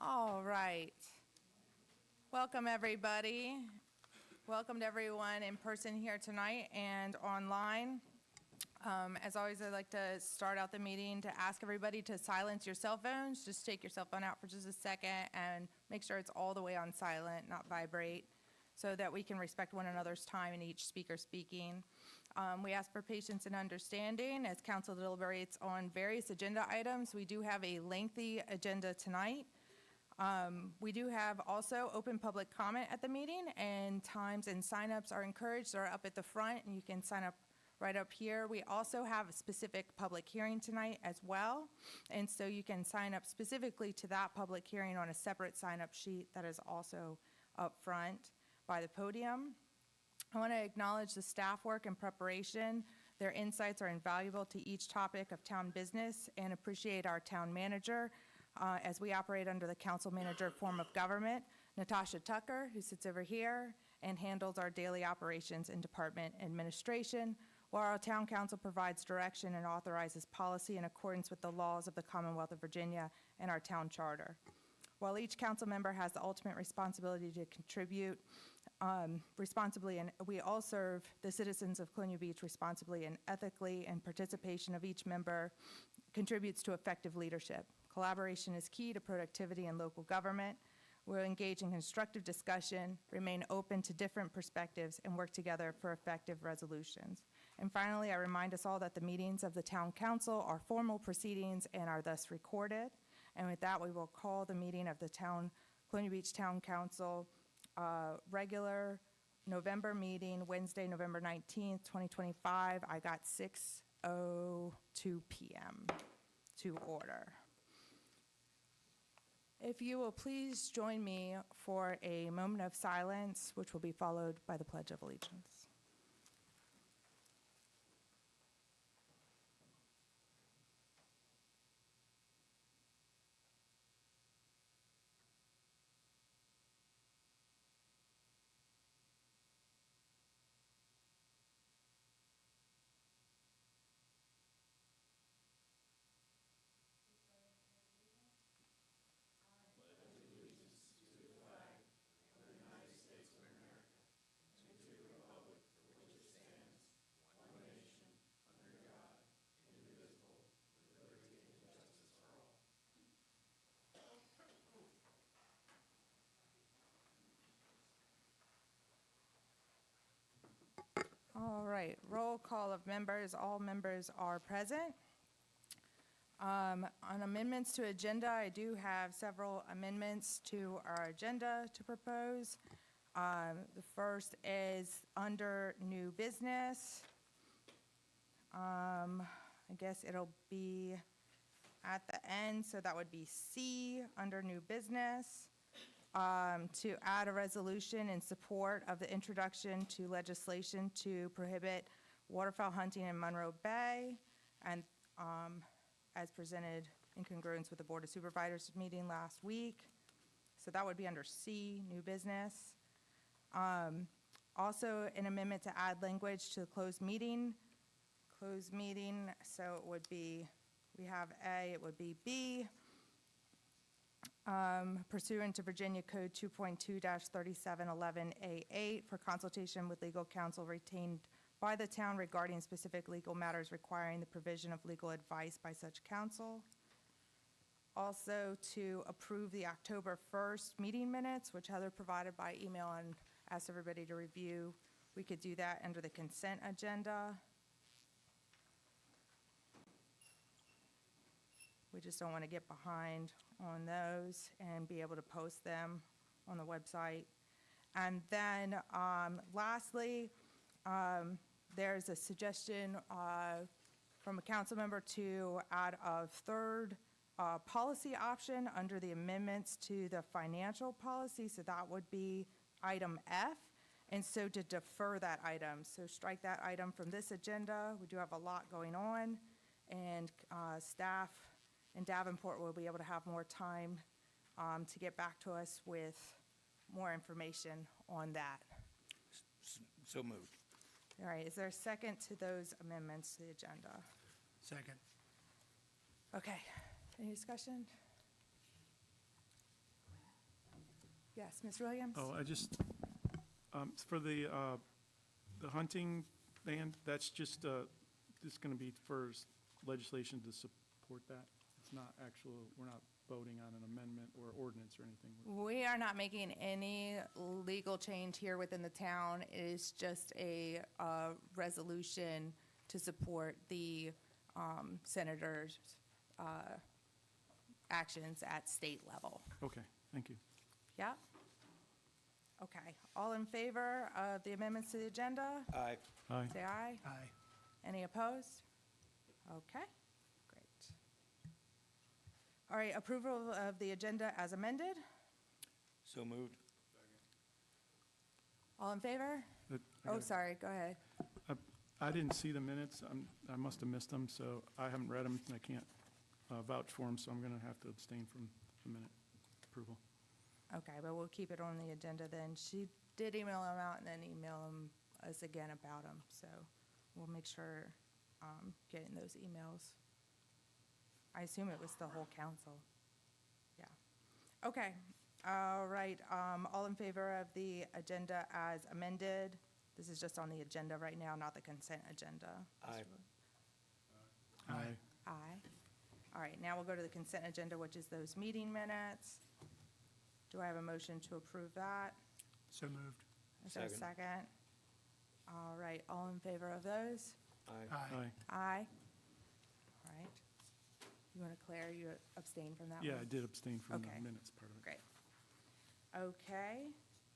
All right. Welcome, everybody. Welcome to everyone in person here tonight and online. As always, I'd like to start out the meeting to ask everybody to silence your cell phones. Just take your cell phone out for just a second and make sure it's all the way on silent, not vibrate, so that we can respect one another's time and each speaker speaking. We ask for patience and understanding as council deliberates on various agenda items. We do have a lengthy agenda tonight. We do have also open public comment at the meeting, and times and signups are encouraged. They're up at the front, and you can sign up right up here. We also have a specific public hearing tonight as well, and so you can sign up specifically to that public hearing on a separate sign-up sheet that is also up front by the podium. I want to acknowledge the staff work and preparation. Their insights are invaluable to each topic of town business, and appreciate our town manager as we operate under the council manager form of government, Natasha Tucker, who sits over here and handles our daily operations and department administration, while our town council provides direction and authorizes policy in accordance with the laws of the Commonwealth of Virginia and our town charter. While each council member has the ultimate responsibility to contribute responsibly, and we all serve the citizens of Colonial Beach responsibly and ethically, and participation of each member contributes to effective leadership. Collaboration is key to productivity in local government. We'll engage in constructive discussion, remain open to different perspectives, and work together for effective resolutions. And finally, I remind us all that the meetings of the Town Council are formal proceedings and are thus recorded. And with that, we will call the meeting of the Colonial Beach Town Council regular November meeting, Wednesday, November 19th, 2025. I got 6:02 p.m. to order. If you will please join me for a moment of silence, which will be followed by the Pledge of Allegiance. All right, roll call of members. All members are present. On amendments to agenda, I do have several amendments to our agenda to propose. The first is under new business. I guess it'll be at the end, so that would be C under new business. To add a resolution in support of the introduction to legislation to prohibit waterfowl hunting in Monroe Bay, and as presented in congruence with the Board of Supervisors meeting last week. So that would be under C, new business. Also, an amendment to add language to the closed meeting. So it would be, we have A, it would be B. Pursuant to Virginia Code 2.2-3711A8 for consultation with legal counsel retained by the town regarding specific legal matters requiring the provision of legal advice by such counsel. Also to approve the October 1st meeting minutes, which Heather provided by email and asked everybody to review. We could do that under the consent agenda. We just don't want to get behind on those and be able to post them on the website. And then lastly, there's a suggestion from a council member to add a third policy option under the amendments to the financial policy. So that would be item F. And so to defer that item. So strike that item from this agenda. We do have a lot going on, and staff in Davenport will be able to have more time to get back to us with more information on that. So moved. All right, is there a second to those amendments to the agenda? Second. Okay, any discussion? Yes, Ms. Williams? Oh, I just, for the hunting ban, that's just going to be first legislation to support that? It's not actual, we're not voting on an amendment or ordinance or anything? We are not making any legal change here within the town. It is just a resolution to support the senator's actions at state level. Okay, thank you. Yeah? Okay. All in favor of the amendments to the agenda? Aye. Aye. Say aye. Aye. Any opposed? Okay, great. All right, approval of the agenda as amended? So moved. All in favor? But I Oh, got- sorry, go ahead. I didn't see the minutes. I must have missed them, so I haven't read them, and I can't vouch for them, so I'm going to have to abstain from the minute approval. Okay, but we'll keep it on the agenda then. She did email them out and then email us again about them, so we'll make sure getting those emails. I assume it was the whole council. Yeah. Okay, all right, all in favor of the agenda as amended? This is just on the agenda right now, not the consent agenda. Aye. Aye. Aye. All right, now we'll go to the consent agenda, which is those meeting minutes. Do I have a motion to approve that? So moved. Is there a Second. second? All right, all in favor of those? Aye. Aye. Aye. All right. You want to declare you abstain from that one? Yeah, I did abstain from the Okay. minutes part of it. Great. Okay.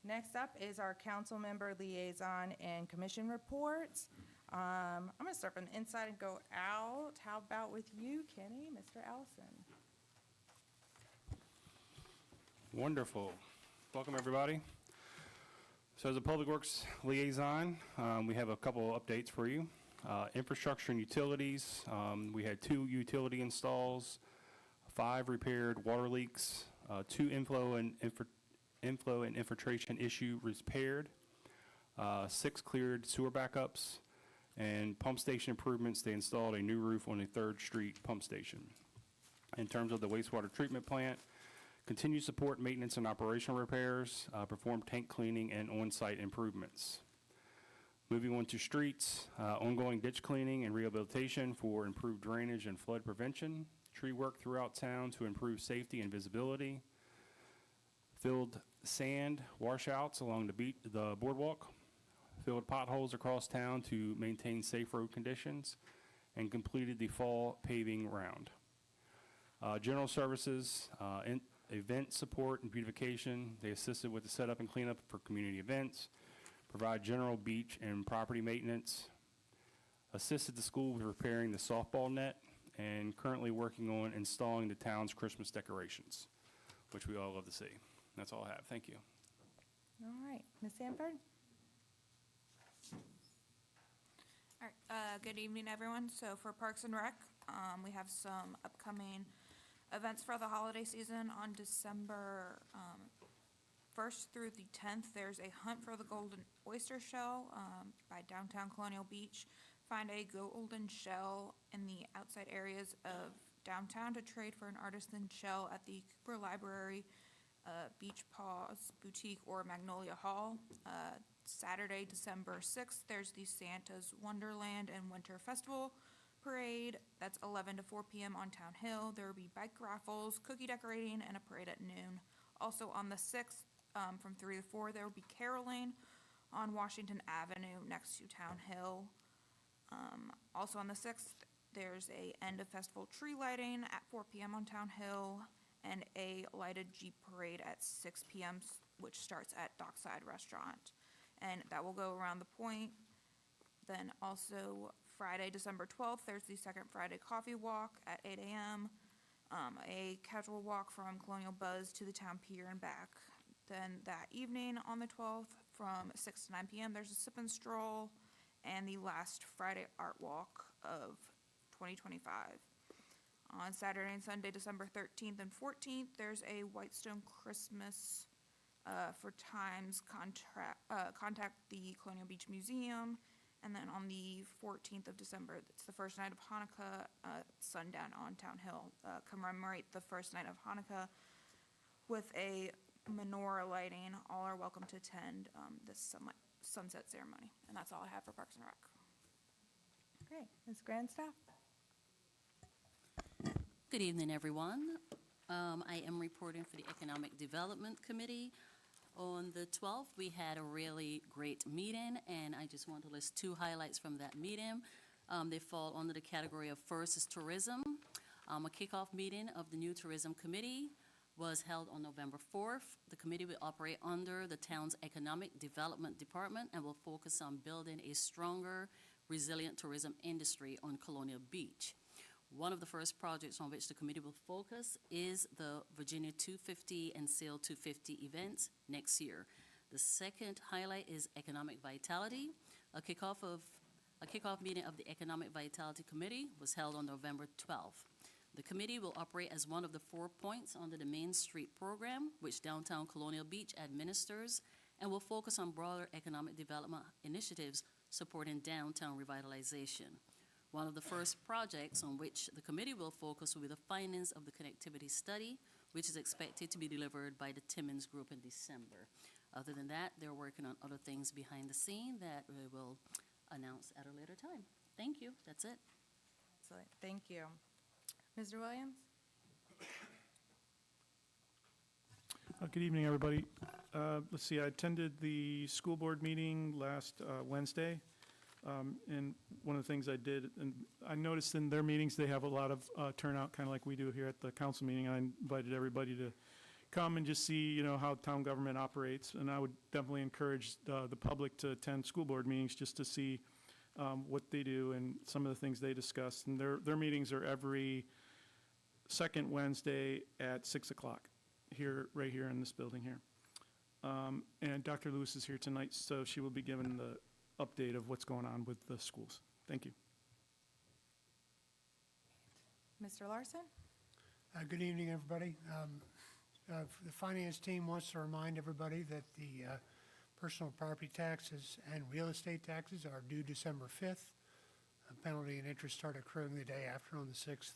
Next up is our council member liaison and commission reports. I'm going to start from the inside and go out. How about with you, Kenny, Mr. Ellison? Wonderful. Welcome, everybody. So as a Public Works liaison, we have a couple of updates for you. Infrastructure and utilities, we had 2 utility installs, 5 repaired water leaks, 2 inflow and infiltration issue repaired, 6 cleared sewer backups, and pump station improvements. They installed a new roof on the 3rd Street pump station. In terms of the wastewater treatment plant, continue support, maintenance, and operational repairs, perform tank cleaning and on-site improvements. Moving on to streets, ongoing ditch cleaning and rehabilitation for improved drainage and flood prevention, tree work throughout town to improve safety and visibility, filled sand washouts along the boardwalk, filled potholes across town to maintain safe road conditions, and completed the fall paving round. General services, event support and beautification. They assisted with the setup and cleanup for community events, provide general beach and property maintenance, assisted the school with repairing the softball net, and currently working on installing the town's Christmas decorations, which we all love to see. That's all I have. Thank you. All right, Ms. Sanford? All right, good evening, everyone. So for Parks and Rec, we have some upcoming events for the holiday season on December 1st through the 10th. There's a hunt for the golden oyster shell by downtown Colonial Beach. Find a golden shell in the outside areas of downtown to trade for an artisan shell at the Cooper Library, Beach Paws Boutique, or Magnolia Hall. Saturday, December 6th, there's the Santa's Wonderland and Winter Festival Parade. That's 11 to 4 p.m. on Town Hill. There will be bike raffles, cookie decorating, and a parade at noon. Also on the 6th, from 3 to 4, there will be caroling on Washington Avenue next to Town Hill. Also on the 6th, there's a end of festival tree lighting at 4 p.m. on Town Hill, and a lighted Jeep parade at 6 p.m., which starts at Dockside Restaurant. And that will go around the point. Then also Friday, December 12th, there's the second Friday coffee walk at 8 a.m., a casual walk from Colonial Buzz to the town pier and back. Then that evening on the 12th, from 6 to 9 p.m., there's a sip and stroll, and the last Friday art walk of 2025. On Saturday and Sunday, December 13th and 14th, there's a Whitestone Christmas for times. Contact the Colonial Beach Museum. And then on the 14th of December, it's the first night of Hanukkah, sundown on Town Hill. Commemorate the first night of Hanukkah with a menorah lighting. All are welcome to attend this sunset ceremony. And that's all I have for Parks and Rec. Great. Ms. Grandstaff? Good evening, everyone. I am reporting for the Economic Development Committee. On the 12th, we had a really great meeting, and I just want to list two highlights from that meeting. They fall under the category of first is tourism. A kickoff meeting of the new Tourism Committee was held on November 4th. The committee will operate under the town's Economic Development Department and will focus on building a stronger, resilient tourism industry on Colonial Beach. One of the first projects on which the committee will focus is the Virginia 250 and Sail 250 events next year. The second highlight is economic vitality. A kickoff meeting of the Economic Vitality Committee was held on November 12th. The committee will operate as one of the 4 points under the Main Street program, which Downtown Colonial Beach administers, and will focus on broader economic development initiatives supporting downtown revitalization. One of the first projects on which the committee will focus will be the findings of the connectivity study, which is expected to be delivered by the Timmons Group in December. Other than that, they're working on other things behind the scene that we will announce at a later time. Thank you. That's it. Excellent. Thank you. Mr. Williams? Good evening, everybody. Let's see, I attended the school board meeting last Wednesday. And one of the things I did, and I noticed in their meetings, they have a lot of turnout, kind of like we do here at the council meeting. I invited everybody to come and just see, how town government operates. And I would definitely encourage the public to attend school board meetings just to see what they do and some of the things they discuss. And their meetings are every second Wednesday at 6 o'clock right here in this building here. And Dr. Lewis is here tonight, so she will be given the update of what's going on with the schools. Thank you. Mr. Larson? Good evening, everybody. The finance team wants to remind everybody that the personal property taxes and real estate taxes are due December 5th. Penalty and interest start accruing the day after on the 6th.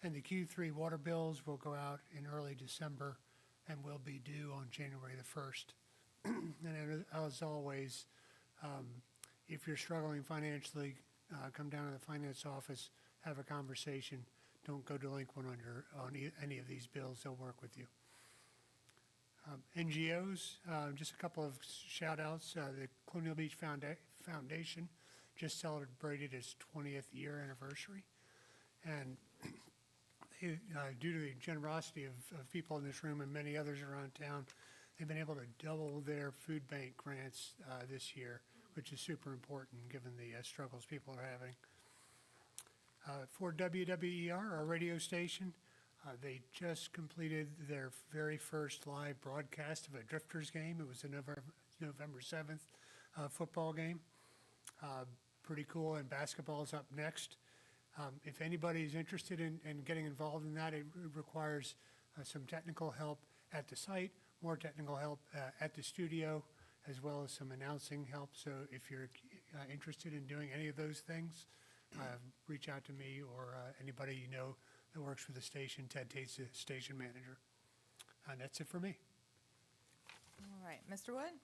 And the Q3 water bills will go out in early December and will be due on January the 1st. And as always, if you're struggling financially, come down to the finance office, have a conversation. Don't go delinquent on any of these bills. They'll work with you. NGOs, just a couple of shout outs. The Colonial Beach Foundation just celebrated its 20th year anniversary. And due to the generosity of people in this room and many others around town, they've been able to double their food bank grants this year, which is super important given the struggles people are having. For WWER, our radio station, they just completed their very first live broadcast of a Drifters game. It was a November 7th football game. Pretty cool, and basketball's up next. If anybody's interested in getting involved in that, it requires some technical help at the site, more technical help at the studio, as well as some announcing help. So if you're interested in doing any of those things, reach out to me or anybody you know that works for the station. Ted Tate's the station manager. And that's it for me. All right. Mr. Wood?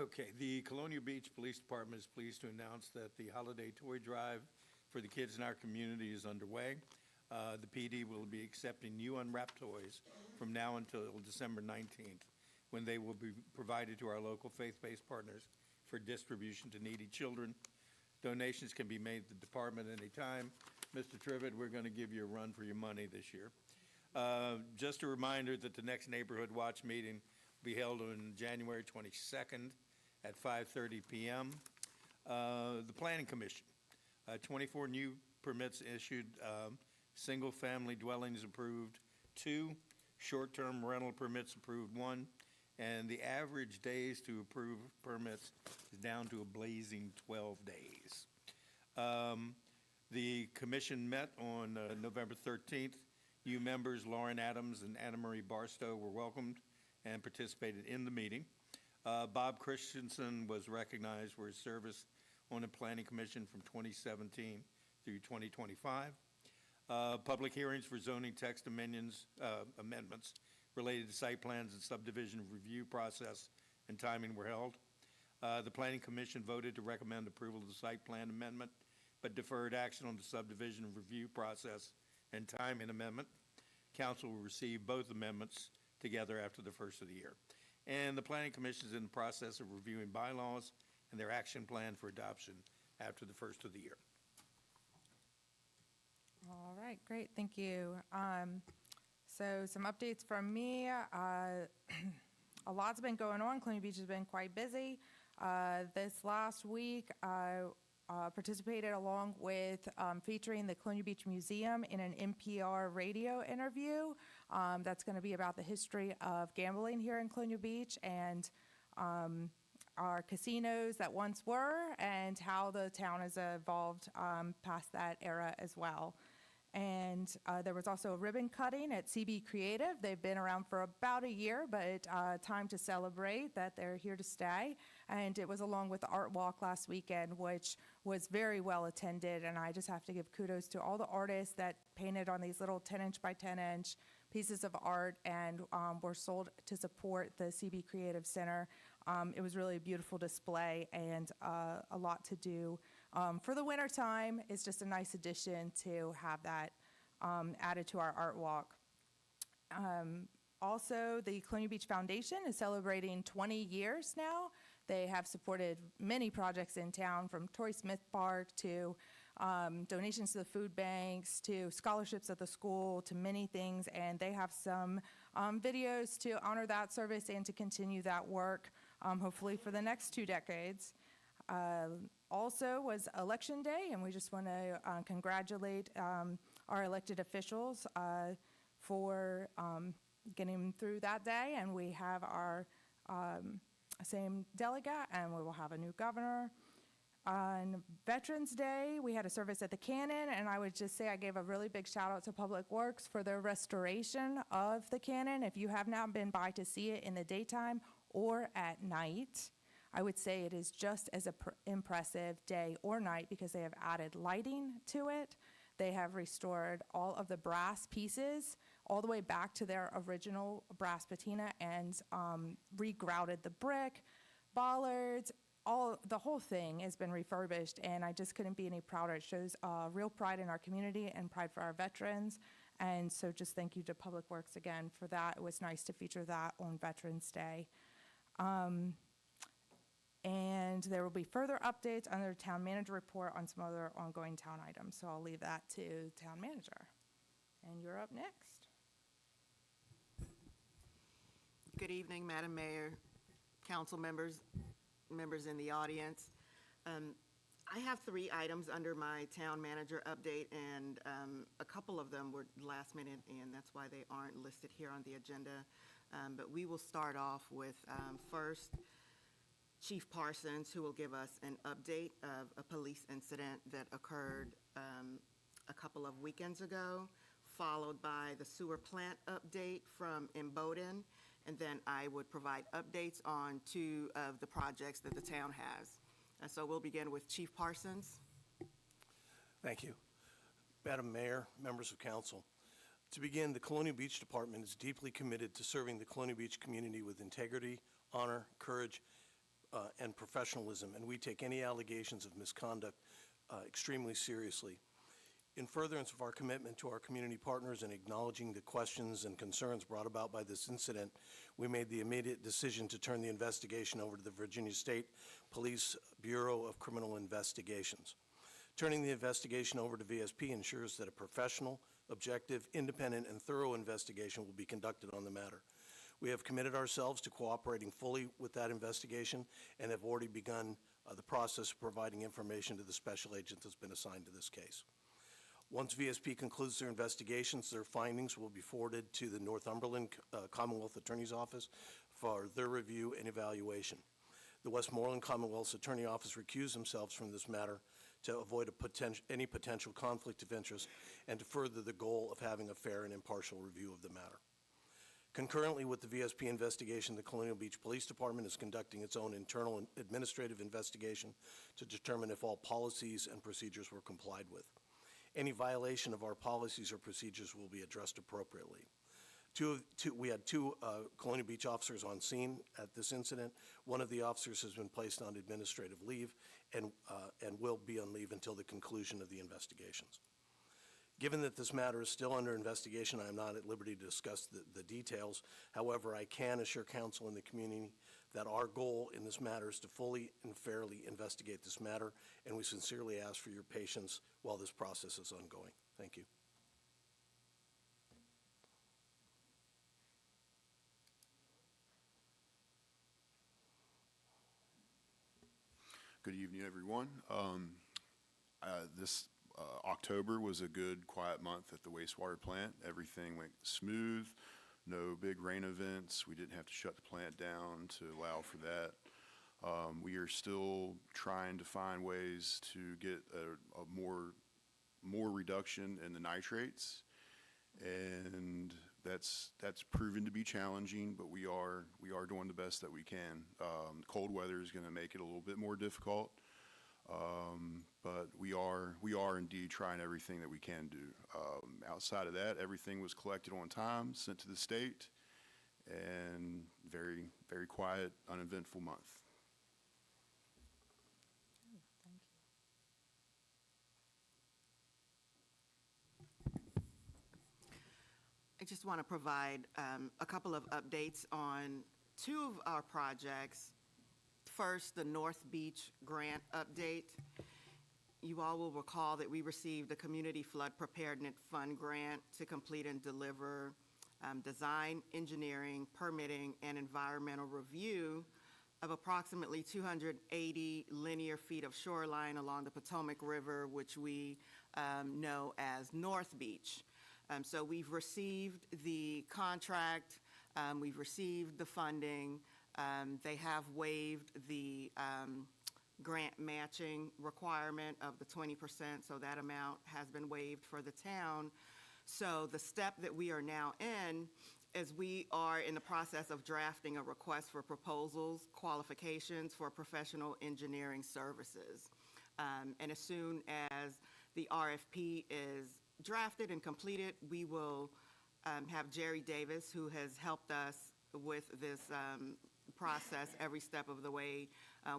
Okay, the Colonial Beach Police Department is pleased to announce that the holiday toy drive for the kids in our community is underway. The PD will be accepting new unwrapped toys from now until December 19th, when they will be provided to our local faith-based partners for distribution to needy children. Donations can be made to the department anytime. Mr. Trivett, we're going to give you a run for your money this year. Just a reminder that the next Neighborhood Watch meeting will be held on January 22nd at 5:30 p.m. The Planning Commission, 24 new permits issued, single-family dwellings approved 2, short-term rental permits approved 1, and the average days to approve permits is down to a blazing 12 days. The commission met on November 13th. New members Lauren Adams and Anna Marie Barstow were welcomed and participated in the meeting. Bob Christensen was recognized for his service on the Planning Commission from 2017 through 2025. Public hearings for zoning text amendments related to site plans and subdivision review process and timing were held. The Planning Commission voted to recommend approval of the site plan amendment, but deferred action on the subdivision review process and timing amendment. Council will receive both amendments together after the first of the year. And the Planning Commission is in the process of reviewing bylaws and their action plan for adoption after the first of the year. All right, great, thank you. So some updates from me. A lot's been going on. Colonial Beach has been quite busy. This last week, I participated along with featuring the Colonial Beach Museum in an NPR radio interview. That's going to be about the history of gambling here in Colonial Beach and our casinos that once were and how the town has evolved past that era as well. And there was also a ribbon cutting at CB Creative. They've been around for about a year, but time to celebrate that they're here to stay. And it was along with the Art Walk last weekend, which was very well attended. And I just have to give kudos to all the artists that painted on these little 10-inch by 10-inch pieces of art and were sold to support the CB Creative Center. It was really a beautiful display and a lot to do. For the winter time, it's just a nice addition to have that added to our art walk. Also, the Colonial Beach Foundation is celebrating 20 years now. They have supported many projects in town, from Torrey Smith Park to donations to the food banks, to scholarships at the school, to many things, and they have some videos to honor that service and to continue that work, hopefully for the next 2 decades. Also was Election Day, and we just want to congratulate our elected officials for getting through that day, and we have our same delegate, and we will have a new governor. On Veterans Day, we had a service at the Cannon, and I would just say I gave a really big shout out to Public Works for their restoration of the Cannon. If you have not been by to see it in the daytime or at night, I would say it is just as impressive day or night because they have added lighting to it. They have restored all of the brass pieces all the way back to their original brass patina and regrouted the brick, bollards, the whole thing has been refurbished, and I just couldn't be any prouder. It shows real pride in our community and pride for our veterans, and so just thank you to Public Works again for that. It was nice to feature that on Veterans Day. And there will be further updates under the town manager report on some other ongoing town items, so I'll leave that to town manager. And you're up next. Good evening, Madam Mayor, council members, members in the audience. I have 3 items under my town manager update, and a couple of them were last minute, and that's why they aren't listed here on the agenda. But we will start off with first Chief Parsons, who will give us an update of a police incident that occurred a couple of weekends ago, followed by the sewer plant update from Imboden, and then I would provide updates on 2 of the projects that the town has. And so we'll begin with Chief Parsons. Thank you. Madam Mayor, members of council. To begin, the Colonial Beach Department is deeply committed to serving the Colonial Beach community with integrity, honor, courage, and professionalism, and we take any allegations of misconduct extremely seriously. In furtherance of our commitment to our community partners and acknowledging the questions and concerns brought about by this incident, we made the immediate decision to turn the investigation over to the Virginia State Police Bureau of Criminal Investigations. Turning the investigation over to VSP ensures that a professional, objective, independent, and thorough investigation will be conducted on the matter. We have committed ourselves to cooperating fully with that investigation and have already begun the process of providing information to the special agent that's been assigned to this case. Once VSP concludes their investigations, their findings will be forwarded to the Northumberland Commonwealth Attorney's Office for their review and evaluation. The Westmoreland Commonwealth's Attorney Office recused themselves from this matter to avoid any potential conflict of interest and to further the goal of having a fair and impartial review of the matter. Concurrently with the VSP investigation, the Colonial Beach Police Department is conducting its own internal and administrative investigation to determine if all policies and procedures were complied with. Any violation of our policies or procedures will be addressed appropriately. We had two Colonial Beach officers on scene at this incident. One of the officers has been placed on administrative leave and will be on leave until the conclusion of the investigations. Given that this matter is still under investigation, I am not at liberty to discuss the details. However, I can assure council and the community that our goal in this matter is to fully and fairly investigate this matter, and we sincerely ask for your patience while this process is ongoing. Thank you. Good evening, everyone. This October was a good, quiet month at the wastewater plant. Everything went smooth, no big rain events. We didn't have to shut the plant down to allow for that. We are still trying to find ways to get a more reduction in the nitrates, and that's proven to be challenging, but we are doing the best that we can. Cold weather is going to make it a little bit more difficult, but we are indeed trying everything that we can do. Outside of that, everything was collected on time, sent to the state, and very, very quiet, uneventful month. I just want to provide a couple of updates on two of our projects. First, the North Beach grant update. You all will recall that we received a Community Flood Preparedness Fund grant to complete and deliver design, engineering, permitting, and environmental review of approximately 280 linear feet of shoreline along the Potomac River, which we know as North Beach. So we've received the contract, we've received the funding. They have waived the grant matching requirement of the 20%, so that amount has been waived for the town. So the step that we are now in is we are in the process of drafting a request for proposals, qualifications for professional engineering services. And as soon as the RFP is drafted and completed, we will have Jerry Davis, who has helped us with this process every step of the way.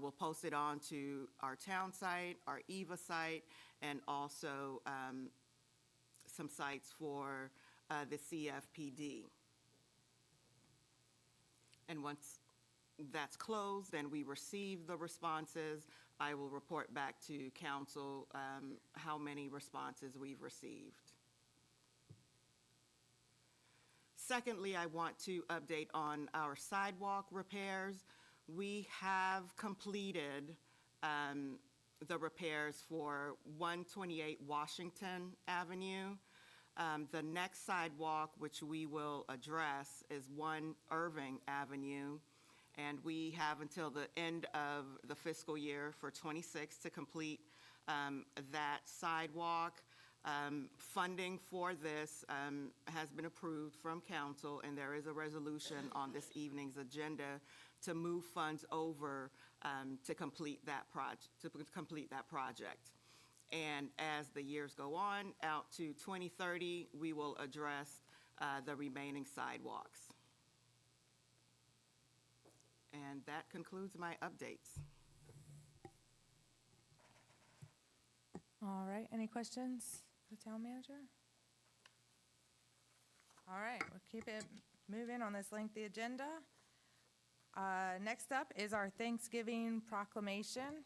We'll post it on to our town site, our EVA site, and also some sites for the CFPD. And once that's closed and we receive the responses, I will report back to council how many responses we've received. Secondly, I want to update on our sidewalk repairs. We have completed the repairs for 128 Washington Avenue. The next sidewalk, which we will address, is 1 Irving Avenue. And we have until the end of the fiscal year for '26 to complete that sidewalk. Funding for this has been approved from council, and there is a resolution on this evening's agenda to move funds over to complete that project. And as the years go on, out to 2030, we will address the remaining sidewalks. And that concludes my updates. All right, any questions for the town manager? All right, we'll keep it moving on this lengthy agenda. Next up is our Thanksgiving proclamation.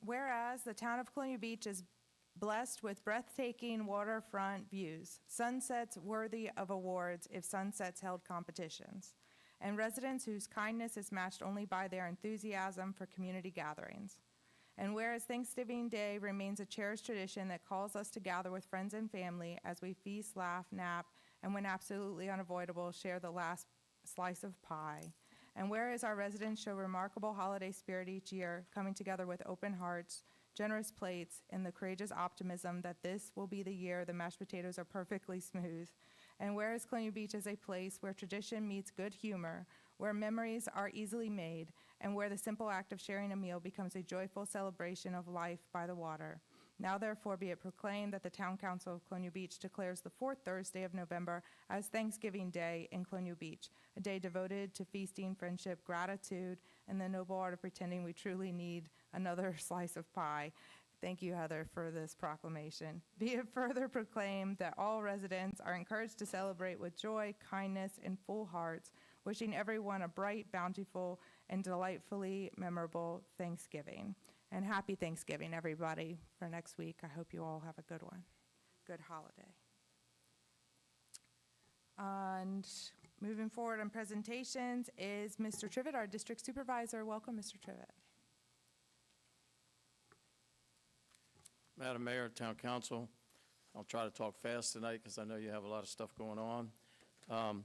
Whereas the town of Colonial Beach is blessed with breathtaking waterfront views, sunsets worthy of awards if sunsets held competitions, and residents whose kindness is matched only by their enthusiasm for community gatherings. And whereas Thanksgiving Day remains a cherished tradition that calls us to gather with friends and family as we feast, laugh, nap, and when absolutely unavoidable, share the last slice of pie. And whereas our residents show remarkable holiday spirit each year, coming together with open hearts, generous plates, and the courageous optimism that this will be the year the mashed potatoes are perfectly smooth. And whereas Colonial Beach is a place where tradition meets good humor, where memories are easily made, and where the simple act of sharing a meal becomes a joyful celebration of life by the water. Now therefore be it proclaimed that the Town Council of Colonial Beach declares the fourth Thursday of November as Thanksgiving Day in Colonial Beach, a day devoted to feasting, friendship, gratitude, and the noble art of pretending we truly need another slice of pie. Thank you, Heather, for this proclamation. Be it further proclaimed that all residents are encouraged to celebrate with joy, kindness, and full hearts, wishing everyone a bright, bountiful, and delightfully memorable Thanksgiving. And happy Thanksgiving, everybody, for next week. I hope you all have a good one. Good holiday. And moving forward on presentations is Mr. Trivett, our district supervisor. Welcome, Mr. Trivett. Madam Mayor, Town Council, I'll try to talk fast tonight because I know you have a lot of stuff going on.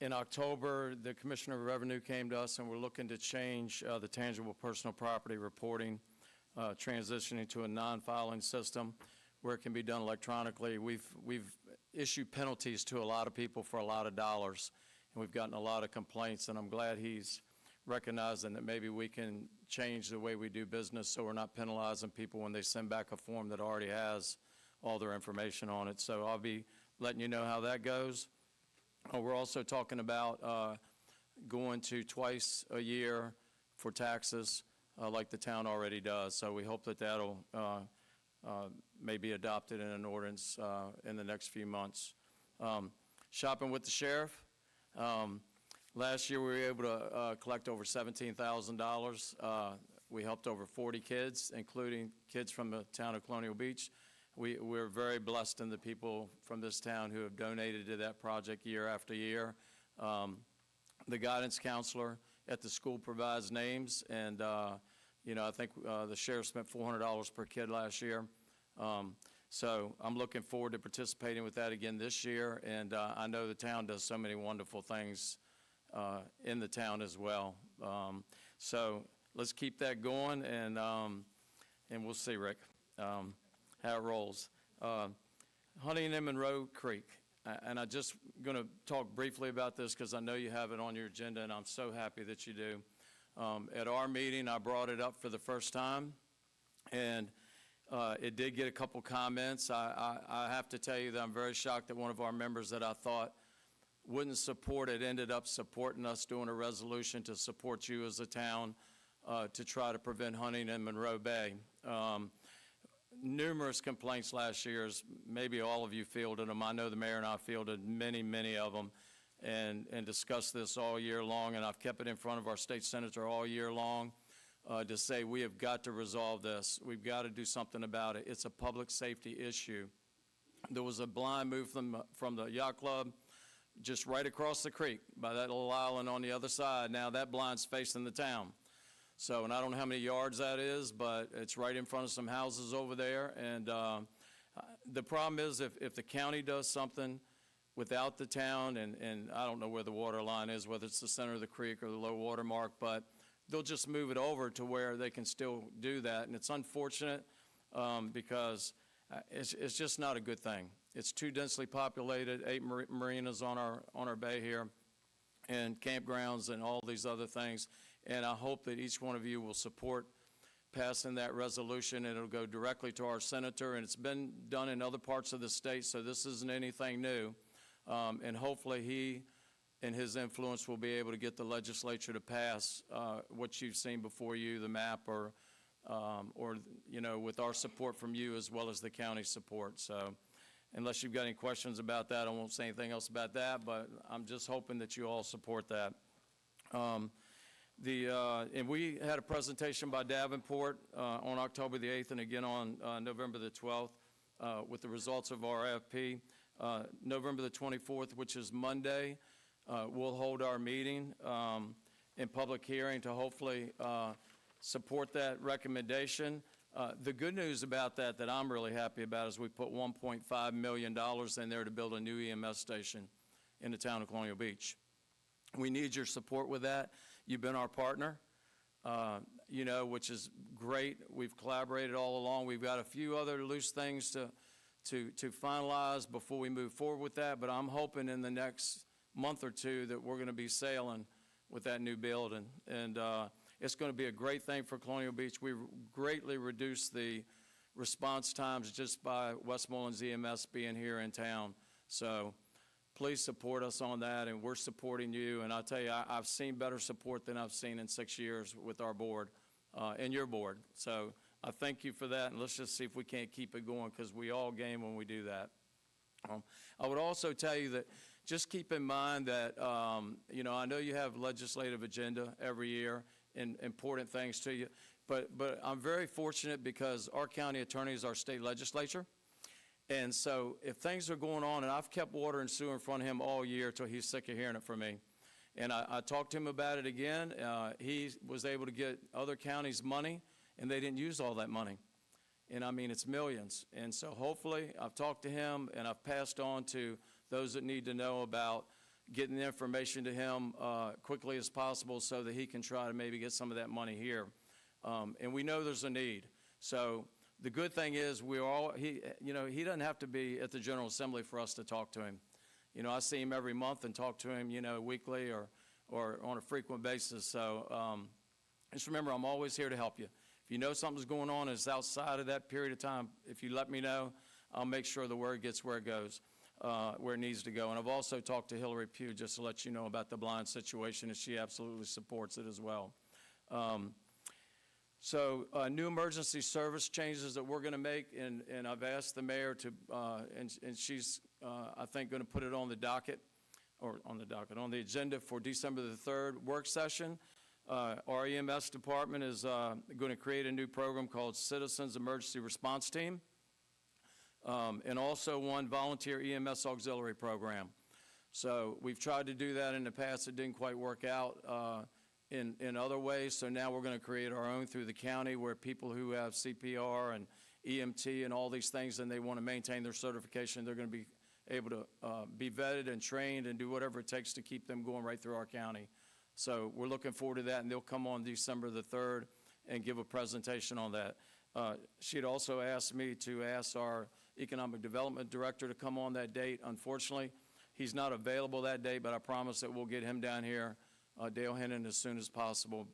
In October, the Commissioner of Revenue came to us, and we're looking to change the tangible personal property reporting, transitioning to a non-filing system where it can be done electronically. We've issued penalties to a lot of people for a lot of dollars, and we've gotten a lot of complaints, and I'm glad he's recognizing that maybe we can change the way we do business so we're not penalizing people when they send back a form that already has all their information on it. So I'll be letting you know how that goes. We're also talking about going to twice a year for taxes like the town already does. So we hope that that'll may be adopted in an ordinance in the next few months. Shopping with the sheriff. Last year, we were able to collect over $17,000. We helped over 40 kids, including kids from the town of Colonial Beach. We're very blessed in the people from this town who have donated to that project year after year. The guidance counselor at the school provides names, and I think the sheriff spent $400 per kid last year. So I'm looking forward to participating with that again this year, and I know the town does so many wonderful things in the town as well. So let's keep that going, and we'll see, Rick, how it rolls. Hunting in Monroe Creek, and I'm just going to talk briefly about this because I know you have it on your agenda, and I'm so happy that you do. At our meeting, I brought it up for the first time, and it did get a couple comments. I have to tell you that I'm very shocked that one of our members that I thought wouldn't support it ended up supporting us doing a resolution to support you as a town to try to prevent hunting in Monroe Bay. Numerous complaints last year, as maybe all of you fielded them. I know the mayor and I fielded many, many of them and discussed this all year long, and I've kept it in front of our state senator all year long to say we have got to resolve this. We've got to do something about it. It's a public safety issue. There was a blind move from the yacht club just right across the creek by that little island on the other side. Now that blind's facing the town. So, and I don't know how many yards that is, but it's right in front of some houses over there. And the problem is if the county does something without the town, and I don't know where the water line is, whether it's the center of the creek or the low water mark, but they'll just move it over to where they can still do that. And it's unfortunate because it's just not a good thing. It's too densely populated, 8 marinas on our bay here, and campgrounds and all these other things. And I hope that each one of you will support passing that resolution, and it'll go directly to our senator. And it's been done in other parts of the state, so this isn't anything new. And hopefully he and his influence will be able to get the legislature to pass what you've seen before you, the map, or with our support from you as well as the county support. So unless you've got any questions about that, I won't say anything else about that, but I'm just hoping that you all support that. And we had a presentation by Davenport on October the 8th and again on November the 12th with the results of our RFP. November the 24th, which is Monday, we'll hold our meeting in public hearing to hopefully support that recommendation. The good news about that I'm really happy about is we put $1.5 million in there to build a new EMS station in the town of Colonial Beach. We need your support with that. You've been our partner, which is great. We've collaborated all along. We've got a few other loose things to finalize before we move forward with that, but I'm hoping in the next month or two that we're going to be sailing with that new building. And it's going to be a great thing for Colonial Beach. We greatly reduced the response times just by Westmoreland's EMS being here in town. So please support us on that, and we're supporting you. And I'll tell you, I've seen better support than I've seen in 6 years with our board and your board. So I thank you for that, and let's just see if we can't keep it going, because we all gain when we do that. I would also tell you that just keep in mind that, I know you have legislative agenda every year and important things to you, but I'm very fortunate because our county attorney is our state legislature. And so if things are going on, and I've kept water and sewer in front of him all year till he's sick of hearing it from me. And I talked to him about it again. He was able to get other counties money, and they didn't use all that money. And I mean, it's millions. And so hopefully, I've talked to him, and I've passed on to those that need to know about getting the information to him quickly as possible so that he can try to maybe get some of that money here. And we know there's a need. So the good thing is he doesn't have to be at the General Assembly for us to talk to him. I see him every month and talk to him, weekly or on a frequent basis. So just remember, I'm always here to help you. If you know something's going on and it's outside of that period of time, if you let me know, I'll make sure the word gets where it goes, where it needs to go. And I've also talked to Hillary Pugh just to let you know about the blind situation, and she absolutely supports it as well. So new emergency service changes that we're going to make, and I've asked the mayor to, and she's, I think, going to put it on the docket, on the agenda for December the 3rd work session. Our EMS department is going to create a new program called Citizens Emergency Response Team, and also one volunteer EMS auxiliary program. So we've tried to do that in the past. It didn't quite work out in other ways. So now we're going to create our own through the county, where people who have CPR and EMT and all these things, and they want to maintain their certification, they're going to be able to be vetted and trained and do whatever it takes to keep them going right through our county. So we're looking forward to that, and they'll come on December the 3rd and give a presentation on that. She had also asked me to ask our Economic Development Director to come on that date. Unfortunately, he's not available that day, but I promise that we'll get him down here, Dale Hennon, as soon as possible,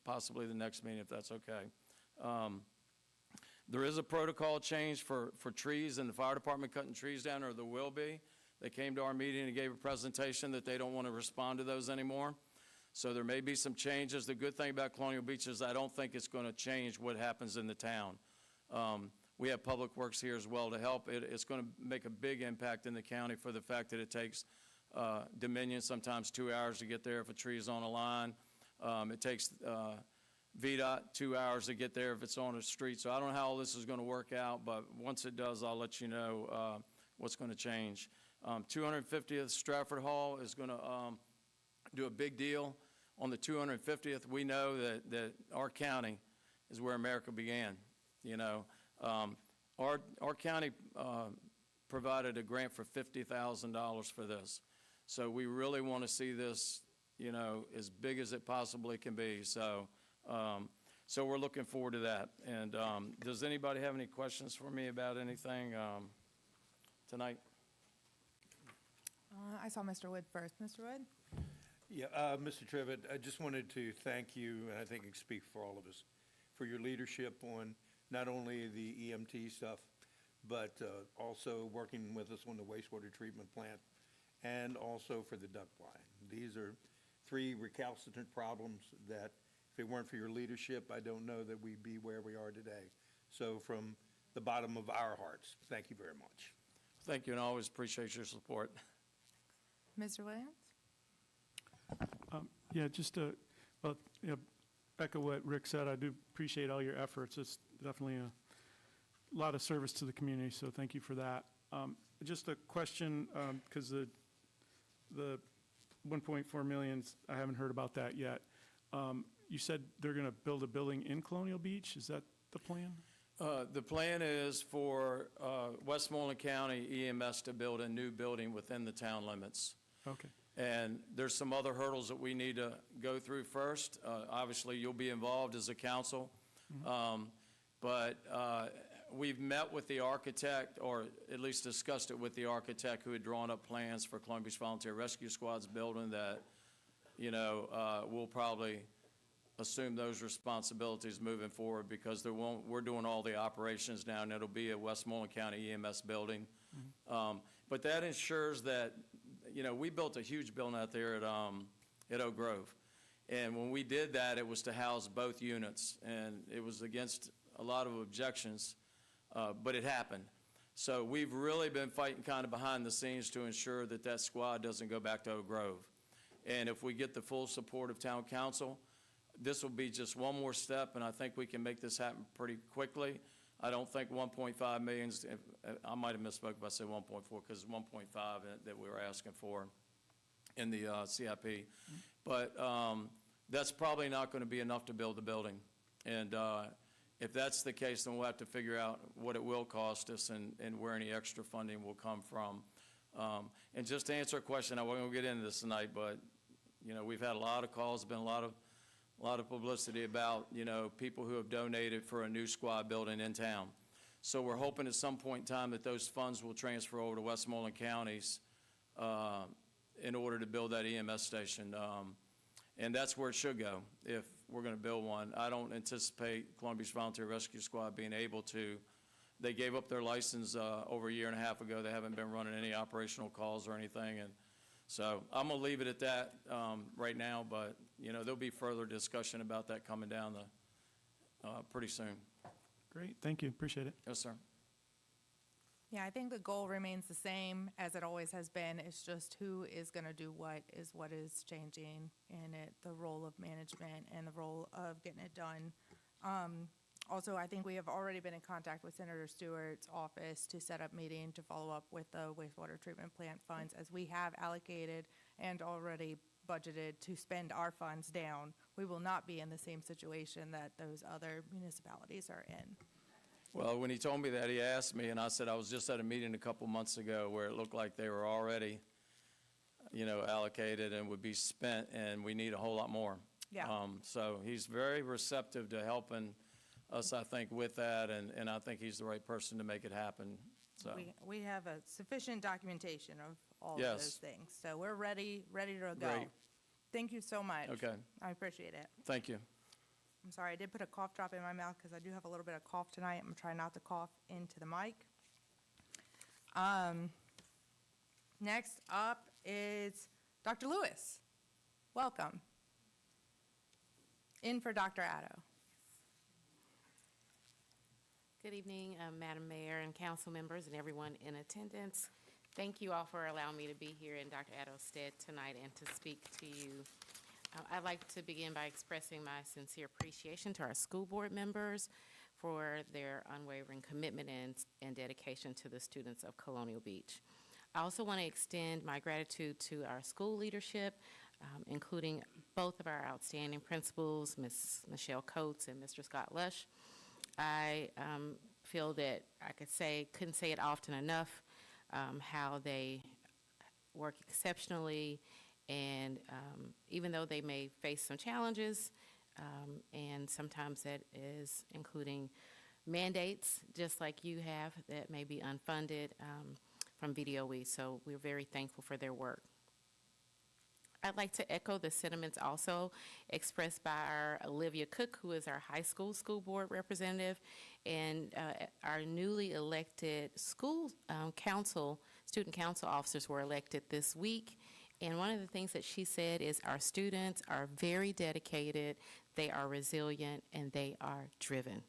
possibly the next meeting, if that's okay. There is a protocol change for trees in the fire department cutting trees down, or there will be. They came to our meeting and gave a presentation that they don't want to respond to those anymore. So there may be some changes. The good thing about Colonial Beach is I don't think it's going to change what happens in the town. We have Public Works here as well to help. It's going to make a big impact in the county for the fact that it takes Dominion sometimes 2 hours to get there if a tree is on a line. It takes VDOT 2 hours to get there if it's on a street. So I don't know how all this is going to work out, but once it does, I'll let you know what's going to change. 250th Stratford Hall is going to do a big deal on the 250th. We know that our county is where America began. Our county provided a grant for $50,000 for this. So we really want to see this, as big as it possibly can be. So we're looking forward to that. And does anybody have any questions for me about anything tonight? I saw Mr. Wood first. Mr. Wood? Yeah, Mr. Trivett, I just wanted to thank you, and I think I can speak for all of us, for your leadership on not only the EMT stuff, but also working with us on the wastewater treatment plant, and also for the duck blind. These are 3 recalcitrant problems that, if it weren't for your leadership, I don't know that we'd be where we are today. So from the bottom of our hearts, thank you very much. Thank you, and I always appreciate your support. Mr. Williams? Yeah, just to echo what Rick said, I do appreciate all your efforts. It's definitely a lot of service to the community, so thank you for that. Just a question, because the 1.4 million, I haven't heard about that yet. You said they're going to build a building in Colonial Beach. Is that the plan? The plan is for Westmoreland County EMS to build a new building within the town limits. Okay. And there's some other hurdles that we need to go through first. Obviously, you'll be involved as a council. But we've met with the architect, or at least discussed it with the architect who had drawn up plans for Columbia Beach Volunteer Rescue Squad's building that, we'll probably assume those responsibilities moving forward because we're doing all the operations now, and it'll be a Westmoreland County EMS building. But that ensures that, we built a huge building out there at Oak Grove. And when we did that, it was to house both units, and it was against a lot of objections, but it happened. So we've really been fighting kind of behind the scenes to ensure that that squad doesn't go back to Oak Grove. And if we get the full support of town council, this will be just one more step, and I think we can make this happen pretty quickly. I don't think 1.5 million, I might have misspoke if I said 1.4, because it's 1.5 that we were asking for in the CIP. But that's probably not going to be enough to build the building. And if that's the case, then we'll have to figure out what it will cost us and where any extra funding will come from. And just to answer a question, I won't get into this tonight, but, we've had a lot of calls, been a lot of publicity about, people who have donated for a new squad building in town. So we're hoping at some point in time that those funds will transfer over to Westmoreland counties in order to build that EMS station. And that's where it should go if we're going to build one. I don't anticipate Columbia Beach Volunteer Rescue Squad being able to. They gave up their license over a year and a half ago. They haven't been running any operational calls or anything. And so I'm going to leave it at that right now, but, there'll be further discussion about that coming down pretty soon. Great, thank you, appreciate it. Yes, sir. Yeah, I think the goal remains the same as it always has been. It's just who is going to do what is changing in it, the role of management and the role of getting it done. Also, I think we have already been in contact with Senator Stewart's office to set up meeting to follow up with the wastewater treatment plant funds, as we have allocated and already budgeted to spend our funds down. We will not be in the same situation that those other municipalities are in. Well, when he told me that, he asked me, and I said I was just at a meeting a couple months ago where it looked like they were already, allocated and would be spent, and we need a whole lot more. Yeah. So he's very receptive to helping us, I think, with that, and I think he's the right person to make it happen, so. We have a sufficient documentation of all of Yes. those things, so we're ready to go. Great. Thank you so much. Okay. I appreciate it. Thank you. I'm sorry, I did put a cough drop in my mouth because I do have a little bit of cough tonight. I'm gonna try not to cough into the mic. Next up is Dr. Lewis. Welcome. In for Dr. Addo. Good evening, Madam Mayor and council members and everyone in attendance. Thank you all for allowing me to be here in Dr. Addo's stead tonight and to speak to you. I'd like to begin by expressing my sincere appreciation to our school board members for their unwavering commitment and dedication to the students of Colonial Beach. I also want to extend my gratitude to our school leadership, including both of our outstanding principals, Ms. Michelle Coates and Mr. Scott Lush. I feel that couldn't say it often enough, how they work exceptionally, and even though they may face some challenges, and sometimes that is including mandates, just like you have, that may be unfunded from VDOE, so we're very thankful for their work. I'd like to echo the sentiments also expressed by our Olivia Cook, who is our high school board representative, and our newly elected school student council officers were elected this week. And one of the things that she said is our students are very dedicated, they are resilient, and they are driven.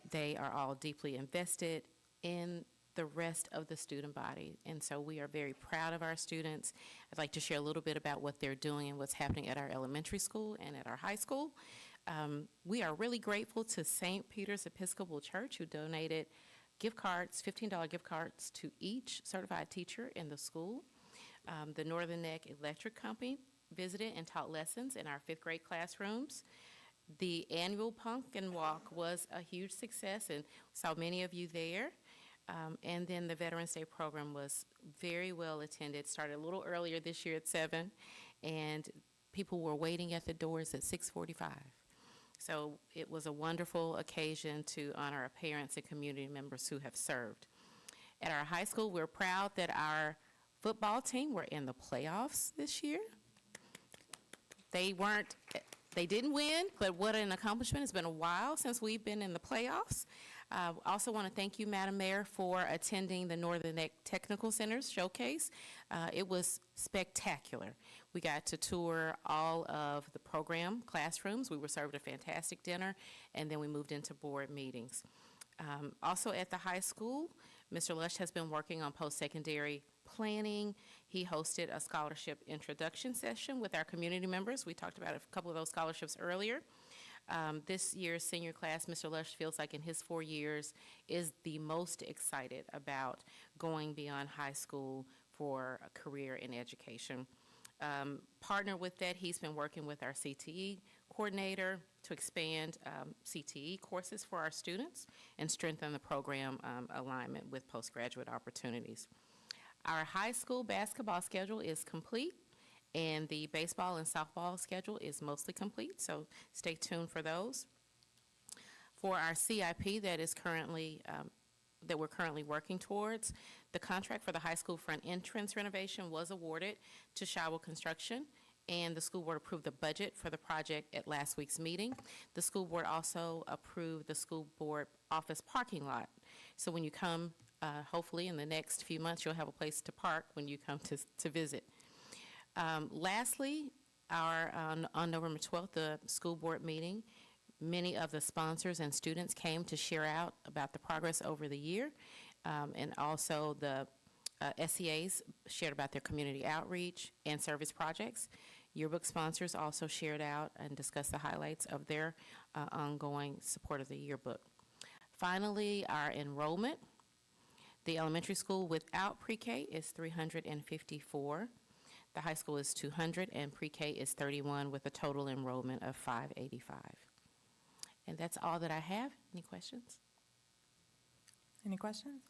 They are all deeply invested in the rest of the student body. And so we are very proud of our students. I'd like to share a little bit about what they're doing and what's happening at our elementary school and at our high school. We are really grateful to St. Peter's Episcopal Church, who donated gift cards, $15 gift cards to each certified teacher in the school. The Northern Neck Electric Company visited and taught lessons in our 5th grade classrooms. The annual Pumpkin Walk was a huge success, and saw many of you there. And then the Veterans Day program was very well attended, started a little earlier this year at 7, and people were waiting at the doors at 6:45. So it was a wonderful occasion to honor our parents and community members who have served. At our high school, we're proud that our football team were in the playoffs this year. They weren't They didn't win, but what an accomplishment. It's been a while since we've been in the playoffs. Also want to thank you, Madam Mayor, for attending the Northern Neck Technical Center's showcase. It was spectacular. We got to tour all of the program classrooms. We were served a fantastic dinner, and then we moved into board meetings. Also at the high school, Mr. Lush has been working on post-secondary planning. He hosted a scholarship introduction session with our community members. We talked about a couple of those scholarships earlier. This year's senior class, Mr. Lush feels like in his 4 years is the most excited about going beyond high school for a career in education. Partner with that, he's been working with our CTE coordinator to expand CTE courses for our students and strengthen the program alignment with postgraduate opportunities. Our high school basketball schedule is complete, and the baseball and softball schedule is mostly complete, so stay tuned for those. For our CIP that is currently, that we're currently working towards, the contract for the high school front entrance renovation was awarded to Shawel Construction, and the school board approved the budget for the project at last week's meeting. The school board also approved the school board office parking lot. So when you come, hopefully in the next few months, you'll have a place to park when you come to visit. Lastly, on November 12th, the school board meeting, many of the sponsors and students came to share out about the progress over the year, and also the SEAs shared about their community outreach and service projects. Yearbook sponsors also shared out and discussed the highlights of their ongoing support of the yearbook. Finally, our enrollment. The elementary school without pre-K is 354. The high school is 200, and pre-K is 31, with a total enrollment of 585. And that's all that I have. Any questions? Any questions?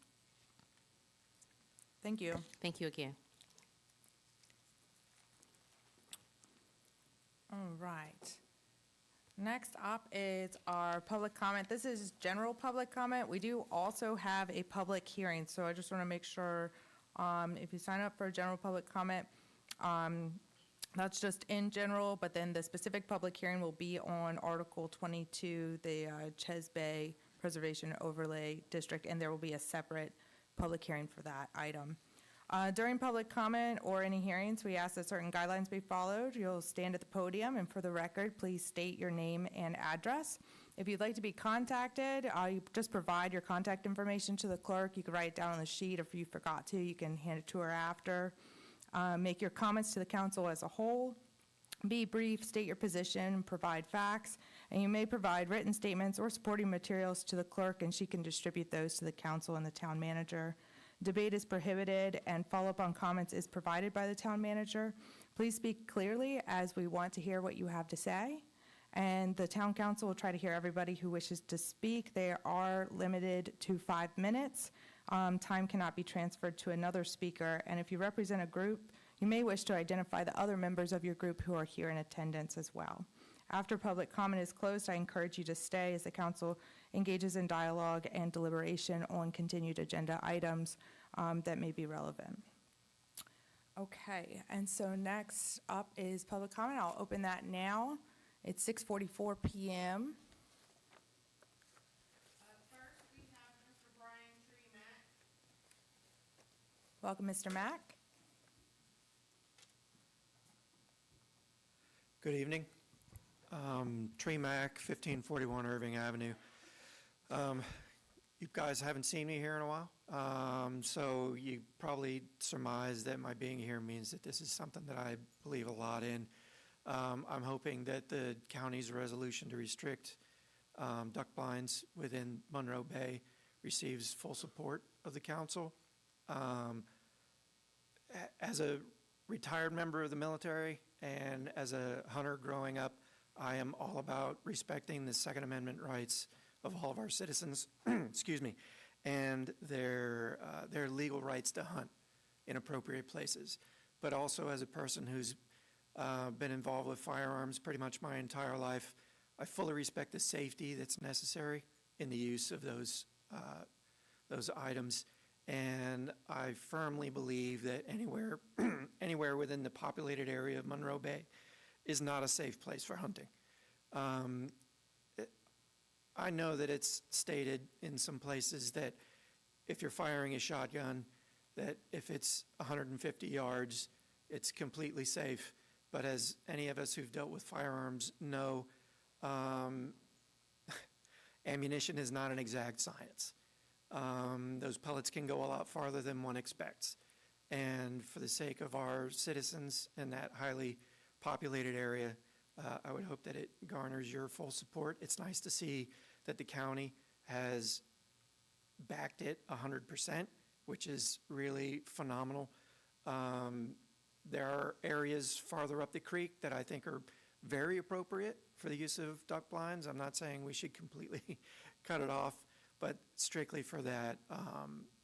Thank you. Thank you again. All right. Next up is our public comment. This is general public comment. We do also have a public hearing, so I just want to make sure if you sign up for a general public comment, that's just in general, but then the specific public hearing will be on Article 22, the Ches Bay Preservation Overlay District, and there will be a separate public hearing for that item. During public comment or any hearings, we ask that certain guidelines be followed. You'll stand at the podium, and for the record, please state your name and address. If you'd like to be contacted, you just provide your contact information to the clerk. You can write it down on the sheet. If you forgot to, you can hand it to her after. Make your comments to the council as a whole. Be brief, state your position, provide facts, and you may provide written statements or supporting materials to the clerk, and she can distribute those to the council and the town manager. Debate is prohibited, and follow-up on comments is provided by the town manager. Please speak clearly, as we want to hear what you have to say. And the town council will try to hear everybody who wishes to speak. They are limited to 5 minutes. Time cannot be transferred to another speaker. And if you represent a group, you may wish to identify the other members of your group who are here in attendance as well. After public comment is closed, I encourage you to stay as the council engages in dialogue and deliberation on continued agenda items that may be relevant. Okay, and so next up is public comment. I'll open that now. It's 6:44 p.m. First, we have Mr. Brian Tremack. Welcome, Mr. Mack. Good evening. Tremack, 1541 Irving Avenue. You guys haven't seen me here in a while, so you probably surmise that my being here means that this is something that I believe a lot in. I'm hoping that the county's resolution to restrict duck blinds within Monroe Bay receives full support of the council. As a retired member of the military and as a hunter growing up, I am all about respecting the Second Amendment rights of all of our citizens, excuse me, and their legal rights to hunt in appropriate places. But also as a person who's been involved with firearms pretty much my entire life, I fully respect the safety that's necessary in the use of those items. And I firmly believe that anywhere within the populated area of Monroe Bay is not a safe place for hunting. I know that it's stated in some places that if you're firing a shotgun, that if it's 150 yards, it's completely safe. But as any of us who've dealt with firearms know, ammunition is not an exact science. Those pellets can go a lot farther than one expects. And for the sake of our citizens in that highly populated area, I would hope that it garners your full support. It's nice to see that the county has backed it 100%, which is really phenomenal. There are areas farther up the creek that I think are very appropriate for the use of duck blinds. I'm not saying we should completely cut it off, but strictly for that,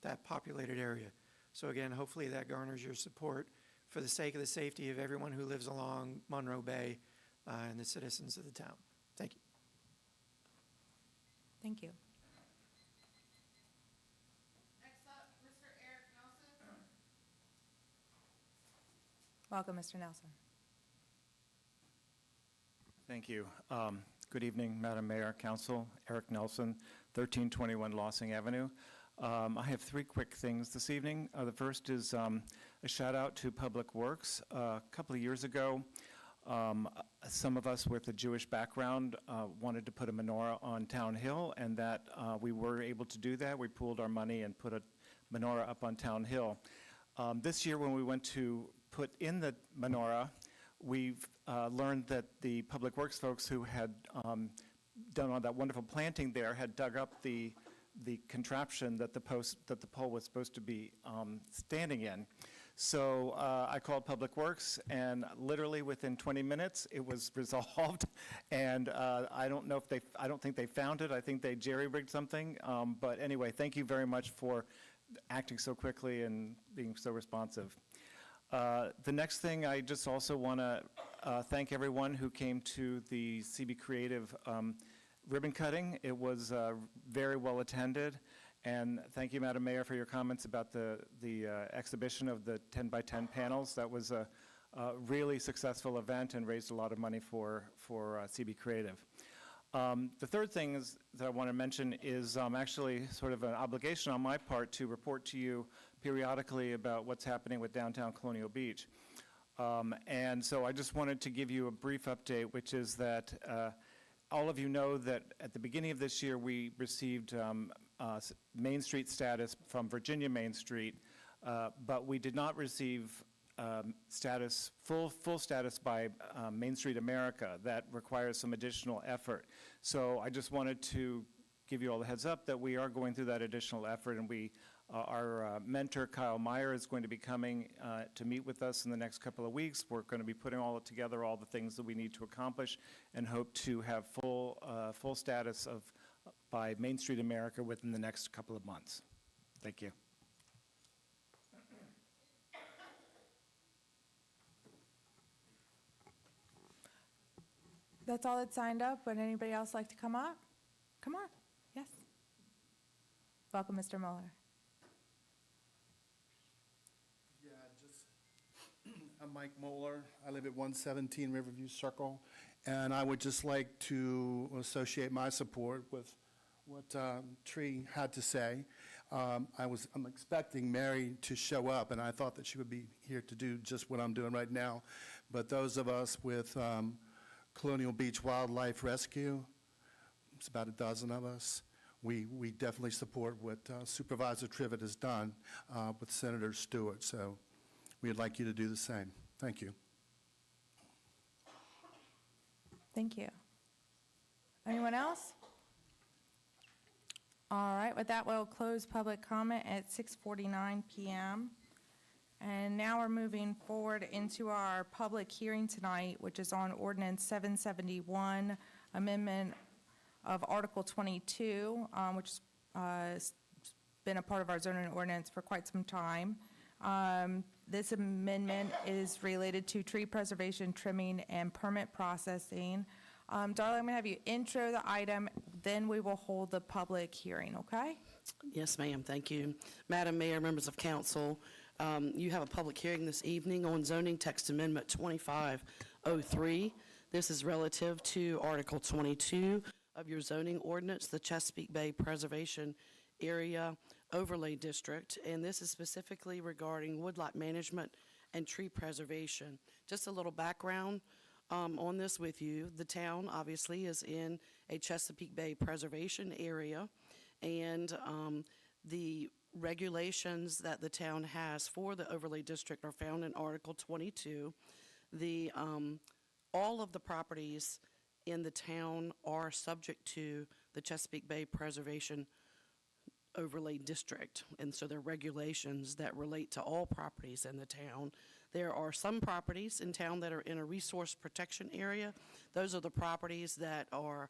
that populated area. So again, hopefully that garners your support for the sake of the safety of everyone who lives along Monroe Bay and the citizens of the town. Thank you. Thank you. Next up, Mr. Eric Nelson. Welcome, Mr. Nelson. Thank you. Good evening, Madam Mayor, Council. Eric Nelson, 1321 Lossing Avenue. I have three quick things this evening. The first is a shout out to Public Works. A couple of years ago, some of us with a Jewish background wanted to put a menorah on Town Hill, and that we were able to do that. We pooled our money and put a menorah up on Town Hill. This year, when we went to put in the menorah, we've learned that the Public Works folks who had done all that wonderful planting there had dug up the contraption that the pole was supposed to be standing in. So I called Public Works, and literally within 20 minutes, it was resolved. And I don't think they found it. I think they jerry-rigged something. But anyway, thank you very much for acting so quickly and being so responsive. The next thing, I just also want to thank everyone who came to the CB Creative ribbon cutting. It was very well attended. And thank you, Madam Mayor, for your comments about the exhibition of the 10 by 10 panels. That was a really successful event and raised a lot of money for CB Creative. The third thing that I want to mention is actually sort of an obligation on my part to report to you periodically about what's happening with downtown Colonial Beach. And so I just wanted to give you a brief update, which is that all of you know that at the beginning of this year, we received Main Street status from Virginia Main Street, but we did not receive full status by Main Street America. That requires some additional effort. So I just wanted to give you all the heads up that we are going through that additional effort, and our mentor, Kyle Meyer, is going to be coming to meet with us in the next couple of weeks. We're going to be putting all together all the things that we need to accomplish and hope to have full status by Main Street America within the next couple of months. Thank you. That's all that's signed up. Would anybody else like to come up? Come on. Yes. Welcome, Mr. Mueller. Yeah, I'm Mike Moeller. I live at 117 Riverview Circle, and I would just like to associate my support with what Tree had to say. I'm expecting Mary to show up, and I thought that she would be here to do just what I'm doing right now. But those of us with Colonial Beach Wildlife Rescue, it's about a dozen of us, we definitely support what Supervisor Trivett has done with Senator Stewart. So we'd like you to do the same. Thank you. Thank you. Anyone else? All right, with that, we'll close public comment at 6:49 p.m. And now we're moving forward into our public hearing tonight, which is on Ordinance 771, Amendment of Article 22, which has been a part of our zoning ordinance for quite some time. This amendment is related to tree preservation, trimming, and permit processing. Darla, I'm going to have you intro the item, then we will hold the public hearing, okay? Yes, ma'am, thank you. Madam Mayor, members of council, you have a public hearing this evening on zoning text amendment 2503. This is relative to Article 22 of your zoning ordinance, the Chesapeake Bay Preservation Area Overlay District, and this is specifically regarding woodlot management and tree preservation. Just a little background on this with you. The town, obviously, is in a Chesapeake Bay Preservation Area, and the regulations that the town has for the overlay district are found in Article 22. All of the properties in the town are subject to the Chesapeake Bay Preservation Overlay District, and so there are regulations that relate to all properties in the town. There are some properties in town that are in a resource protection area. Those are the properties that are,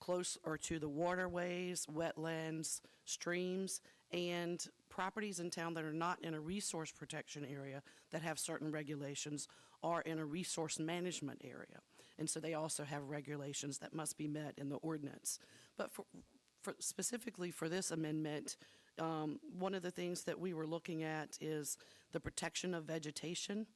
close or to the waterways, wetlands, streams, and properties in town that are not in a resource protection area that have certain regulations are in a resource management area. And so they also have regulations that must be met in the ordinance. But specifically for this amendment, one of the things that we were looking at is the protection of vegetation.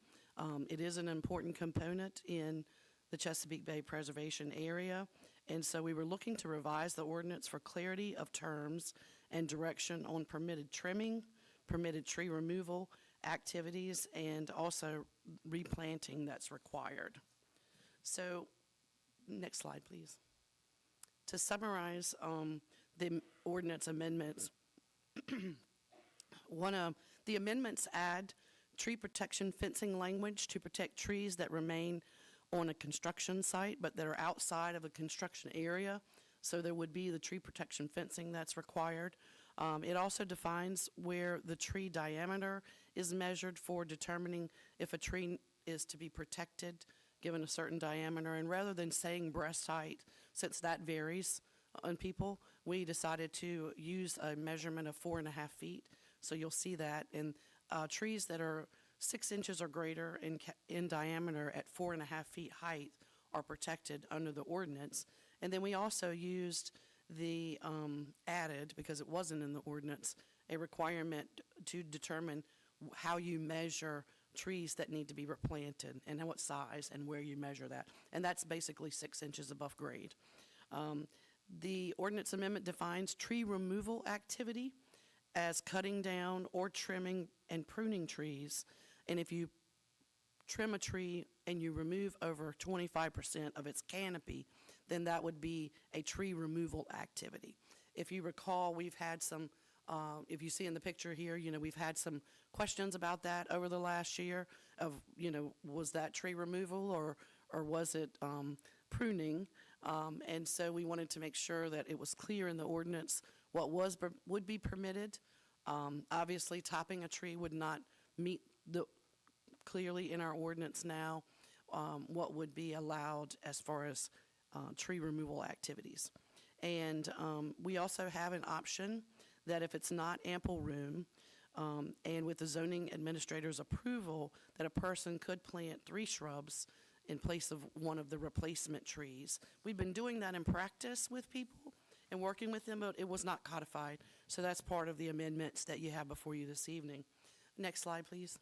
It is an important component in the Chesapeake Bay Preservation Area, and so we were looking to revise the ordinance for clarity of terms and direction on permitted trimming, permitted tree removal activities, and also replanting that's required. So, next slide, please. To summarize the ordinance amendments, the amendments add tree protection fencing language to protect trees that remain on a construction site but that are outside of a construction area. So there would be the tree protection fencing that's required. It also defines where the tree diameter is measured for determining if a tree is to be protected given a certain diameter. And rather than saying breast height, since that varies on people, we decided to use a measurement of 4.5 feet. So you'll see that. And trees that are 6 inches or greater in diameter at 4.5 feet height are protected under the ordinance. And then we also used the added, because it wasn't in the ordinance, a requirement to determine how you measure trees that need to be replanted and what size and where you measure that. And that's basically 6 inches above grade. The ordinance amendment defines tree removal activity as cutting down or trimming and pruning trees. And if you trim a tree and you remove over 25% of its canopy, then that would be a tree removal activity. If you recall, we've had some, if you see in the picture here, we've had some questions about that over the last year of, was that tree removal or was it pruning? And so we wanted to make sure that it was clear in the ordinance what would be permitted. Obviously, topping a tree would not meet clearly in our ordinance now what would be allowed as far as tree removal activities. And we also have an option that if it's not ample room, and with the zoning administrator's approval, that a person could plant 3 shrubs in place of one of the replacement trees. We've been doing that in practice with people and working with them, but it was not codified. So that's part of the amendments that you have before you this evening. Next slide, please.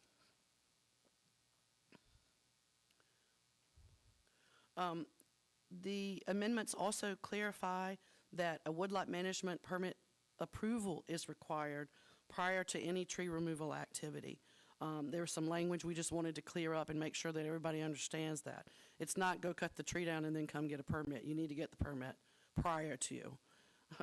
The amendments also clarify that a woodlot management permit approval is required prior to any tree removal activity. There's some language we just wanted to clear up and make sure that everybody understands that. It's not go cut the tree down and then come get a permit. You need to get the permit prior to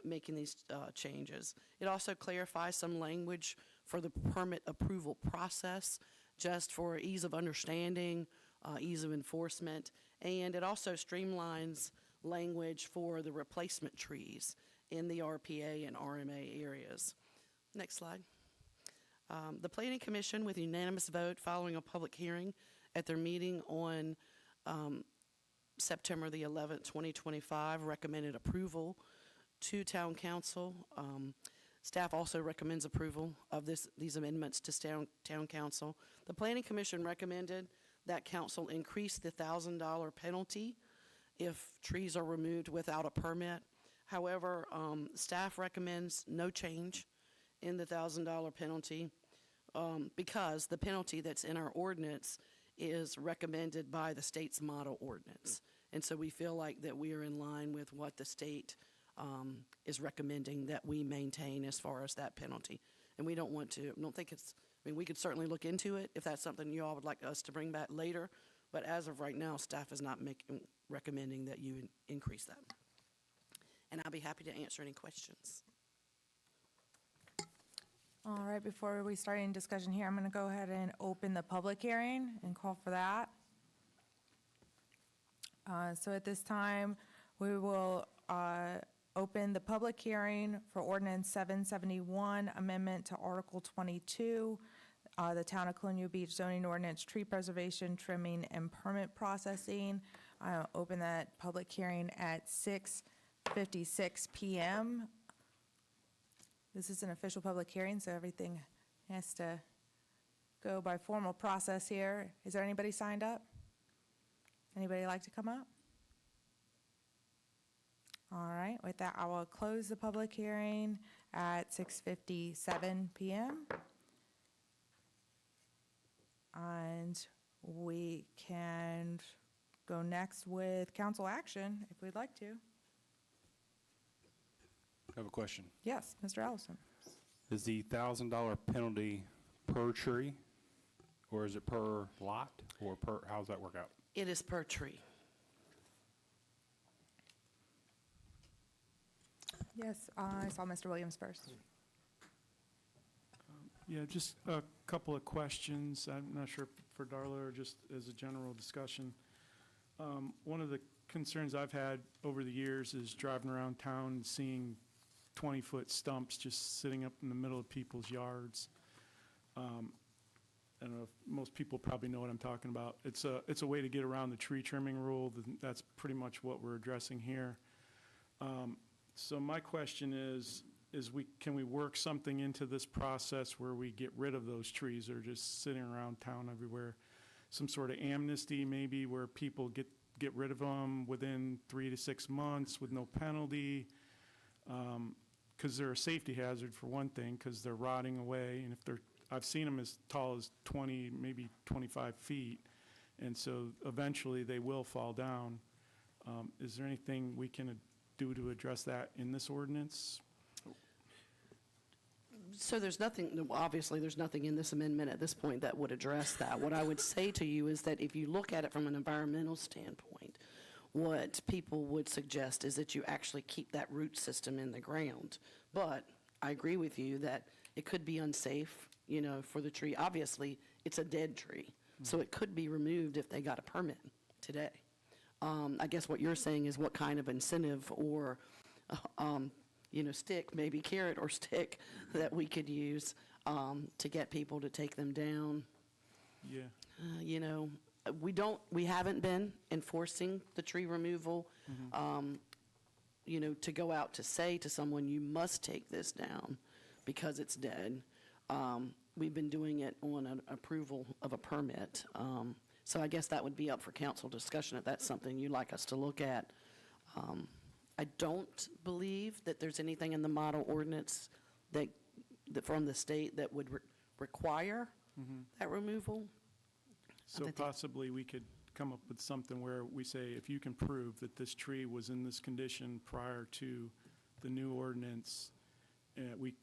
making these changes. It also clarifies some language for the permit approval process, just for ease of understanding, ease of enforcement, and it also streamlines language for the replacement trees in the RPA and RMA areas. Next slide. The Planning Commission, with unanimous vote following a public hearing at their meeting on September the 11th, 2025, recommended approval to Town Council. Staff also recommends approval of these amendments to Town Council. The Planning Commission recommended that Council increase the $1,000 penalty if trees are removed without a permit. However, staff recommends no change in the $1,000 penalty because the penalty that's in our ordinance is recommended by the state's model ordinance. And so we feel like that we are in line with what the state is recommending that we maintain as far as that penalty. And we don't want to, don't think it's, I mean, we could certainly look into it if that's something you all would like us to bring back later. But as of right now, staff is not recommending that you increase that. And I'll be happy to answer any questions. All right, before we start any discussion here, I'm going to go ahead and open the public hearing and call for that. So at this time, we will open the public hearing for ordinance 771, amendment to Article 22, the Town of Colonial Beach zoning ordinance, tree preservation, trimming, and permit processing. Open that public hearing at 6:56 PM. This is an official public hearing, so everything has to go by formal process here. Is there anybody signed up? Anybody like to come up? All right, with that, I will close the public hearing at 6:57 PM. And we can go next with council action if we'd like to. I have a question. Yes, Mr. Ellison. Is the $1,000 penalty per tree, or is it per lot, or per, how does that work out? It is per tree. Yes, I saw Mr. Williams first. Yeah, just a couple of questions. I'm not sure for Darla or just as a general discussion. One of the concerns I've had over the years is driving around town and seeing 20-foot stumps just sitting up in the middle of people's yards. I don't know if most people probably know what I'm talking about. It's a way to get around the tree trimming rule. That's pretty much what we're addressing here. So my question is can we work something into this process where we get rid of those trees that are just sitting around town everywhere? Some sort of amnesty maybe where people get rid of them within 3 to 6 months with no penalty? Because they're a safety hazard for one thing, because they're rotting away, and I've seen them as tall as 20, maybe 25 feet, and so eventually they will fall down. Is there anything we can do to address that in this ordinance? So there's nothing, obviously, there's nothing in this amendment at this point that would address that. What I would say to you is that if you look at it from an environmental standpoint, what people would suggest is that you actually keep that root system in the ground. But I agree with you that it could be unsafe, for the tree. Obviously, it's a dead tree, so it could be removed if they got a permit today. I guess what you're saying is what kind of incentive or, stick, maybe carrot or stick, that we could use to get people to take them down. Yeah. We haven't been enforcing the tree removal, to go out to say to someone, you must take this down because it's dead. We've been doing it on an approval of a permit. So I guess that would be up for council discussion if that's something you'd like us to look at. I don't believe that there's anything in the model ordinance that from the state that would require that removal. So possibly we could come up with something where we say, if you can prove that this tree was in this condition prior to the new ordinance,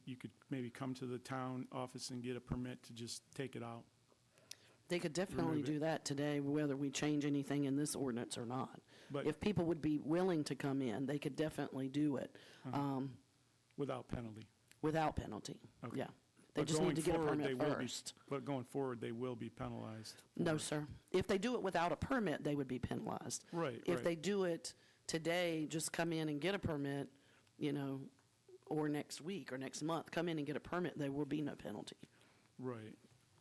you could maybe come to the town office and get a permit to just take it out. They could definitely Remove it. do that today, whether we change anything in this ordinance or not. But- If people would be willing to come in, they could definitely do it Without penalty. without penalty. Okay. Yeah. They But just need going to get a forward, they permit will be- first. But going forward, they will be penalized. No, sir. If they do it without a permit, they would be penalized. Right, If right. they do it today, just come in and get a permit, or next week or next month, come in and get a permit, there will be no penalty. Right.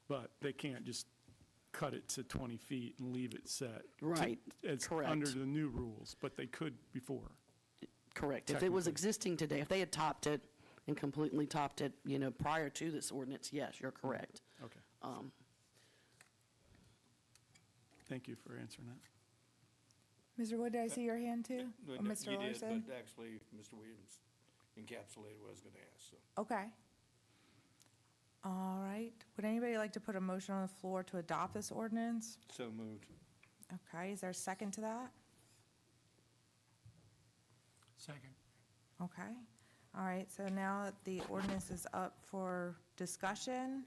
But they can't just cut it to 20 feet and leave it set. Right, It's correct. under the new rules, but they could before. Correct. If it was Technically. existing today, if they had topped it and completely topped it, prior to this ordinance, yes, you're correct. Okay. Thank you for answering that. Mr. Wood, did I see your hand too? Or Mr. You did, Larson? but actually, Mr. Williams encapsulated what I was going to ask, so. Okay. All right. Would anybody like to put a motion on the floor to adopt this ordinance? So moved. Okay, is there a second to that? Second. Okay. All right, so now that the ordinance is up for discussion,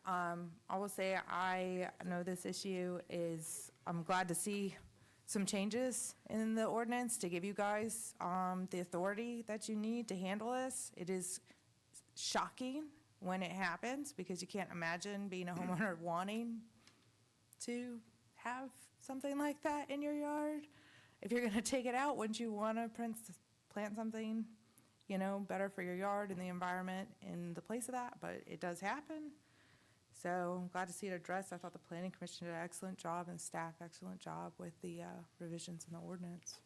I will say I know this issue is, I'm glad to see some changes in the ordinance to give you guys the authority that you need to handle this. It is shocking when it happens because you can't imagine being a homeowner wanting to have something like that in your yard. If you're gonna take it out, wouldn't you wanna plant something, better for your yard and the environment in the place of that? But it does happen. So I'm glad to see it addressed. I thought the planning commission did an excellent job and staff excellent job with the revisions in the ordinance.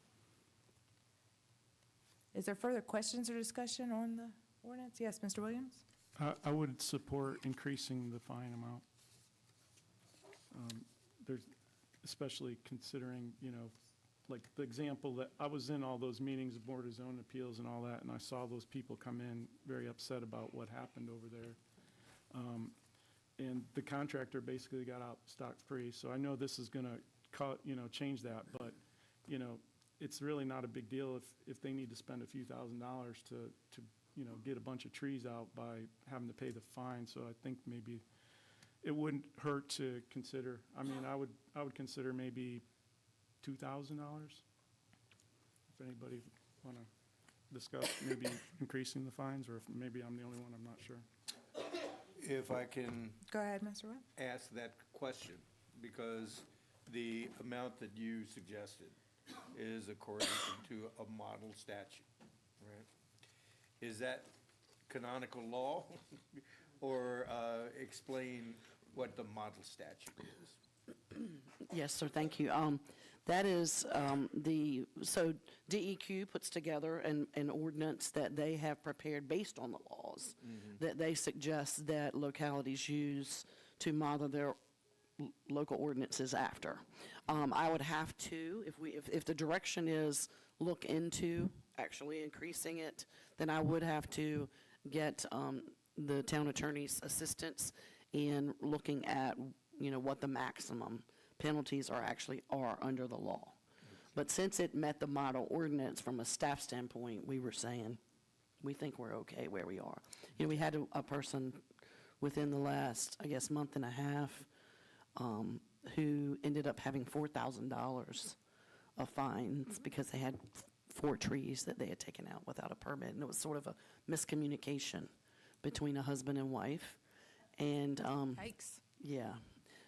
Is there further questions or discussion on the ordinance? Yes, Mr. Williams? I would support increasing the fine amount. There's, especially considering, like the example that, I was in all those meetings of Board of Zone Appeals and all that, and I saw those people come in very upset about what happened over there. And the contractor basically got out scot-free, so I know this is gonna change that, but, it's really not a big deal if they need to spend a few $1,000s to get a bunch of trees out by having to pay the fine, so I think maybe it wouldn't hurt to consider, I mean, I would consider maybe $2,000. If anybody want to discuss maybe increasing the fines, or if maybe I'm the only one, I'm not sure. If I can Go ahead, Mr. Webb. ask that question, because the amount that you suggested is according to a model statute, right? Is that canonical law? Or explain what the model statute is? Yes, sir, thank you. That is so DEQ puts together an ordinance that they have prepared based on the laws that they suggest that localities use to model their local ordinances after. I would have to, if the direction is look into actually increasing it, then I would have to get the town attorney's assistance in looking at, what the maximum penalties are under the law. But since it met the model ordinance from a staff standpoint, we were saying, we think we're okay where we are. We had a person within the last, I guess, month and a half, who ended up having $4,000 of fines because they had 4 trees that they had taken out without a permit, and it was sort of a miscommunication between a husband and wife, and, Yikes. yeah.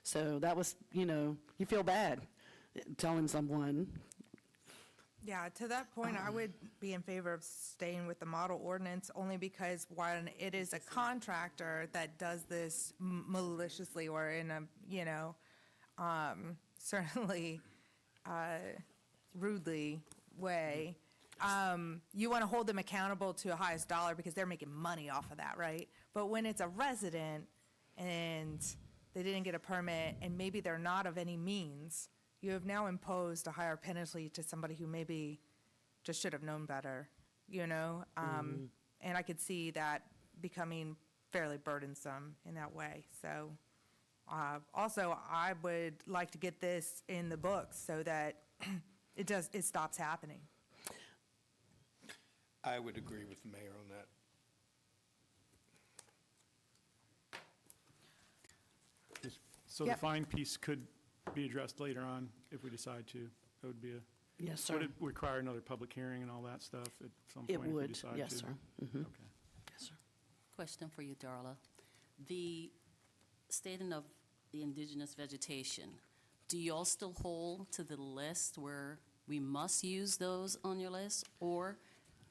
So that was, you feel bad telling someone. Yeah, to that point, I would be in favor of staying with the model ordinance only because when it is a contractor that does this maliciously or in a, certainly rudely way, you want to hold them accountable to the highest dollar because they're making money off of that, right? But when it's a resident and they didn't get a permit and maybe they're not of any means, you have now imposed a higher penalty to somebody who maybe just should have known better, And I could see that becoming fairly burdensome in that way. So also, I would like to get this in the books so that it stops happening. I would agree with the mayor on that. So the Yep. fine piece could be addressed later on if we decide to. That would be a, Yes, sir. would it require another public hearing and all that stuff at some It point if we would, decide to? yes, sir. Mhm. Okay. Yes, sir. Question for you, Darla. The stating of the indigenous vegetation, do you all still hold to the list where we must use those on your list? Or,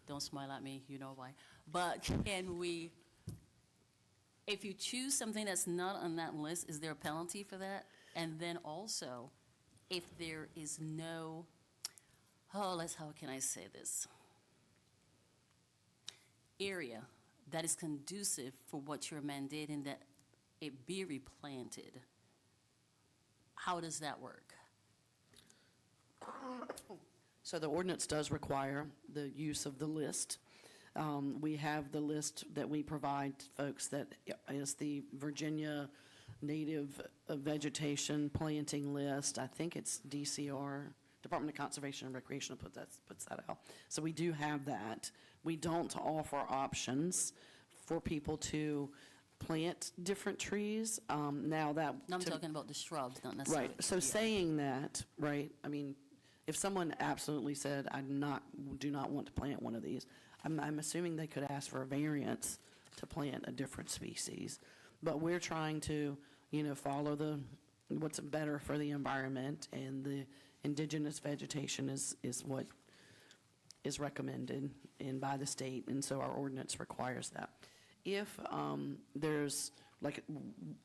don't smile at me, you know why, but can we, if you choose something that's not on that list, is there a penalty for that? And then also, if there is no, how can I say this? Area that is conducive for what you're mandating that it be replanted, how does that work? So the ordinance does require the use of the list. We have the list that we provide folks that is the Virginia Native Vegetation Planting List. I think it's DCR, Department of Conservation and Recreation puts that out. So we do have that. We don't offer options for people to plant different trees. Now that. No, I'm talking about the shrubs, not necessarily. Right, so yeah. saying that, right, I mean, if someone absolutely said, do not want to plant one of these, I'm assuming they could ask for a variance to plant a different species. But we're trying to, follow what's better for the environment, and the indigenous vegetation is what is recommended and by the state, and so our ordinance requires that. If there's like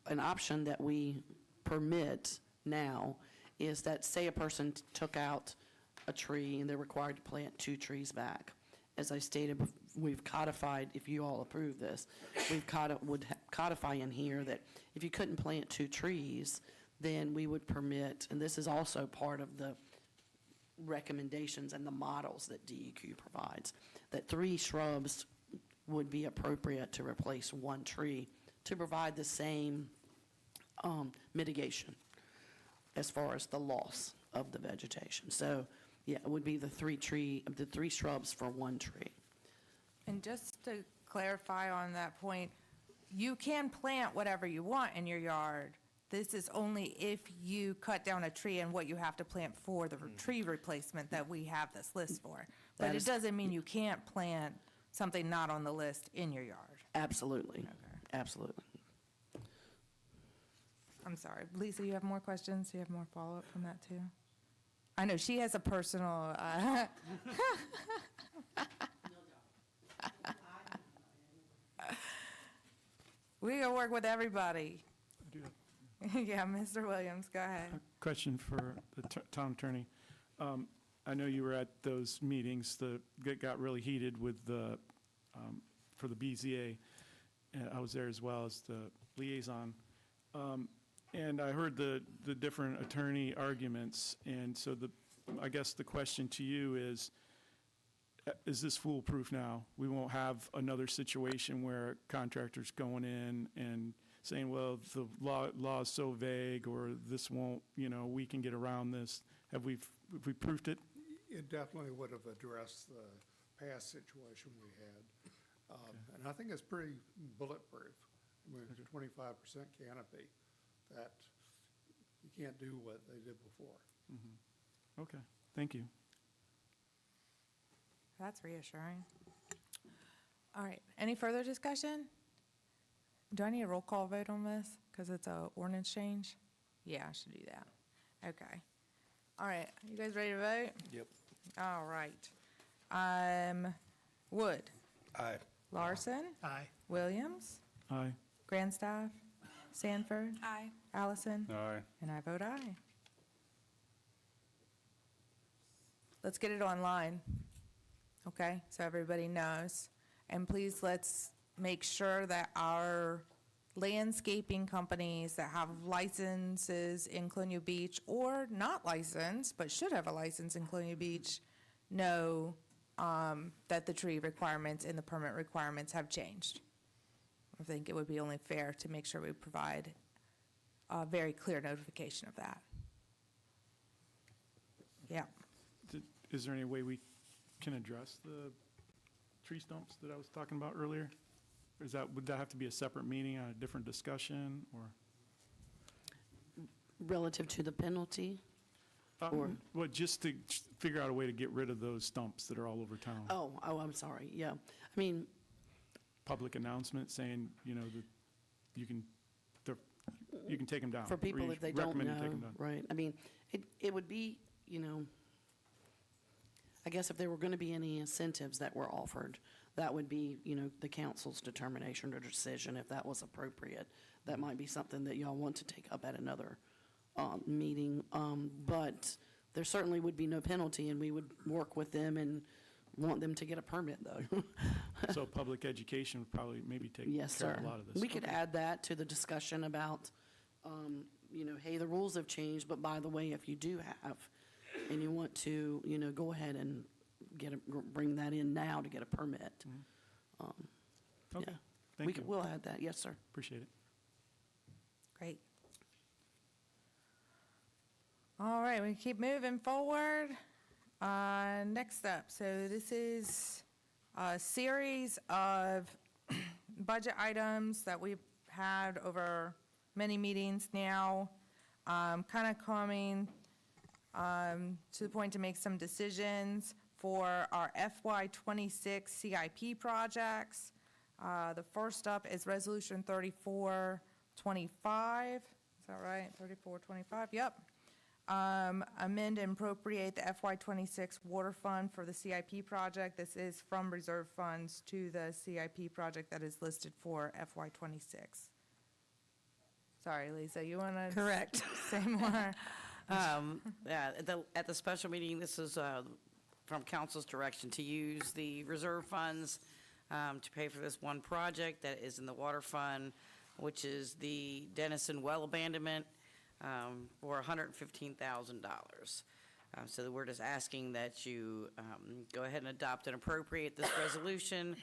an option that we permit now is that, say a person took out a tree and they're required to plant 2 trees back. As I stated, we've codified, if you all approve this, would codify in here that if you couldn't plant 2 trees, then we would permit, and this is also part of the recommendations and the models that DEQ provides, that 3 shrubs would be appropriate to replace 1 tree to provide the same mitigation as far as the loss of the vegetation. So, yeah, it would be the 3 shrubs for 1 tree. And just to clarify on that point, you can plant whatever you want in your yard. This is only if you cut down a tree and what you have to plant for the tree replacement that we have this list for. But That it is- doesn't mean you can't plant something not on the list in your yard. Absolutely, Okay. absolutely. I'm sorry. Lisa, you have more questions? You have more follow-up from that, too? I know she has a personal, we gonna work with everybody. I do have Yeah, Mr. Williams, go ahead. a question for the town attorney. I know you were at those meetings that got really heated with for the BZA. I was there as well as the liaison. And I heard the different attorney arguments, and so I guess the question to you is this foolproof now? We won't have another situation where contractors going in and saying, well, the law is so vague, or this won't, we can get around this. Have we proofed it? It definitely would have addressed the past situation we had. And I think it's pretty bulletproof. I mean, it's a 25% canopy that you can't do what they did before. Okay, thank you. That's reassuring. All right, any further discussion? Do I need a roll call vote on this? Because it's a ordinance change? Yeah, I should do that. Okay. All right, you guys ready to vote? Yep. All right. Wood, Aye. Larson, Aye. Williams, Aye. Grandstaff, Sanford, Aye. Allison, Aye. and I vote aye. Let's get it online, okay, so everybody knows. And please, let's make sure that our landscaping companies that have licenses in Colonial Beach, or not licensed, but should have a license in Colonial Beach, know that the tree requirements and the permit requirements have changed. I think it would be only fair to make sure we provide a very clear notification of that. Yeah. Is there any way we can address the tree stumps that I was talking about earlier? Or would that have to be a separate meeting, a different discussion, or? Relative to the penalty? Or- Well, just to figure out a way to get rid of those stumps that are all over town. Oh, I'm sorry, yeah. I mean, Public announcement saying, that you can take them down. for or people you if they don't recommend you take know, 'em down. right? I mean, it would be, I guess if there were going to be any incentives that were offered, that would be, the council's determination or decision if that was appropriate. That might be something that y'all want to take up at another meeting. But there certainly would be no penalty, and we would work with them and want them to get a permit, though. So public education would probably maybe take Yes, care sir. of a lot of this. We could Okay. add that to the discussion about, hey, the rules have changed, but by the way, if you do have, and you want to, go ahead and bring that in now to get a permit, Okay, Yeah. thank you. We'll add that, yes, sir. Appreciate it. Great. All right, we keep moving forward. Next up, so this is a series of budget items that we've had over many meetings now, kind of coming to the point to make some decisions for our FY26 CIP projects. The first up is Resolution 3425. Is that right? 3425, yep. Amend and appropriate the FY26 water fund for the CIP project. This is from reserve funds to the CIP project that is listed for FY26. Sorry, Lisa, you want to? Correct. Say more? Yeah, at the special meeting, this is from council's direction to use the reserve funds to pay for this one project that is in the water fund, which is the Dennison well abandonment for $115,000. So we're just asking that you go ahead and adopt and appropriate this resolution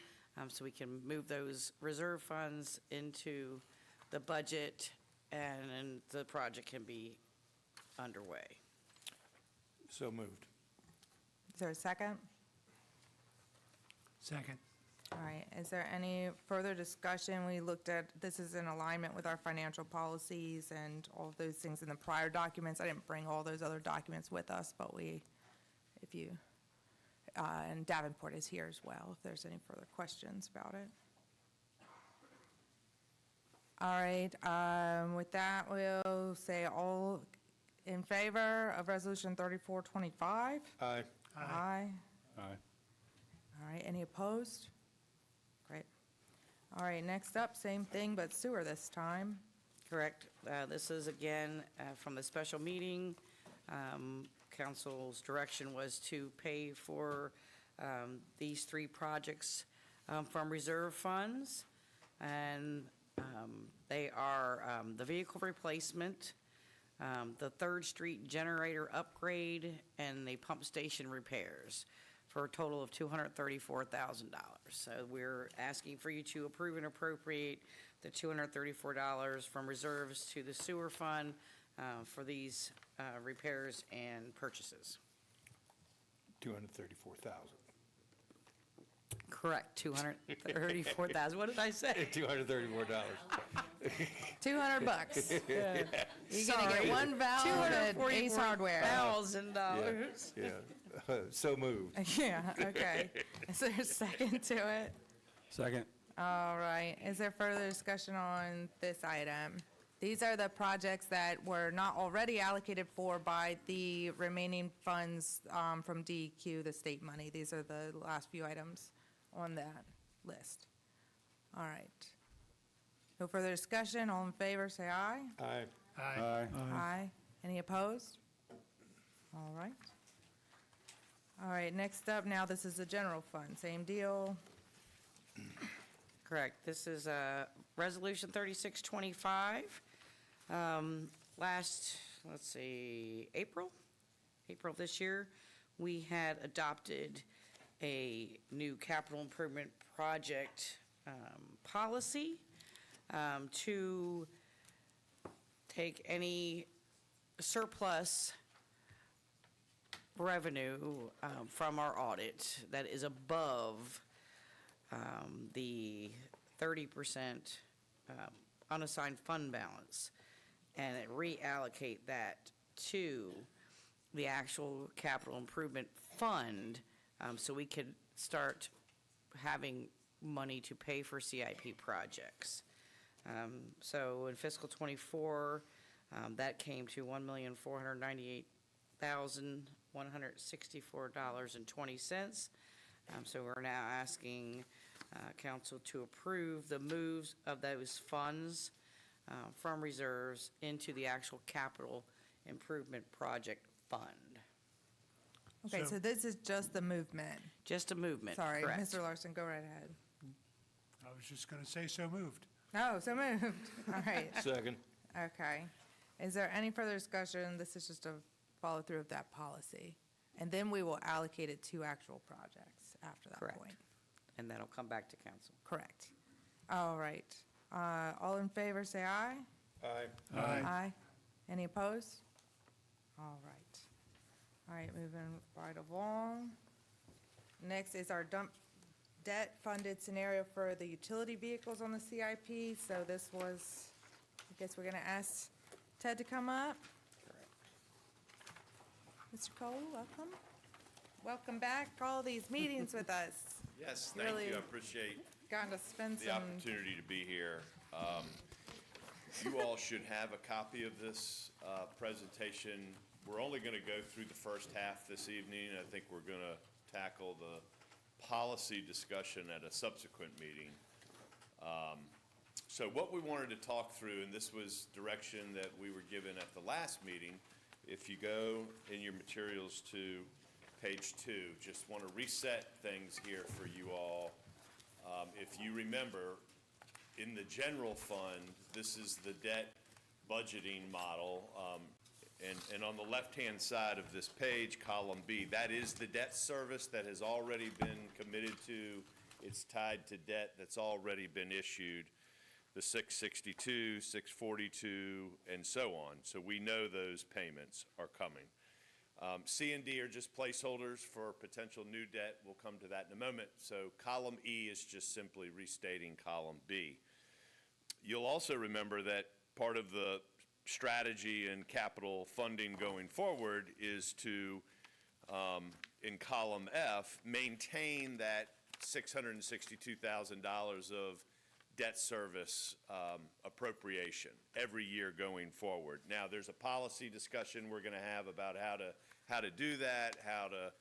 so we can move those reserve funds into the budget and the project can be underway. So moved. Is there a second? Second. All right, is there any further discussion? We looked at, this is in alignment with our financial policies and all of those things in the prior documents. I didn't bring all those other documents with us, but if you, and Davenport is here as well, if there's any further questions about it. All right, with that, we'll say all in favor of Resolution 3425? Aye. Aye. Aye. All right, any opposed? Great. All right, next up, same thing, but sewer this time. Correct. This is again from the special meeting. Council's direction was to pay for these three projects from reserve funds. And they are the vehicle replacement, the Third Street generator upgrade, and the pump station repairs for a total of $234,000. So we're asking for you to approve and appropriate the $234 from reserves to the sewer fund for these repairs and purchases. 234,000. Correct, $234,000. What did I say? $234. $200. Yeah. You're gonna get one valve at Ace Hardware. $244,000. Yeah. So moved. Yeah, okay. Is there a second to it? Second. All right, is there further discussion on this item? These are the projects that were not already allocated for by the remaining funds from DEQ, the state money. These are the last few items on that list. All right. No further discussion, all in favor, say aye. Aye. Aye. Aye. Any opposed? All right. All right, next up, now this is the general fund, same deal. Correct. This is Resolution 3625. Last, let's see, April this year, we had adopted a new capital improvement project policy to take any surplus revenue from our audit that is above the 30% unassigned fund balance, and reallocate that to the actual capital improvement fund so we could start having money to pay for CIP projects. So in fiscal '24, that came to $1,498,164.20. So we're now asking council to approve the moves of those funds from reserves into the actual capital improvement project fund. Okay, so this is just the movement. Just a movement, Sorry, correct. Mr. Larson, go right ahead. I was just going to say so moved. Oh, so moved. All right. Second. Okay. Is there any further discussion? This is just a follow-through of that policy. And then we will allocate it to actual projects after that Correct. point. and that'll come back to council. Correct. All right. All in favor, say aye. Aye. Aye. Any opposed? All right. All right, moving right along. Next is our dump debt-funded scenario for the utility vehicles on the CIP. So this was, I guess we're going to ask Ted to come up. Mr. Cole, welcome. Welcome back, all these meetings with us. Yes, thank Really you. I appreciate Gotten to spend the some, opportunity to be here. You all should have a copy of this presentation. We're only going to go through the first half this evening. I think we're going to tackle the policy discussion at a subsequent meeting. So what we wanted to talk through, and this was direction that we were given at the last meeting, if you go in your materials to page 2, just want to reset things here for you all. If you remember, in the general fund, this is the debt budgeting model. And on the left-hand side of this page, column B, that is the debt service that has already been committed to. It's tied to debt that's already been issued, the 662, 642, and so on. So we know those payments are coming. C and D are just placeholders for potential new debt. We'll come to that in a moment. So column E is just simply restating column B. You'll also remember that part of the strategy and capital funding going forward is to, in column F, maintain that $662,000 of debt service appropriation every year going forward. Now, there's a policy discussion we're going to have about how to do that, how to,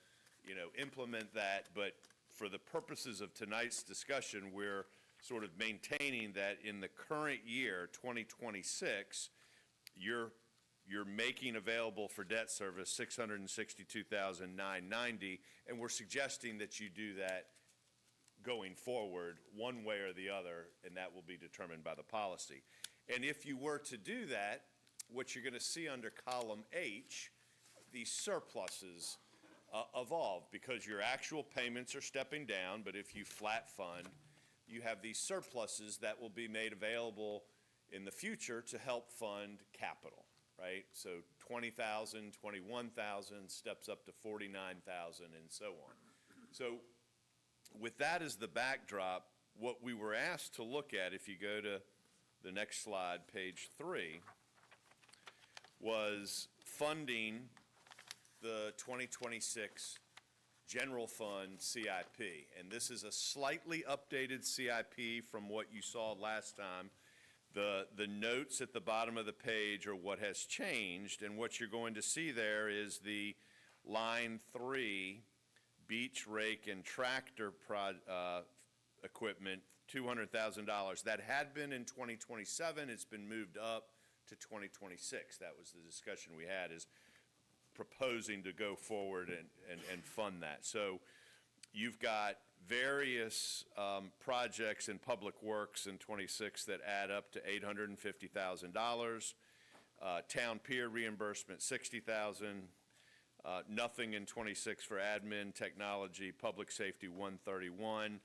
implement that. But for the purposes of tonight's discussion, we're sort of maintaining that in the current year, 2026, you're making available for debt service $662,990, and we're suggesting that you do that going forward one way or the other, and that will be determined by the policy. And if you were to do that, what you're going to see under column H, these surpluses evolve because your actual payments are stepping down, but if you flat fund, you have these surpluses that will be made available in the future to help fund capital, right? So 20,000, 21,000, steps up to 49,000, and so on. So with that as the backdrop, what we were asked to look at, if you go to the next slide, page 3, was funding the 2026 general fund CIP. And this is a slightly updated CIP from what you saw last time. The notes at the bottom of the page are what has changed, and what you're going to see there is the line 3, beach rake and tractor equipment, $200,000. That had been in 2027. It's been moved up to 2026. That was the discussion we had, is proposing to go forward and fund that. So you've got various projects in public works in 26 that add up to $850,000. Town pier reimbursement, $60,000. Nothing in 26 for admin, technology, public safety, 131.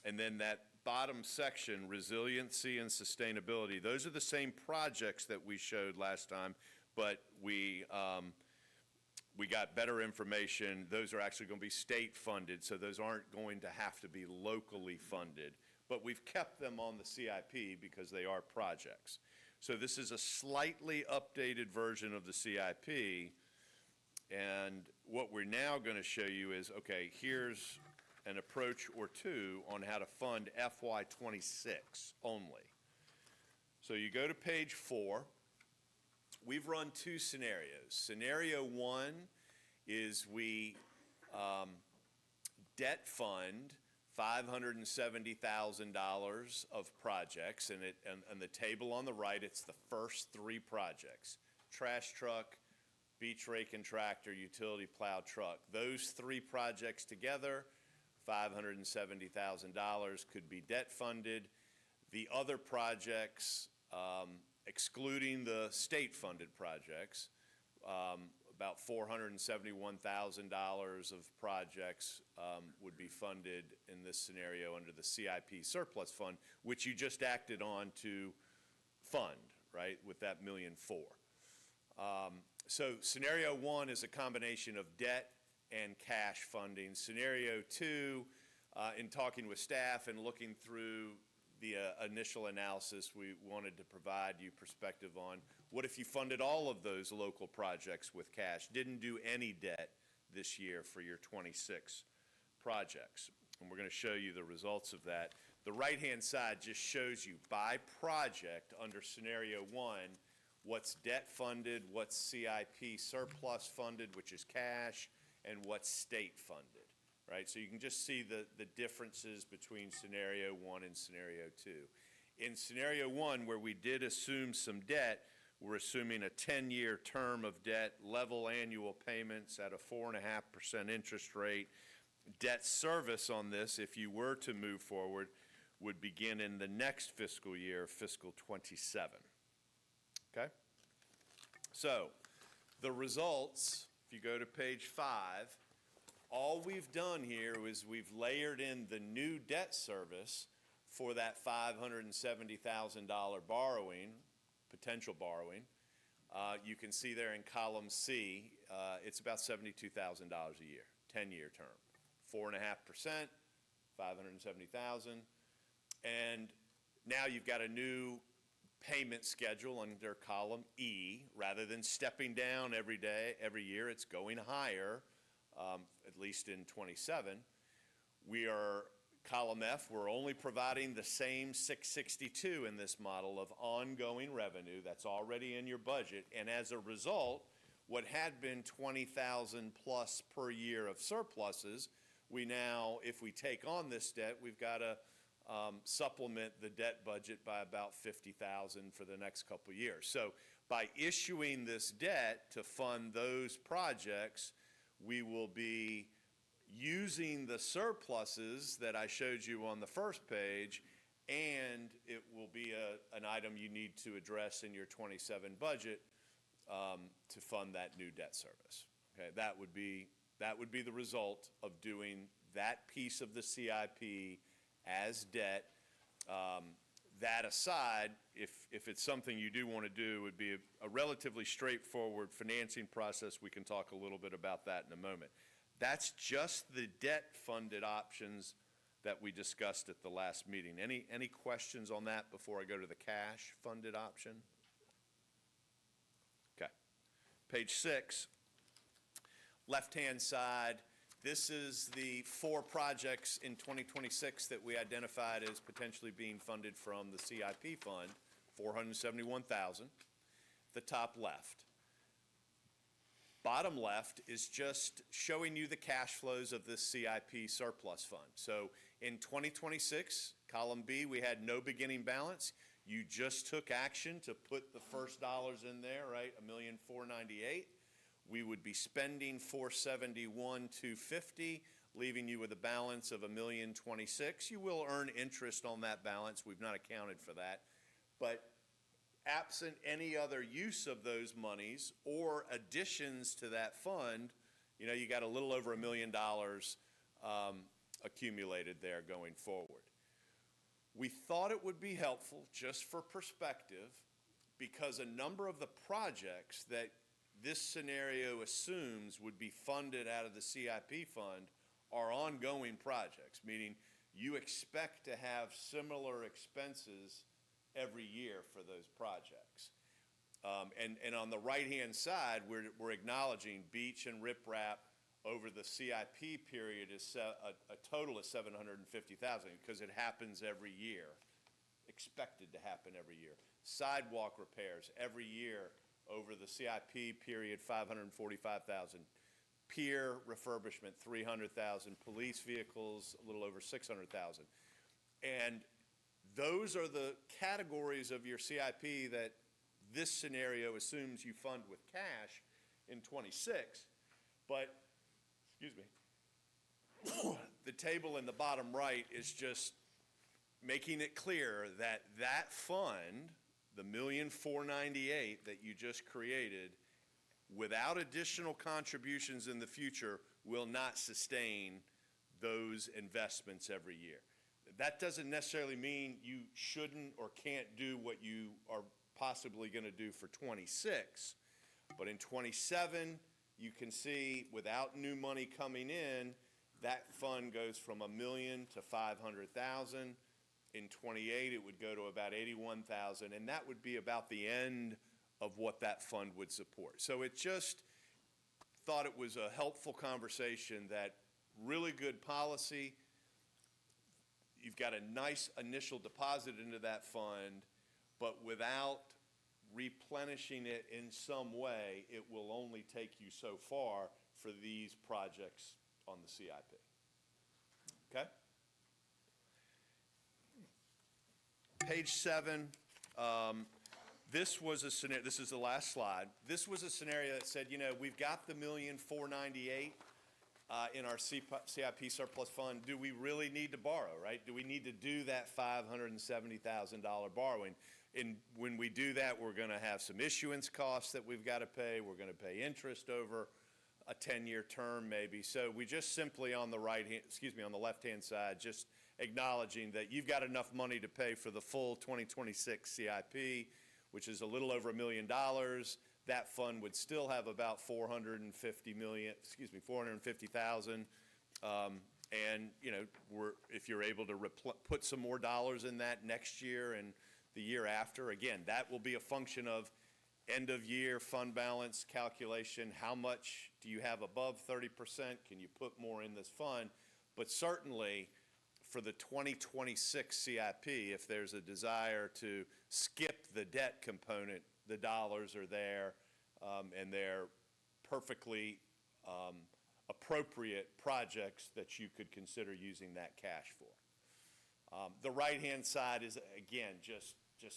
And then that bottom section, resiliency and sustainability, those are the same projects that we showed last time, but we got better information. Those are actually going to be state funded, so those aren't going to have to be locally funded. But we've kept them on the CIP because they are projects. So this is a slightly updated version of the CIP. And what we're now going to show you is, okay, here's an approach or two on how to fund FY26 only. So you go to page 4. We've run 2 scenarios. Scenario 1 is we debt fund $570,000 of projects, and on the table on the right, it's the first 3 projects: trash truck, beach rake and tractor, utility plow truck. Those 3 projects together, $570,000 could be debt funded. The other projects, excluding the state-funded projects, about $471,000 of projects would be funded in this scenario under the CIP surplus fund, which you just acted on to fund, right, with that $1.4 million. So scenario one is a combination of debt and cash funding. Scenario two, in talking with staff and looking through the initial analysis, we wanted to provide you perspective on what if you funded all of those local projects with cash, didn't do any debt this year for your 26 projects. And we're going to show you the results of that. The right-hand side just shows you by project under scenario one, what's debt funded, what's CIP surplus funded, which is cash, and what's state funded, right? So you can just see the differences between scenario one and scenario two. In scenario one, where we did assume some debt, we're assuming a 10-year term of debt, level annual payments at a 4.5% interest rate. Debt service on this, if you were to move forward, would begin in the next fiscal year, fiscal 27. Okay? So, the results, if you go to page 5, all we've done here is we've layered in the new debt service for that $570,000 borrowing, potential borrowing. You can see there in column C, it's about $72,000 a year, 10-year term. 4.5%, $570,000. And now you've got a new payment schedule under column E. Rather than stepping down every year, it's going higher, at least in 27. We are, column F, we're only providing the same 662 in this model of ongoing revenue that's already in your budget. And as a result, what had been 20,000 plus per year of surpluses, we now, if we take on this debt, we've got to supplement the debt budget by about 50,000 for the next couple of years. So by issuing this debt to fund those projects, we will be using the surpluses that I showed you on the first page, and it will be an item you need to address in your 27 budget to fund that new debt service. Okay, that would be the result of doing that piece of the CIP as debt. That aside, if it's something you do want to do, it would be a relatively straightforward financing process. We can talk a little bit about that in a moment. That's just the debt-funded options that we discussed at the last meeting. Any questions on that before I go to the cash-funded option? Okay. Page 6, left-hand side. This is the 4 projects in 2026 that we identified as potentially being funded from the CIP fund, $471,000. The top left. Bottom left is just showing you the cash flows of this CIP surplus fund. So in 2026, column B, we had no beginning balance. You just took action to put the first dollars in there, right? $1,498,000. We would be spending $471,250, leaving you with a balance of $1,026,000. You will earn interest on that balance. We've not accounted for that. But absent any other use of those monies or additions to that fund, you got a little over $1 million accumulated there going forward. We thought it would be helpful, just for perspective, because a number of the projects that this scenario assumes would be funded out of the CIP fund are ongoing projects, meaning you expect to have similar expenses every year for those projects. And on the right-hand side, we're acknowledging beach and riprap over the CIP period is a total of $750,000 because it happens every year, expected to happen every year. Sidewalk repairs every year over the CIP period, $545,000. Pier refurbishment, $300,000. Police vehicles, a little over $600,000. And those are the categories of your CIP that this scenario assumes you fund with cash in 26. But, excuse me, the table in the bottom right is just making it clear that that fund, the $1,498,000 that you just created, without additional contributions in the future, will not sustain those investments every year. That doesn't necessarily mean you shouldn't or can't do what you are possibly going to do for 26, but in 27, you can see without new money coming in, that fund goes from $1 million to $500,000. In 28, it would go to about $81,000, and that would be about the end of what that fund would support. So it just thought it was a helpful conversation, that really good policy. You've got a nice initial deposit into that fund, but without replenishing it in some way, it will only take you so far for these projects on the CIP. Okay? Page 7, this was a scenario, this is the last slide. This was a scenario that said, we've got the $1,498,000 in our CIP surplus fund. Do we really need to borrow, right? Do we need to do that $570,000 borrowing? And when we do that, we're going to have some issuance costs that we've got to pay. We're going to pay interest over a 10-year term maybe. So we just simply on the left-hand side, just acknowledging that you've got enough money to pay for the full 2026 CIP, which is a little over $1 million. That fund would still have about $450,000. And, if you're able to put some more dollars in that next year and the year after, again, that will be a function of end-of-year fund balance calculation. How much do you have above 30%? Can you put more in this fund? But certainly, for the 2026 CIP, if there's a desire to skip the debt component, the dollars are there, and they're perfectly appropriate projects that you could consider using that cash for. The right-hand side is, again, just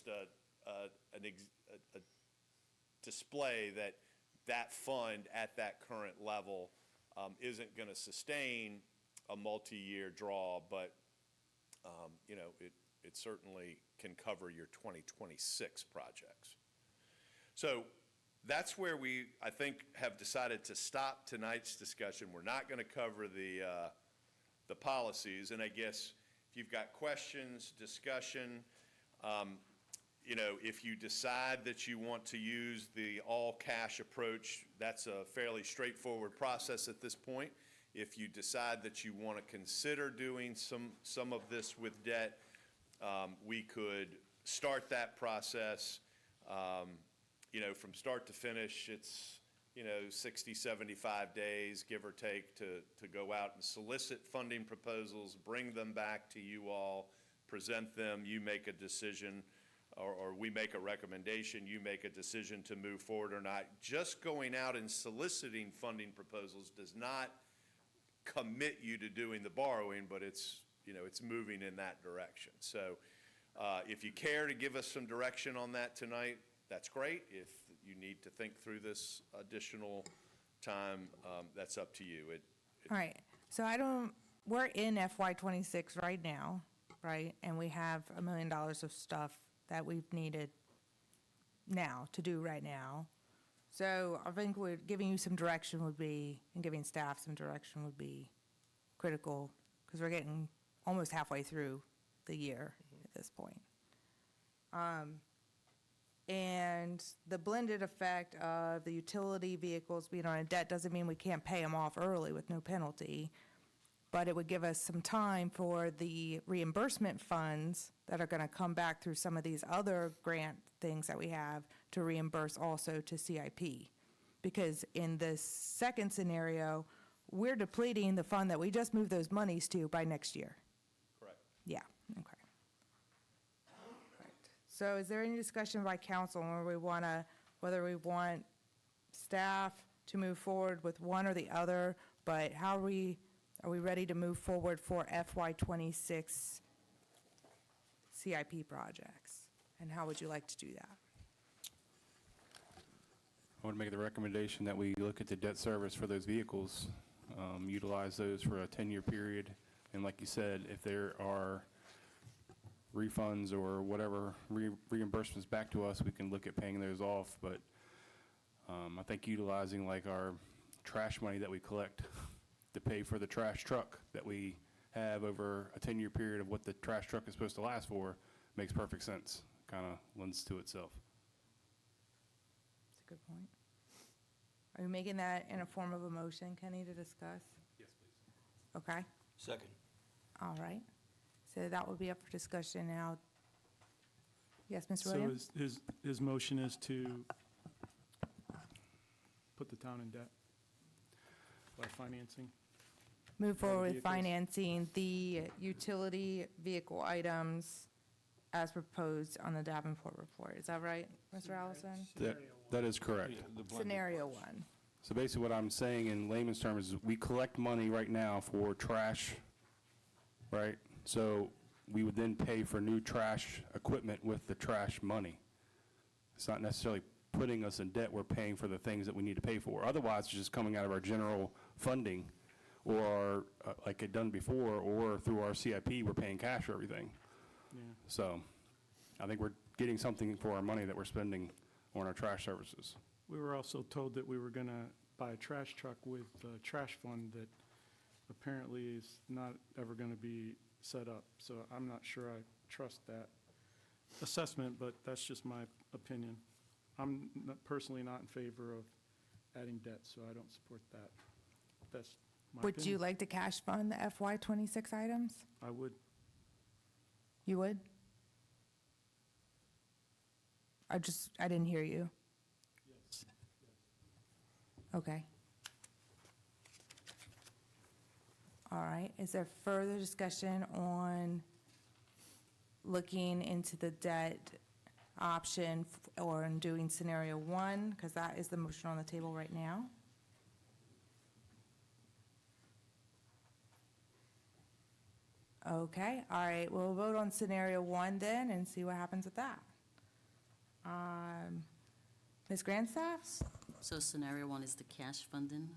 a display that that fund at that current level isn't going to sustain a multi-year draw, but it certainly can cover your 2026 projects. So that's where we, I think, have decided to stop tonight's discussion. We're not going to cover the policies, and I guess if you've got questions, discussion, if you decide that you want to use the all-cash approach, that's a fairly straightforward process at this point. If you decide that you want to consider doing some of this with debt, we could start that process. From start to finish, it's 60, 75 days, give or take, to go out and solicit funding proposals, bring them back to you all, present them, you make a decision, or we make a recommendation, you make a decision to move forward or not. Just going out and soliciting funding proposals does not commit you to doing the borrowing, but it's moving in that direction. So if you care to give us some direction on that tonight, that's great. If you need to think through this additional time, that's up to you. All right, so we're in FY '26 right now, right? And we have $1 million of stuff that we've needed now, to do right now. So I think giving you some direction and giving staff some direction would be critical, because we're getting almost halfway through the year at this point. And the blended effect of the utility vehicles being on a debt doesn't mean we can't pay them off early with no penalty, but it would give us some time for the reimbursement funds that are going to come back through some of these other grant things that we have to reimburse also to CIP. Because in the second scenario, we're depleting the fund that we just moved those monies to by next year. Correct. Yeah, okay. Right. So is there any discussion by council whether we want staff to move forward with one or the other, but are we ready to move forward for FY '26 CIP projects? And how would you like to do that? I would make the recommendation that we look at the debt service for those vehicles, utilize those for a 10-year period. And like you said, if there are refunds or whatever reimbursements back to us, we can look at paying those off. But I think utilizing like our trash money that we collect to pay for the trash truck that we have over a 10-year period of what the trash truck is supposed to last for makes perfect sense. Kind of lends to itself. That's a good point. Are you making that in a form of a motion, Kenny, to discuss? Yes, please. Okay, Second. all right. So that will be up for discussion now. Yes, Mr. So Williams? his motion is to put the town in debt by financing? Move forward with vehicles. financing the utility vehicle items as proposed on the Davenport report. Is that right, Mr. Allison? That is correct. Scenario one. So basically what I'm saying in layman's terms is we collect money right now for trash, right? So we would then pay for new trash equipment with the trash money. It's not necessarily putting us in debt, we're paying for the things that we need to pay for. Otherwise, it's just coming out of our general funding or like it done before, or through our CIP, we're paying cash for everything. Yeah. So I think we're getting something for our money that we're spending on our trash services. We were also told that we were going to buy a trash truck with a trash fund that apparently is not ever going to be set up. So I'm not sure I trust that assessment, but that's just my opinion. I'm personally not in favor of adding debt, so I don't support that. That's my Would you opinion. like to cash fund the FY '26 items? I would. You would? I didn't hear you. Yes. Okay. All right, is there further discussion on looking into the debt option or in doing scenario one? Because that is the motion on the table right now. Okay, all right, we'll vote on scenario one then and see what happens with that. Ms. Grandstaff? So scenario one is the cash funding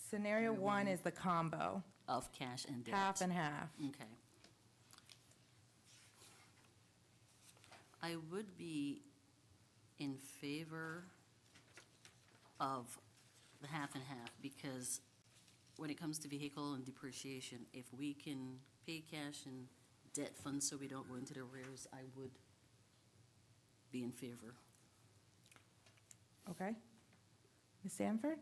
Scenario one is the combo, of cash and debt. half and half. Okay. I would be in favor of the half and half, because when it comes to vehicle and depreciation, if we can pay cash and debt funds so we don't go into the arrears, I would be in favor. Okay. Ms. Sanford?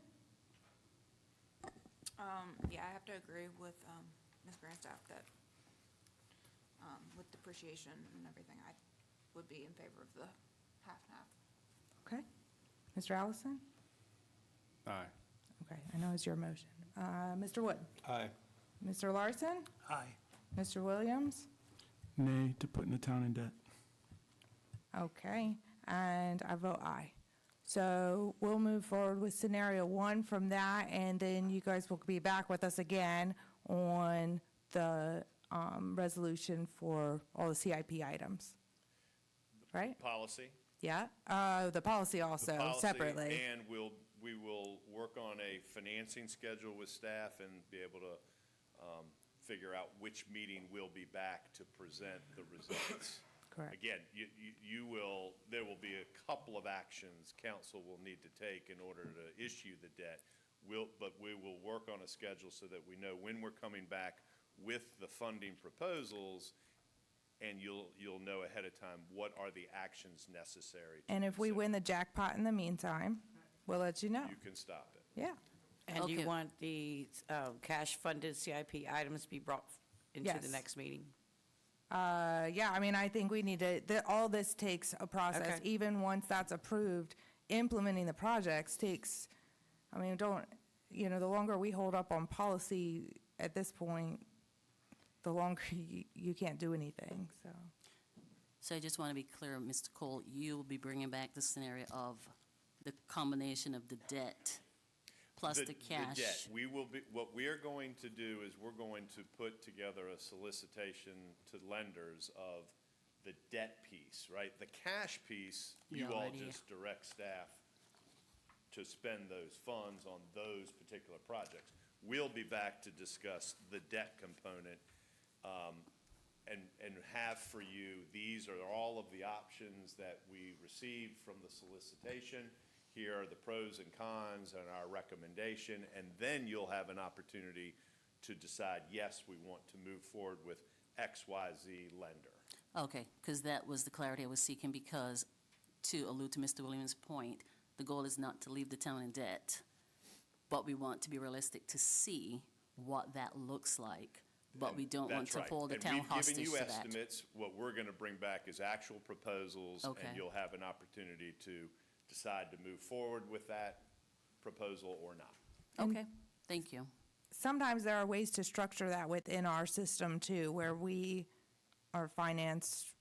Yeah, I have to agree with Ms. Grandstaff that with depreciation and everything, I would be in favor of the half and half. Okay. Mr. Allison? Aye. Okay, I know it's your motion. Mr. Wood? Aye. Mr. Larson? Aye. Mr. Williams? Nay to putting the town in debt. Okay, and I vote aye. So we'll move forward with scenario one from that, and then you guys will be back with us again on the resolution for all the CIP items. Right? Policy. Yeah, the policy The also policy, separately. And we will work on a financing schedule with staff and be able to figure out which meeting we'll be back to present the results. Correct. Again, there will be a couple of actions council will need to take in order to issue the debt. But we will work on a schedule so that we know when we're coming back with the funding proposals, and you'll know ahead of time what are the actions necessary. to And if we consider. win the jackpot in the meantime, we'll let you know. You can stop it. Yeah. And you Okay. want the cash-funded CIP items to be brought into the Yes. next meeting? Yeah, I mean, I think we need to, all this takes a process. Okay. Even once that's approved, implementing the projects takes, I mean, the longer we hold up on policy at this point, the longer you can't do anything, so. So I just want to be clear, Mr. Cole, you'll be bringing back the scenario of the combination of the debt plus the cash. debt. What we are going to do is we're going to put together a solicitation to lenders of the debt piece, right? The cash piece, you Yeah, all already. just direct staff to spend those funds on those particular projects. We'll be back to discuss the debt component, and have for you, these are all of the options that we received from the solicitation. here are the pros and cons and our recommendation, and then you'll have an opportunity to decide, yes, we want to move forward with XYZ lender. Okay, because that was the clarity I was seeking, because to allude to Mr. Williams' point, the goal is not to leave the town in debt, but we want to be realistic to see what that looks like, but we don't want That's to right. hold the town hostage to And we've given you that. estimates. What we're going to bring back is actual proposals, Okay. and you'll have an opportunity to decide to move forward with that proposal or not. Okay, thank you. Sometimes there are ways to structure that within our system too, where we are financed,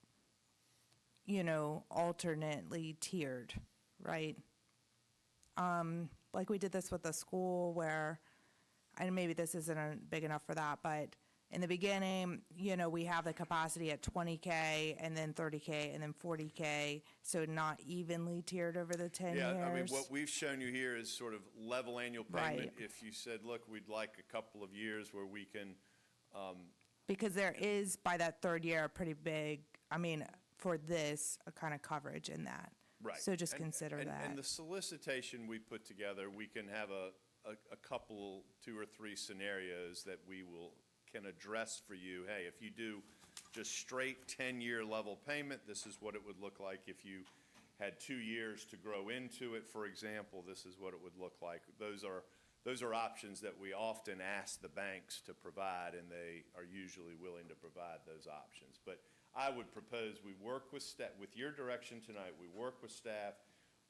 alternately tiered, right? Like we did this with the school where, and maybe this isn't big enough for that, but in the beginning, we have the capacity at 20K and then 30K and then 40K, so not evenly tiered over the 10 years. Yeah, I mean, what we've shown you here is sort of level annual payment. Right. If you said, look, we'd like a couple of years where we can, Because there is, by that third year, a pretty big, for this, a kind of coverage in that. right. So just And- consider and- that. And the solicitation we put together, we can have a couple, 2 or 3 scenarios that we can address for you. Hey, if you do just straight 10-year level payment, this is what it would look like. If you had 2 years to grow into it, for example, this is what it would look like. Those are options that we often ask the banks to provide, and they are usually willing to provide those options. But I would propose we work with staff, with your direction tonight, we work with staff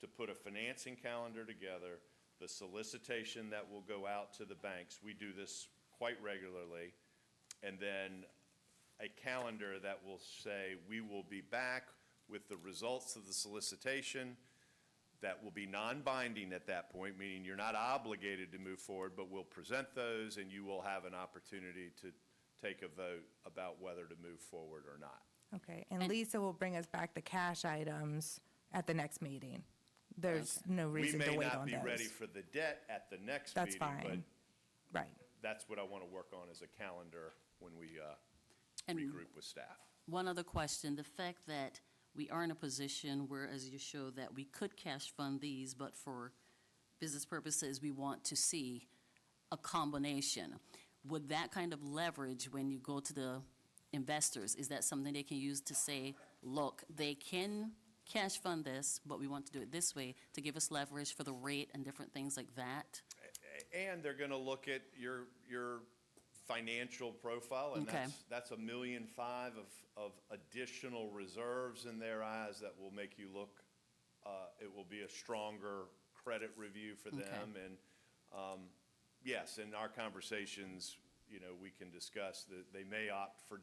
to put a financing calendar together, the solicitation that will go out to the banks. We do this quite regularly. And then a calendar that will say, we will be back with the results of the solicitation that will be non-binding at that point, meaning you're not obligated to move forward, but we'll present those and you will have an opportunity to take a vote about whether to move forward or not. Okay, and Lisa will bring us back the cash items at the next meeting. There's no reason to wait on We may not be those. ready for the debt at the next That's meeting, but fine. Right. that's what I want to work on as a calendar when we And regroup with staff. one other question, the fact that we are in a position where, as you show, that we could cash fund these, but for business purposes, we want to see a combination. Would that kind of leverage, when you go to the investors, is that something they can use to say, look, they can cash fund this, but we want to do it this way, to give us leverage for the rate and different things like that? And they're going to look at your financial profile, and Okay. that's $1.5 million of additional reserves in their eyes that will make you look, it will be a stronger credit review for Okay. them. And, yes, in our conversations, we can discuss that they may opt for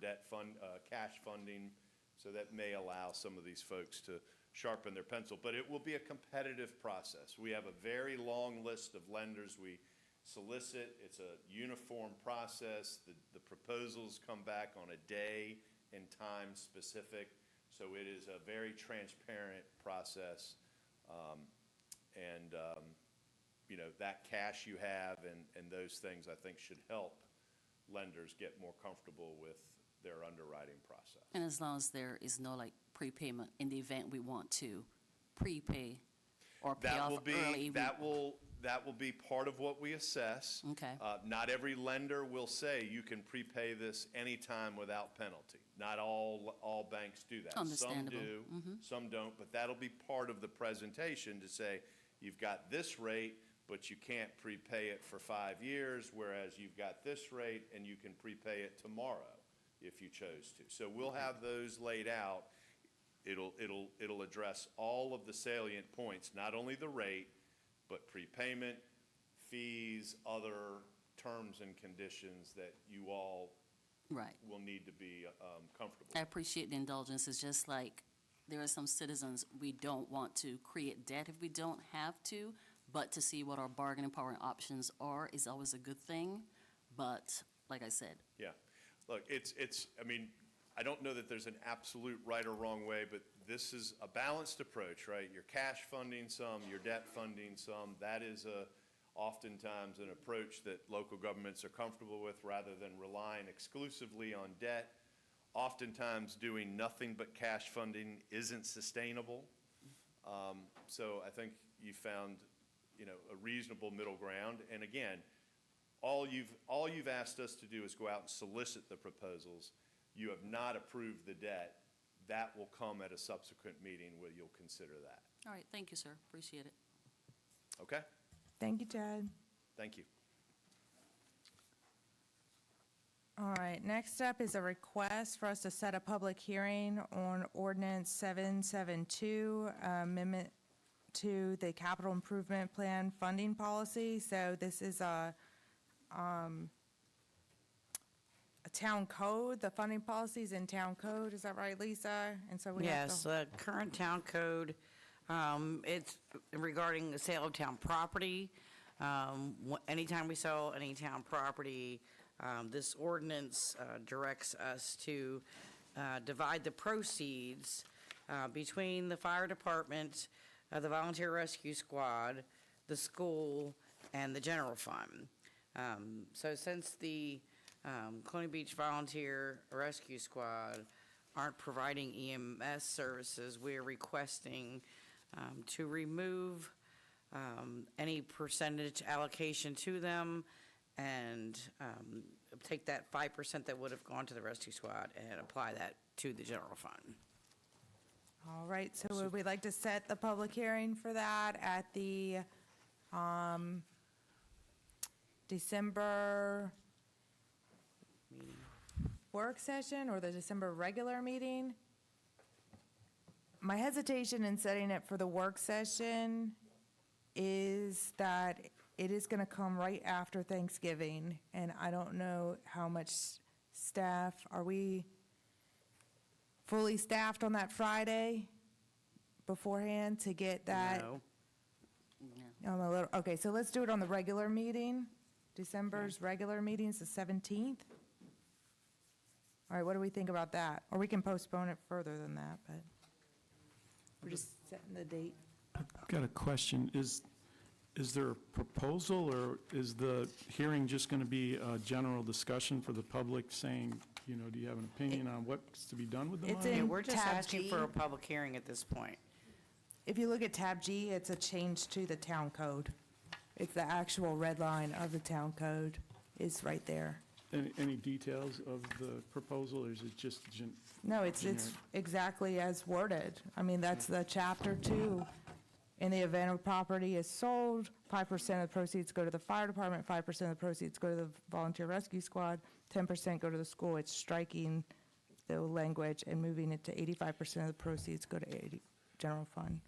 cash funding, so that may allow some of these folks to sharpen their pencil. But it will be a competitive process. We have a very long list of lenders we solicit. It's a uniform process. The proposals come back on a day and time specific, so it is a very transparent process. That cash you have and those things, I think, should help lenders get more comfortable with their underwriting process. And as long as there is no prepayment in the event we want to prepay or pay off early. That will be part of what we assess. Okay. Not every lender will say you can prepay this anytime without penalty. Not all banks do that. Understandable. Some do, some don't, but that'll be part of the presentation to say, you've got this rate, but you can't prepay it for 5 years, whereas you've got this rate and you can prepay it tomorrow if you chose to. So we'll have those laid out. It'll address all of the salient points, not only the rate, but prepayment, fees, other terms and conditions that you all Right. will need to be comfortable. I appreciate the indulgence. It's just like, there are some citizens, we don't want to create debt if we don't have to, but to see what our bargaining power and options are is always a good thing. But, like I said, Yeah. Look, I don't know that there's an absolute right or wrong way, but this is a balanced approach, right? You're cash funding some, you're debt funding some. That is oftentimes an approach that local governments are comfortable with rather than relying exclusively on debt. Oftentimes, doing nothing but cash funding isn't sustainable. So I think, you found, you know, a reasonable middle ground. And again, all you've asked us to do is go out and solicit the proposals. You have not approved the debt. That will come at a subsequent meeting where you'll consider that. All right, thank you, sir. Appreciate it. Okay? Thank you, Ted. Thank you. All right, next up is a request for us to set a public hearing on ordinance 772, amendment to the capital improvement plan funding policy. So this is a town code, the funding policy is in town code, is that right, Lisa? And so we have Yes, to. current town code, it's regarding the sale of town property. Anytime we sell any town property, this ordinance directs us to divide the proceeds between the fire department, the volunteer rescue squad, the school, and the general fund. So since the Colonial Beach Volunteer Rescue Squad aren't providing EMS services, we're requesting to remove any percentage allocation to them and take that 5% that would have gone to the rescue squad and apply that to the general fund. All right, so would we like to set the public hearing for that at the December work session or the December regular meeting? My hesitation in setting it for the work session is that it is going to come right after Thanksgiving, and I don't know how much staff, are we fully staffed on that Friday beforehand to get that? No. Okay, so let's do it on the regular meeting. December's regular meeting is the 17th. All right, what do we think about that? Or we can postpone it further than that, but we're just setting the date. I've got a question. Is there a proposal, or is the hearing just going to be a general discussion for the public saying, you know, do you have an opinion on what's to be done with the It's money? in We're just tab asking G. for a public hearing at this point. If you look at tab G, it's a change to the town code. It's the actual red line of the town code is right there. Any details of the proposal, or is it just No, it's generic? exactly as worded. I mean, that's the chapter 2. In the event a property is sold, 5% of the proceeds go to the fire department, 5% of the proceeds go to the volunteer rescue squad, 10% go to the school. It's striking the language and moving it to 85% of the proceeds go to general fund.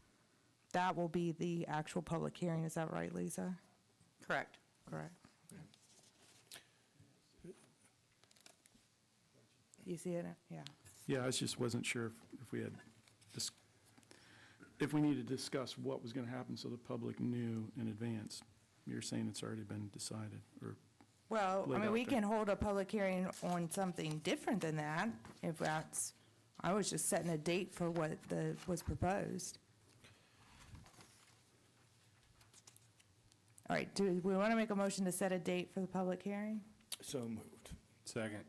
That will be the actual public hearing. Is that right, Lisa? Correct. Correct. You see it? Yeah. Yeah, I just wasn't sure if we had, if we needed to discuss what was going to happen so the public knew in advance. You're saying it's already been decided, or, Well, I laid mean, out we there. can hold a public hearing on something different than that, if that's, I was just setting a date for what was proposed. All right, do we want to make a motion to set a date for the public hearing So moved. Second.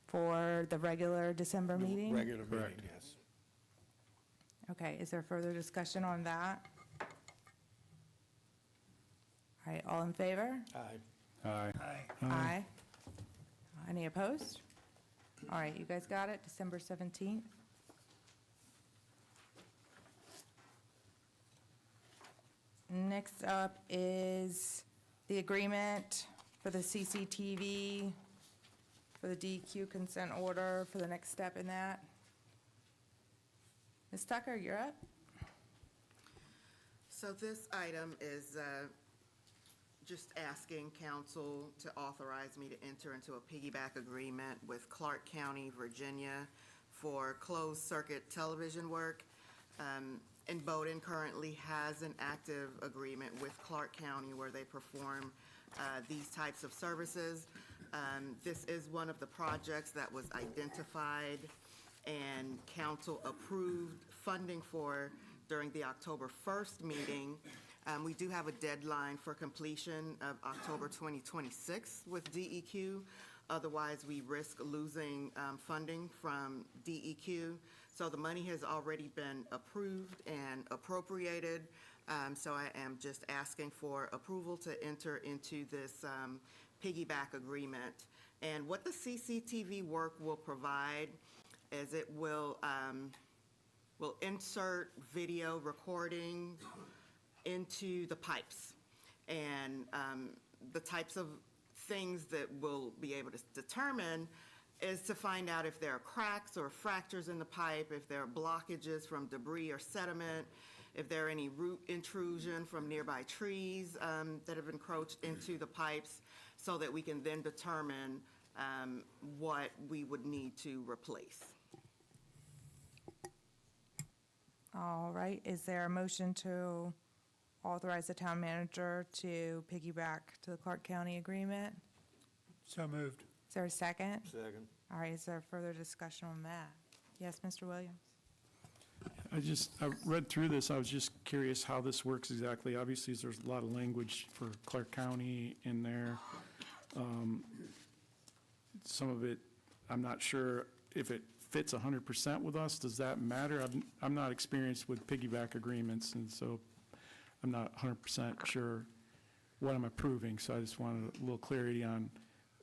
for the regular December meeting? Regular meeting, Correct. yes. Okay, is there further discussion on that? All right, all in favor? Aye. Aye. Aye. Any opposed? All right, you guys got it, December 17th? Next up is the agreement for the CCTV, for the DQ consent order, for the next step in that. Ms. Tucker, you're up. So this item is just asking council to authorize me to enter into a piggyback agreement with Clark County, Virginia for closed-circuit television work. And Bowdoin currently has an active agreement with Clark County where they perform these types of services. This is one of the projects that was identified and council approved funding for during the October 1st meeting. We do have a deadline for completion of October 2026 with DEQ. Otherwise, we risk losing funding from DEQ. So the money has already been approved and appropriated. So I am just asking for approval to enter into this piggyback agreement. And what the CCTV work will provide is it will insert video recording into the pipes. And the types of things that we'll be able to determine is to find out if there are cracks or fractures in the pipe, if there are blockages from debris or sediment, if there are any root intrusion from nearby trees that have encroached into the pipes, so that we can then determine what we would need to replace. All right, is there a motion to authorize the town manager to piggyback to the Clark County agreement? So moved. Is there a second? Second. All right, is there further discussion on that? Yes, Mr. Williams? I read through this, I was just curious how this works exactly. Obviously, there's a lot of language for Clark County in there. Some of it, I'm not sure if it fits 100% with us. Does that matter? I'm not experienced with piggyback agreements, and so I'm not 100% sure what I'm approving. So I just wanted a little clarity on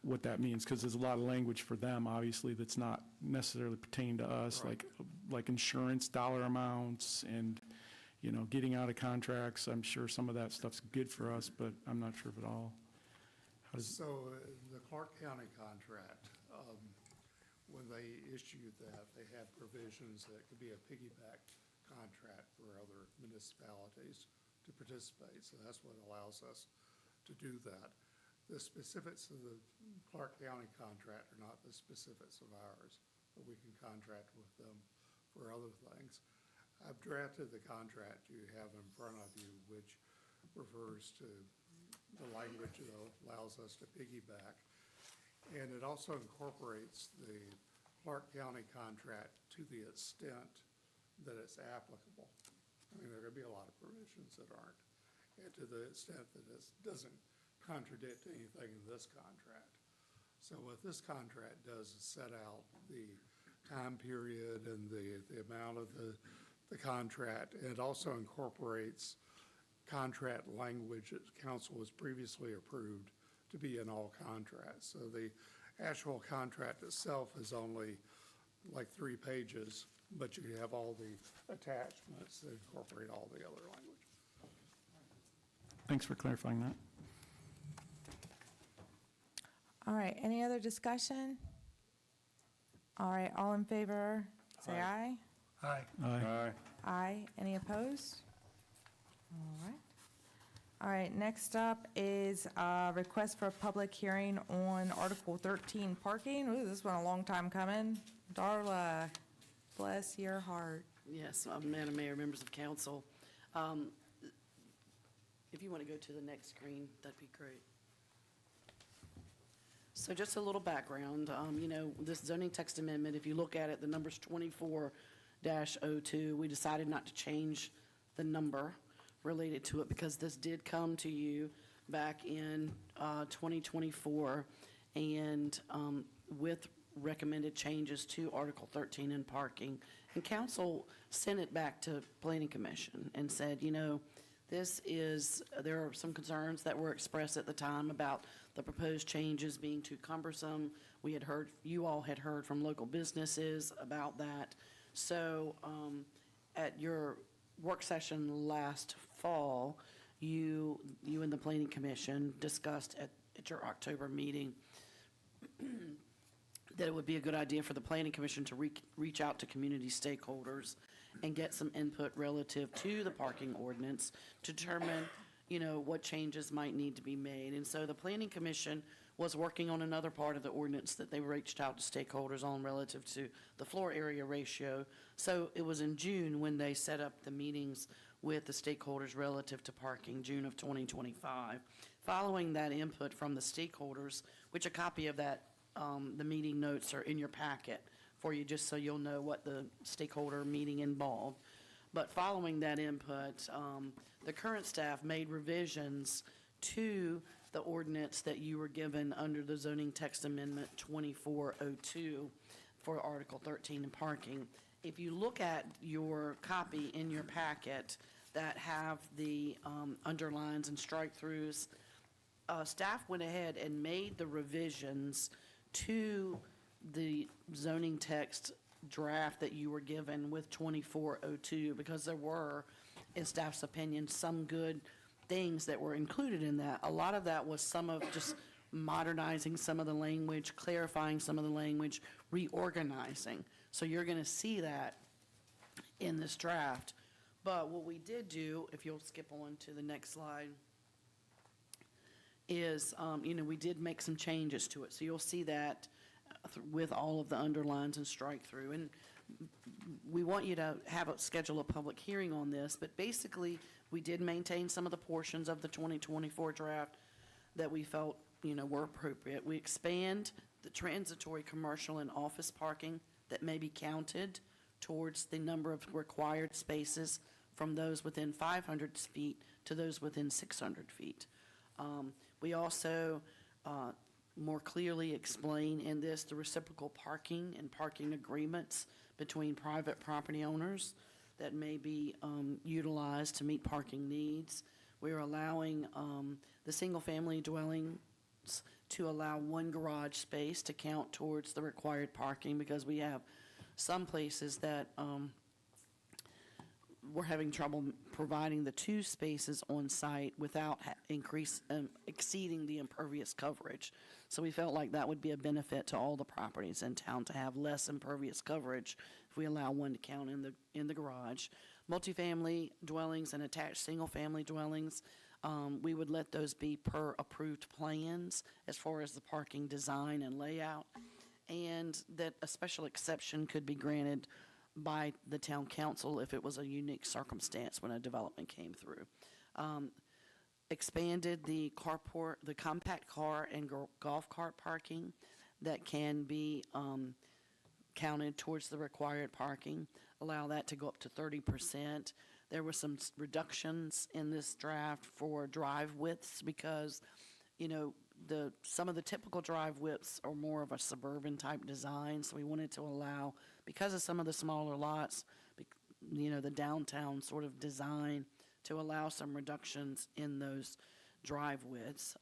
what that means, because there's a lot of language for them, obviously, that's not necessarily pertaining to us, like insurance dollar amounts and, you know, getting out of contracts. I'm sure some of that stuff's good for us, but I'm not sure of it all. So the Clark County contract, when they issued that, they had provisions that could be a piggyback contract for other municipalities to participate. So that's what allows us to do that. The specifics of the Clark County contract are not the specifics of ours, but we can contract with them for other things. I've drafted the contract you have in front of you, which refers to the language that allows us to piggyback. And it also incorporates the Clark County contract to the extent that it's applicable. I mean, there are going to be a lot of provisions that aren't, and to the extent that it doesn't contradict anything in this contract. So what this contract does is set out the time period and the amount of the contract. And it also incorporates contract language that council has previously approved to be in all contracts. So the actual contract itself is only like 3 pages, but you have all the attachments that incorporate all the other language. Thanks for clarifying that. All right, any other discussion? All right, all in favor, say aye. Aye. Aye. Aye. Any opposed? All right. All right, next up is a request for a public hearing on Article 13 parking. Ooh, this has been a long time coming. Darla, bless your heart. Yes, Madam Mayor, members of council. If you want to go to the next screen, that'd be great. So just a little background, you know, this zoning text amendment, if you look at it, the number's 24-02. We decided not to change the number related to it because this did come to you back in 2024 and with recommended changes to Article 13 in parking. And council sent it back to Planning Commission and said, you know, there are some concerns that were expressed at the time about the proposed changes being too cumbersome. We had heard, you all had heard from local businesses about that. So at your work session last fall, you and the Planning Commission discussed at your October meeting that it would be a good idea for the Planning Commission to reach out to community stakeholders and get some input relative to the parking ordinance to determine, you know, what changes might need to be made. And so the Planning Commission was working on another part of the ordinance that they reached out to stakeholders on relative to the floor area ratio. So it was in June when they set up the meetings with the stakeholders relative to parking, June of 2025. Following that input from the stakeholders, which a copy of that, the meeting notes are in your packet for you, just so you'll know what the stakeholder meeting involved. But following that input, the current staff made revisions to the ordinance that you were given under the zoning text amendment 2402 for Article 13 in parking. If you look at your copy in your packet, that have the underlines and strike-throughs. Staff went ahead and made the revisions to the zoning text draft that you were given with 2402, because there were, in staff's opinion, some good things that were included in that. A lot of that was some of just modernizing some of the language, clarifying some of the language, reorganizing. So you're going to see that in this draft. But what we did do, if you'll skip on to the next slide, is, we did make some changes to it. So you'll see that with all of the underlines and strike-through. And we want you to schedule a public hearing on this, but basically, we did maintain some of the portions of the 2024 draft that we felt, were appropriate. We expand the transitory commercial and office parking that may be counted towards the number of required spaces from those within 500 feet to those within 600 feet. We also more clearly explain in this the reciprocal parking and parking agreements between private property owners that may be utilized to meet parking needs. We're allowing the single-family dwellings to allow one garage space to count towards the required parking, because we have some places that we're having trouble providing the 2 spaces on site without exceeding the impervious coverage. So we felt like that would be a benefit to all the properties in town to have less impervious coverage if we allow one to count in the garage. Multifamily dwellings and attached single-family dwellings, we would let those be per approved plans as far as the parking design and layout, and that a special exception could be granted by the town council if it was a unique circumstance when a development came through. Expanded the carport, the compact car and golf cart parking that can be counted towards the required parking, allow that to go up to 30%. There were some reductions in this draft for drive widths because, some of the typical drive widths are more of a suburban type design, so we wanted to allow, because of some of the smaller lots, the downtown sort of design, to allow some reductions in those drive widths.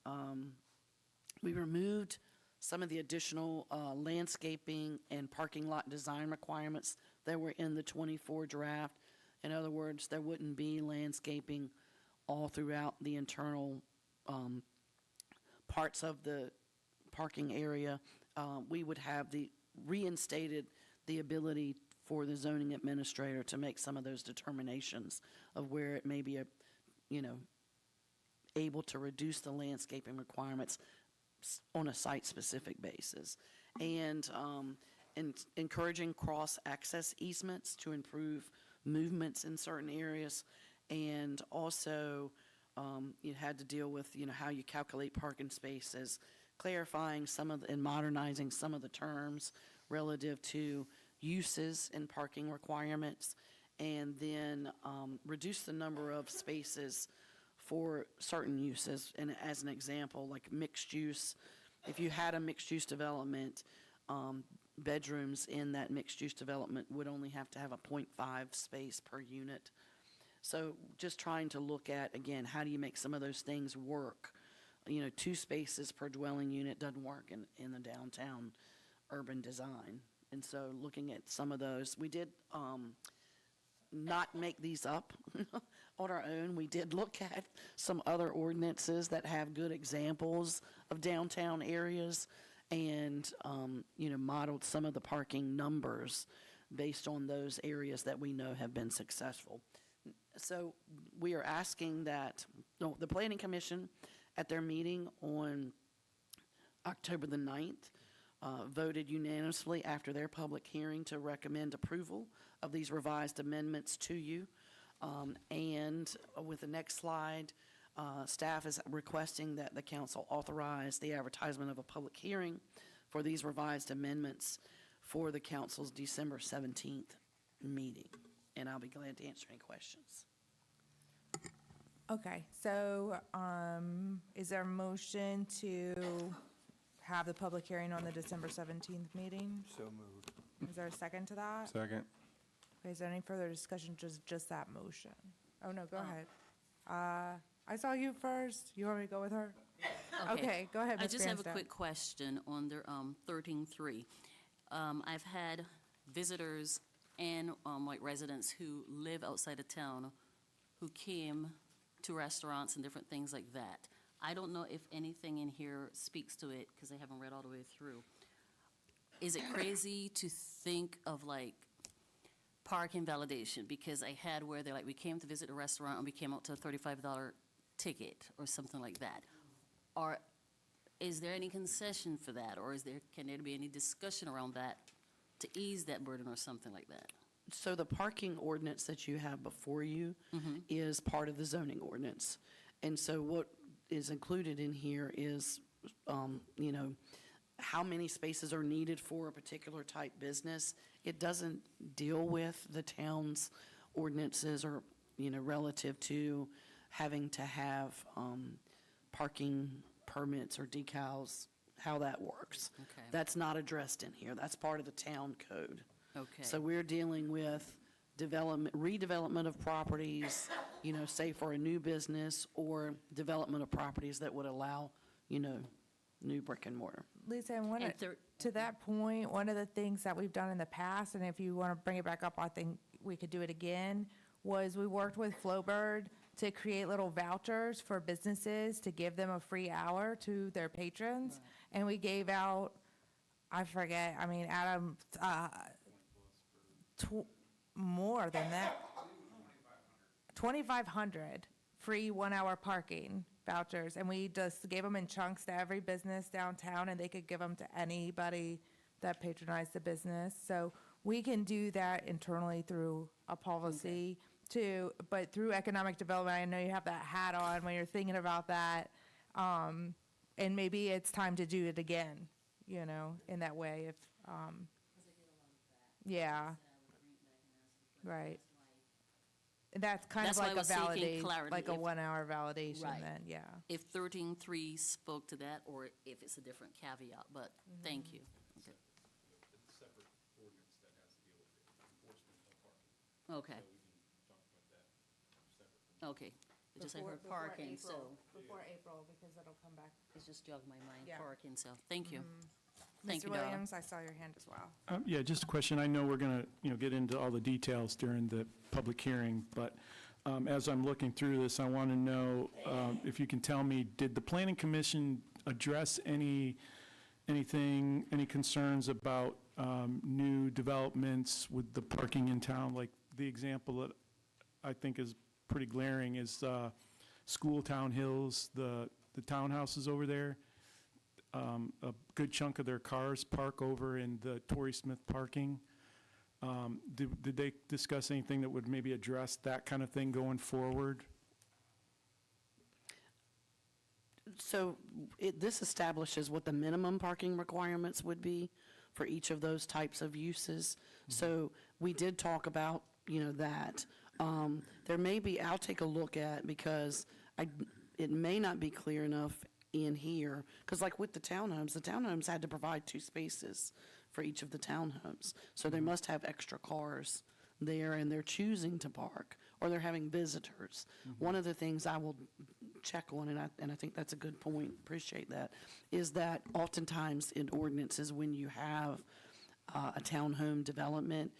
We removed some of the additional landscaping and parking lot design requirements that were in the 24 draft. In other words, there wouldn't be landscaping all throughout the internal parts of the parking area. We would have reinstated the ability for the zoning administrator to make some of those determinations of where it may be able to reduce the landscaping requirements on a site-specific basis. And encouraging cross-access easements to improve movements in certain areas. And also, you had to deal with, how you calculate parking spaces, clarifying and modernizing some of the terms relative to uses and parking requirements, and then reduce the number of spaces for certain uses. And as an example, like mixed use, if you had a mixed-use development, bedrooms in that mixed-use development would only have to have a 0.5 space per unit. So just trying to look at, again, how do you make some of those things work? 2 spaces per dwelling unit doesn't work in the downtown urban design. And so looking at some of those, we did not make these up on our own. We did look at some other ordinances that have good examples of downtown areas and, modeled some of the parking numbers based on those areas that we know have been successful. So we are asking that, the Planning Commission at their meeting on October the 9th voted unanimously after their public hearing to recommend approval of these revised amendments to you. And with the next slide, staff is requesting that the council authorize the advertisement of a public hearing for these revised amendments for the council's December 17th meeting. And I'll be glad to answer any questions. Okay, so is there a motion to have the public hearing on the December 17th meeting? So moved. Is there a second to that? Second. Okay, is there any further discussion, just that motion? Oh, no, go ahead. I saw you first. You want me to go with her? Okay, go ahead, I Ms. just have a Branstad. quick question on the 13.3. I've had visitors and like residents who live outside of town who came to restaurants and different things like that. I don't know if anything in here speaks to it because I haven't read all the way through. Is it crazy to think of like parking validation? Because I had where they're like, we came to visit a restaurant and we came out to a $35 ticket or something like that. Or is there any concession for that? Or can there be any discussion around that to ease that burden or something like that? So the parking ordinance that you have before you is part of the zoning ordinance. And so what is included in here is, you know, how many spaces are needed for a particular type business. It doesn't deal with the town's ordinances or, you know, relative to having to have parking permits or decals, how that works. Okay. That's not addressed in here. That's part of the town code. Okay. So we're dealing with redevelopment of properties, you know, say for a new business or development of properties that would allow, you know, new brick and mortar. Lisa, and And to that point, one of the things that we've done in the past, and if you want to bring it back up, I think we could do it again, was we worked with Flowbird to create little vouchers for businesses to give them a free hour to their patrons. And we gave out, I forget, I mean, Adam, more than that. 2,500 free 1-hour parking vouchers. And we just gave them in chunks to every business downtown, and they could give them to anybody that patronized the business. So we can do that internally through a policy too, but through economic development, I know you have that hat on when you're thinking about that. And maybe it's time to do it again, you know, in that way if, yeah. Right. That's kind of That's why I like a was seeking validation, clarity. like a If- 1-hour validation Right. then, yeah. If 13.3 spoke to that, or if it's a different caveat, but thank you. Okay. Okay. Okay. I just I heard parking, so Before April, because it'll come back. it's just jogged my mind, Yeah. parking, so thank you. Thank Mr. you, Donna. Williams, I saw your hand as well. Yeah, just a question. I know we're going to, get into all the details during the public hearing, but as I'm looking through this, I want to know if you can tell me, did the Planning Commission address any concerns about new developments with the parking in town? Like the example that I think is pretty glaring is School Town Hills, the townhouses over there. A good chunk of their cars park over in the Torrey Smith parking. Did they discuss anything that would maybe address that kind of thing going forward? So this establishes what the minimum parking requirements would be for each of those types of uses. So we did talk about, you know, that. There may be, I'll take a look at, because it may not be clear enough in here, because like with the townhomes had to provide 2 spaces for each of the townhomes. So they must have extra cars there, and they're choosing to park, or they're having visitors. One of the things I will check on, and I think that's a good point, appreciate that, is that oftentimes in ordinances, when you have a townhome development,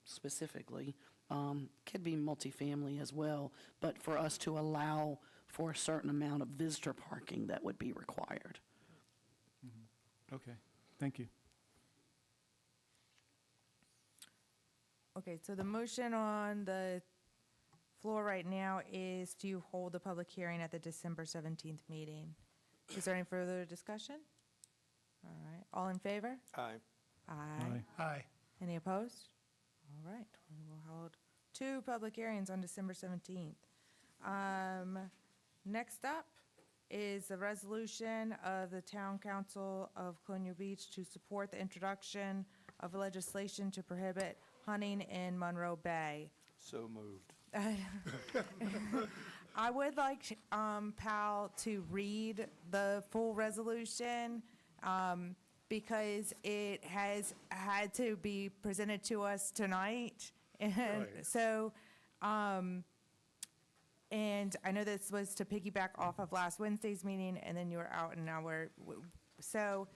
specifically, could be multifamily as well, but for us to allow for a certain amount of visitor parking that would be required. Okay, thank you. Okay, so the motion on the floor right now is to hold the public hearing at the December 17th meeting. Is there any further discussion? All right, all in favor? Aye. Aye. Aye. Any opposed? All right, we will hold 2 public hearings on December 17th. Next up is the resolution of the Town Council of Colonial Beach to support the introduction of legislation to prohibit hunting in Monroe Bay. So moved. I would like Pal to read the full resolution because it has had to be presented to us tonight. And Right. so And I know this was to piggyback off of last Wednesday's meeting, and then you were out, and now so,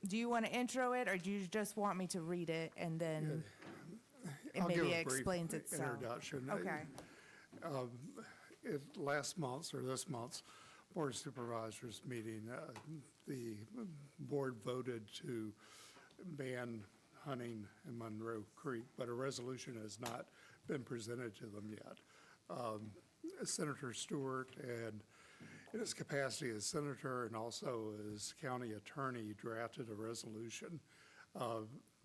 do you want to intro it, or do you just want me to read it, and then it I'll give maybe a brief explains itself? introduction. Okay. At last month's or this month's Board of Supervisors meeting, the board voted to ban hunting in Monroe Creek, but a resolution has not been presented to them yet. Senator Stewart, and in his capacity as senator and also as county attorney, drafted a resolution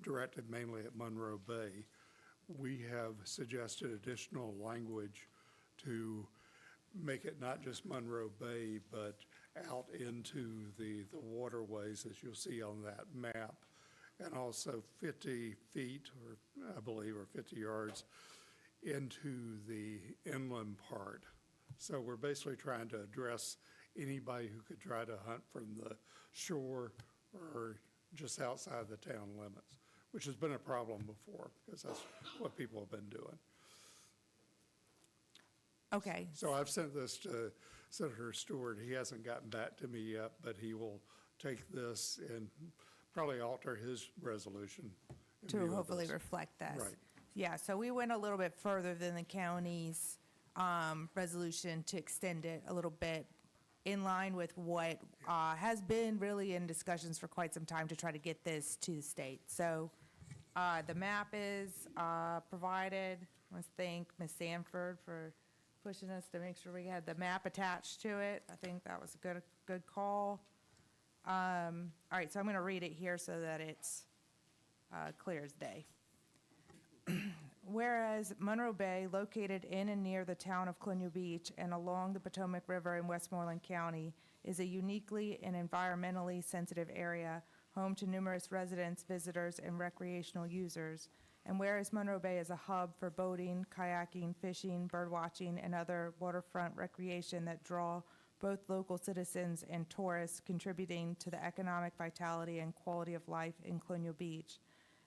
directed mainly at Monroe Bay. We have suggested additional language to make it not just Monroe Bay, but out into the waterways, as you'll see on that map, and also 50 feet, or I believe, or 50 yards into the inland part. So we're basically trying to address anybody who could try to hunt from the shore or just outside the town limits, which has been a problem before, because that's what people have been doing. Okay. So I've sent this to Senator Stewart. He hasn't gotten back to me yet, but he will take this and probably alter his resolution in view To of hopefully this. reflect this. Right. Yeah, so we went a little bit further than the county's resolution to extend it a little bit in line with what has been really in discussions for quite some time to try to get this to the state. So the map is provided. I want to thank Ms. Sanford for pushing us to make sure we had the map attached to it. I think that was a good call. All right, so I'm going to read it here so that it's clear as day. Whereas Monroe Bay, located in and near the town of Colonial Beach and along the Potomac River in Westmoreland County, is a uniquely and environmentally sensitive area, home to numerous residents, visitors, and recreational users. And whereas Monroe Bay is a hub for boating, kayaking, fishing, birdwatching, and other waterfront recreation that draw both local citizens and tourists, contributing to the economic vitality and quality of life in Colonial Beach.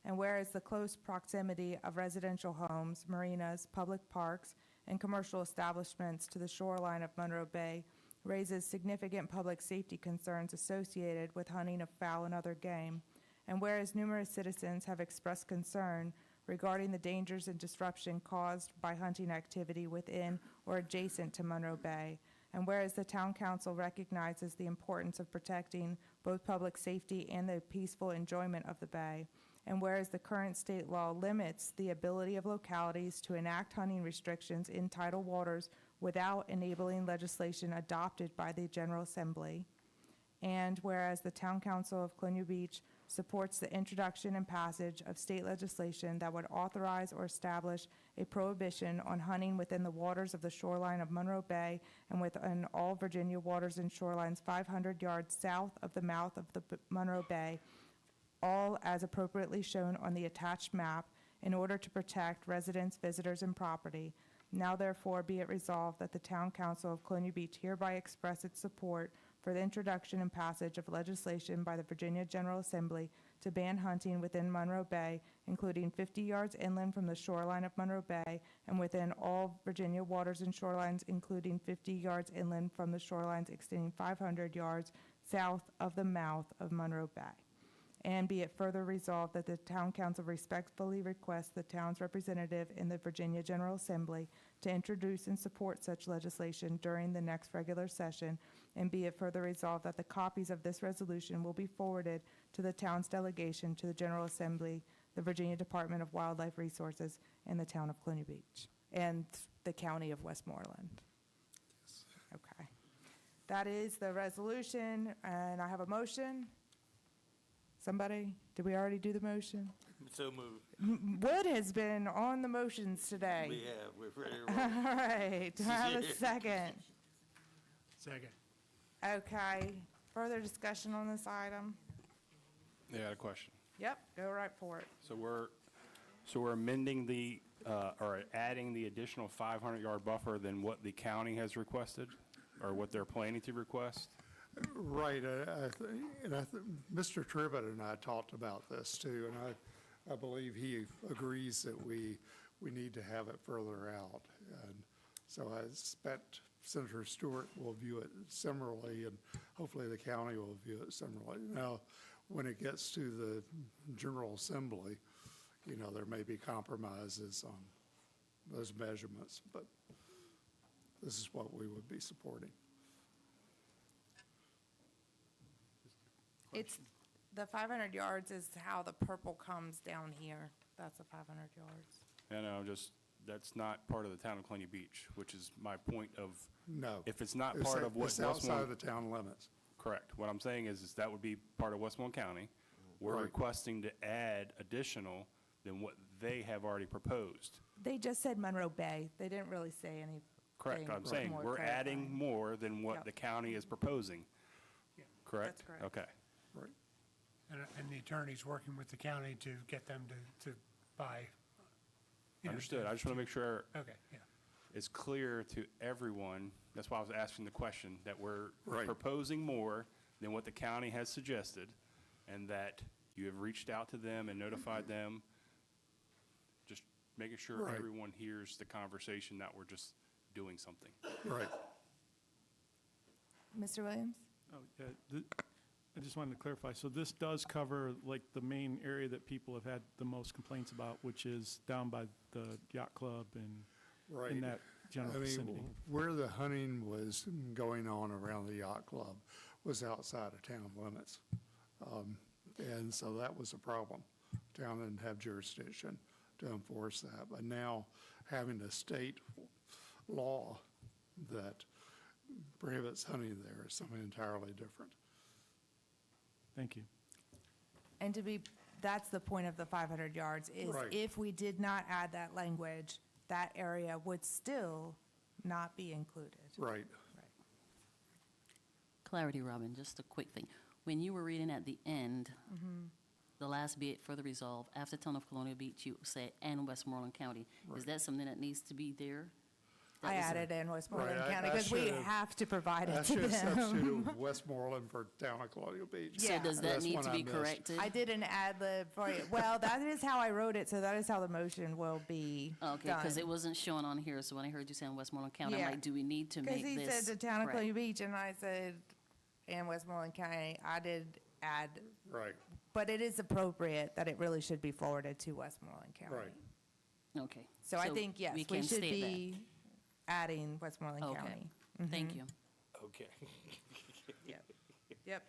And whereas the close proximity of residential homes, marinas, public parks, and commercial establishments to the shoreline of Monroe Bay raises significant public safety concerns associated with hunting of fowl and other game. And whereas numerous citizens have expressed concern regarding the dangers and disruption caused by hunting activity within or adjacent to Monroe Bay. And whereas the Town Council recognizes the importance of protecting both public safety and the peaceful enjoyment of the bay. And whereas the current state law limits the ability of localities to enact hunting restrictions in tidal waters without enabling legislation adopted by the General Assembly. And whereas the Town Council of Colonial Beach supports the introduction and passage of state legislation that would authorize or establish a prohibition on hunting within the waters of the shoreline of Monroe Bay and within all Virginia waters and shorelines 500 yards south of the mouth of the Monroe Bay, all as appropriately shown on the attached map, in order to protect residents, visitors, and property. Now therefore be it resolved that the Town Council of Colonial Beach hereby express its support for the introduction and passage of legislation by the Virginia General Assembly to ban hunting within Monroe Bay, including 50 yards inland from the shoreline of Monroe Bay and within all Virginia waters and shorelines, including 50 yards inland from the shorelines extending 500 yards south of the mouth of Monroe Bay. And be it further resolved that the Town Council respectfully requests the town's representative in the Virginia General Assembly to introduce and support such legislation during the next regular session. And be it further resolved that the copies of this resolution will be forwarded to the town's delegation to the General Assembly, the Virginia Department of Wildlife Resources, and the town of Colonial Beach, and the county of Westmoreland. Okay. That is the resolution, and I have a motion. Somebody? Did we already do the motion? So moved. Wood has been on the motions today. We have, we're ready to roll. All right, do I have a second? Second. Okay, further discussion on this item? Yeah, I got a question. Yep, go right for it. So we're amending or adding the additional 500-yard buffer than what the county has requested, or what they're planning to request? Right, Mr. Tribbett and I talked about this too, and I believe he agrees that we need to have it further out. And So I expect Senator Stewart will view it similarly, and hopefully the county will view it similarly. Now, when it gets to the General Assembly, you know, there may be compromises on those measurements, but this is what we would be supporting. It's, the 500 yards is how the purple comes down here. That's the 500 yards. And that's not part of the town of Colonial Beach, which is my point of. No. If it's not It's part a- of what It's outside of Westmoreland. the town limits. Correct. What I'm saying is that would be part of Westmoreland County. We're Right. requesting to add additional than what they have already proposed. They just said Monroe Bay. They didn't really say anything. Correct. I'm saying more we're adding clarifying. more than what Yep. the county is proposing. Correct? That's correct. Okay. Right. And the attorney's working with the county to get them to buy. you know, Understood. I just want to make sure Okay, yeah. it's clear to everyone, that's why I was asking the question, that we're Right. proposing more than what the county has suggested, and that you have reached out to them and notified them, just making sure Right. everyone hears the conversation, that we're just doing something. Right. Mr. Williams? Oh, yeah, I just wanted to clarify, so this does cover like the main area that people have had the most complaints about, which is down by the yacht club and Right. in that general I mean, vicinity. where the hunting was going on around the yacht club was outside of town limits. And so that was a problem. Town didn't have jurisdiction to enforce that. But now, having a state law that prohibits hunting there is something entirely different. Thank you. And that's the point of the 500 yards, is Right. if we did not add that language, that area would still not be included. Right. Clarity, Robin, just a quick thing. When you were reading at the end, the last bit for the resolve, after Town of Colonial Beach, you said, and Westmoreland County. Is that something that needs to be there? I That was a- added in Westmoreland Right, I- County I because we should've- have to provide I it to should have them. substituted Westmoreland for town of Colonial Beach. So does that That's need one to I be missed. corrected? I did an ad lib for you. Well, that is how I wrote it, so that is how the motion will be Okay, because it done. wasn't showing on here, so when I heard you saying Westmoreland County, I'm Yeah. like, do we need to Because make he this? said the town of Right. Colonial Beach, and I said, and Westmoreland County, I did add, Right, but it is appropriate that it really should be forwarded to Westmoreland County. right. Okay. So I think, yes, we can should state that. be adding Westmoreland Okay. County. Thank you. Okay. Yep.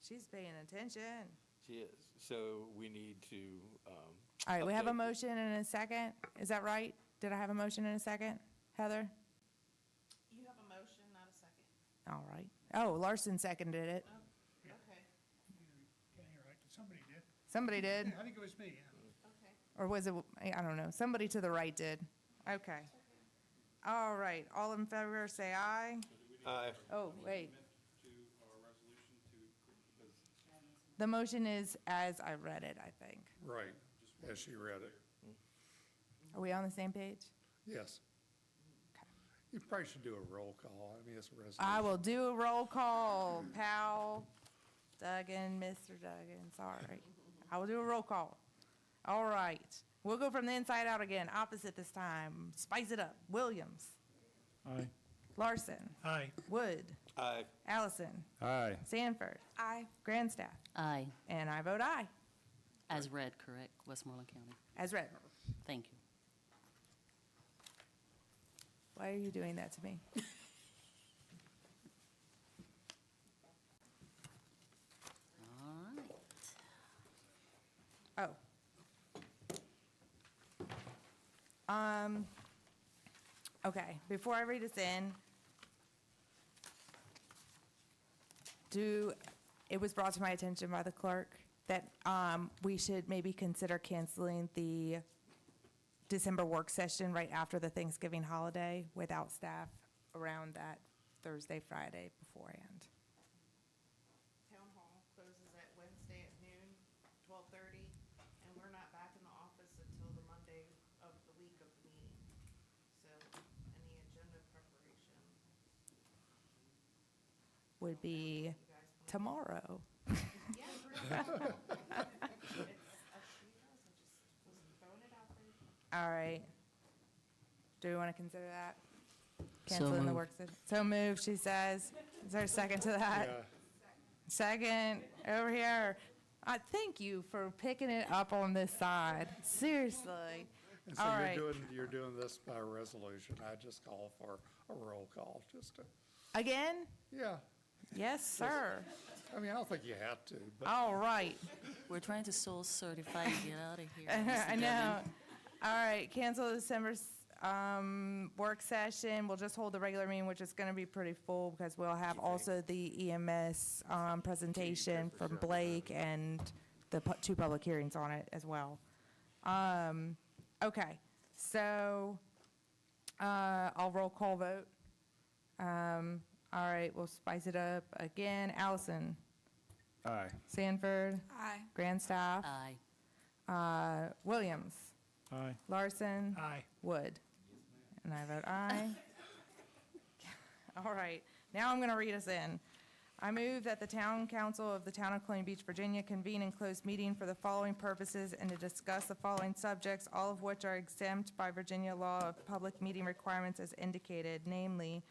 She's paying attention. She is. So we need to, All right, we have a update- motion and a second. Is that right? Did I have a motion and a second? Heather? You have a motion, not a second. All right. Oh, Larson seconded it. Okay. Somebody did. Somebody did. I think it was me, yeah. Okay. Or was it, I don't know. Somebody to the right did. Okay. All right. All in favor, say aye. Aye. Oh, wait. The motion is as I read it, I think. Right, as she read it. Are we on the same page? Yes. You probably should do a roll call. I mean, it's a resolution. I will do a roll call. Powell, Duggan, Mr. Duggan, sorry. I will do a roll call. All right. We'll go from the inside out again, opposite this time. Spice it up. Williams, Aye. Larson, Aye. Wood, Aye. Allison, Aye. Sanford. Aye. Grandstaff. Aye, And I vote aye, as read, correct, Westmoreland County. as read. Thank you. Why are you doing that to me? All right. Oh. Okay, before I read this in, it was brought to my attention by the clerk that we should maybe consider canceling the December work session right after the Thanksgiving holiday without staff around that Thursday, Friday beforehand. Town hall closes at Wednesday at noon, 12:30, and we're not back in the office until the Monday of the week of the meeting. So any agenda preparation, Would be tomorrow. yeah, it's up to you guys. I just was throwing it out there. All right. Do we want to consider that? So Canceling the moved. work session? So moved, she says. Is there a second to that? Second, over here. Thank you for picking it up on this side. Seriously. And so All right. you're doing this by resolution. I just call for a roll call, just to, Again? yeah. Yes, sir. I mean, I don't think you have to, but. All right. We're trying to soul certify and get out of here. Mr. I know. Devon. All right, cancel the December work session. We'll just hold the regular meeting, which is going to be pretty full because we'll have also the EMS presentation from Blake and the 2 public hearings on it as well. Okay, so I'll roll call vote. All right, we'll spice it up again. Allison? Aye. Sanford? Aye. Grandstaff? Aye. Williams? Aye. Larson? Aye. Wood? And I vote aye. All right, now I'm going to read us in. I move that the Town Council of the Town of Colonial Beach, Virginia convene in closed meeting for the following purposes and to discuss the following subjects, all of which are exempt by Virginia law of public meeting requirements as indicated, namely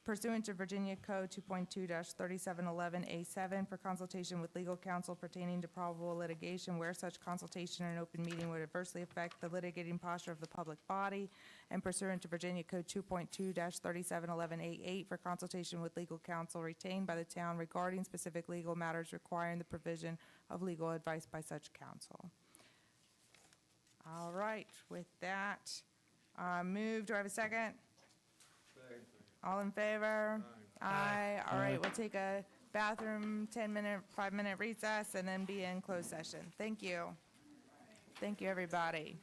pursuant to Virginia Code 2.2-3711A7 for consultation with legal counsel pertaining to probable litigation where such consultation in an open meeting would adversely affect the litigating posture of the public body, and pursuant to Virginia Code 2.2-3711A8 for consultation with legal counsel retained by the town regarding specific legal matters requiring the provision of legal advice by such counsel. All right, with that, move, do I have a second? All in favor? Aye. All right, we'll take a bathroom 10-minute, 5-minute recess and then be in closed session. Thank you. Thank you, everybody.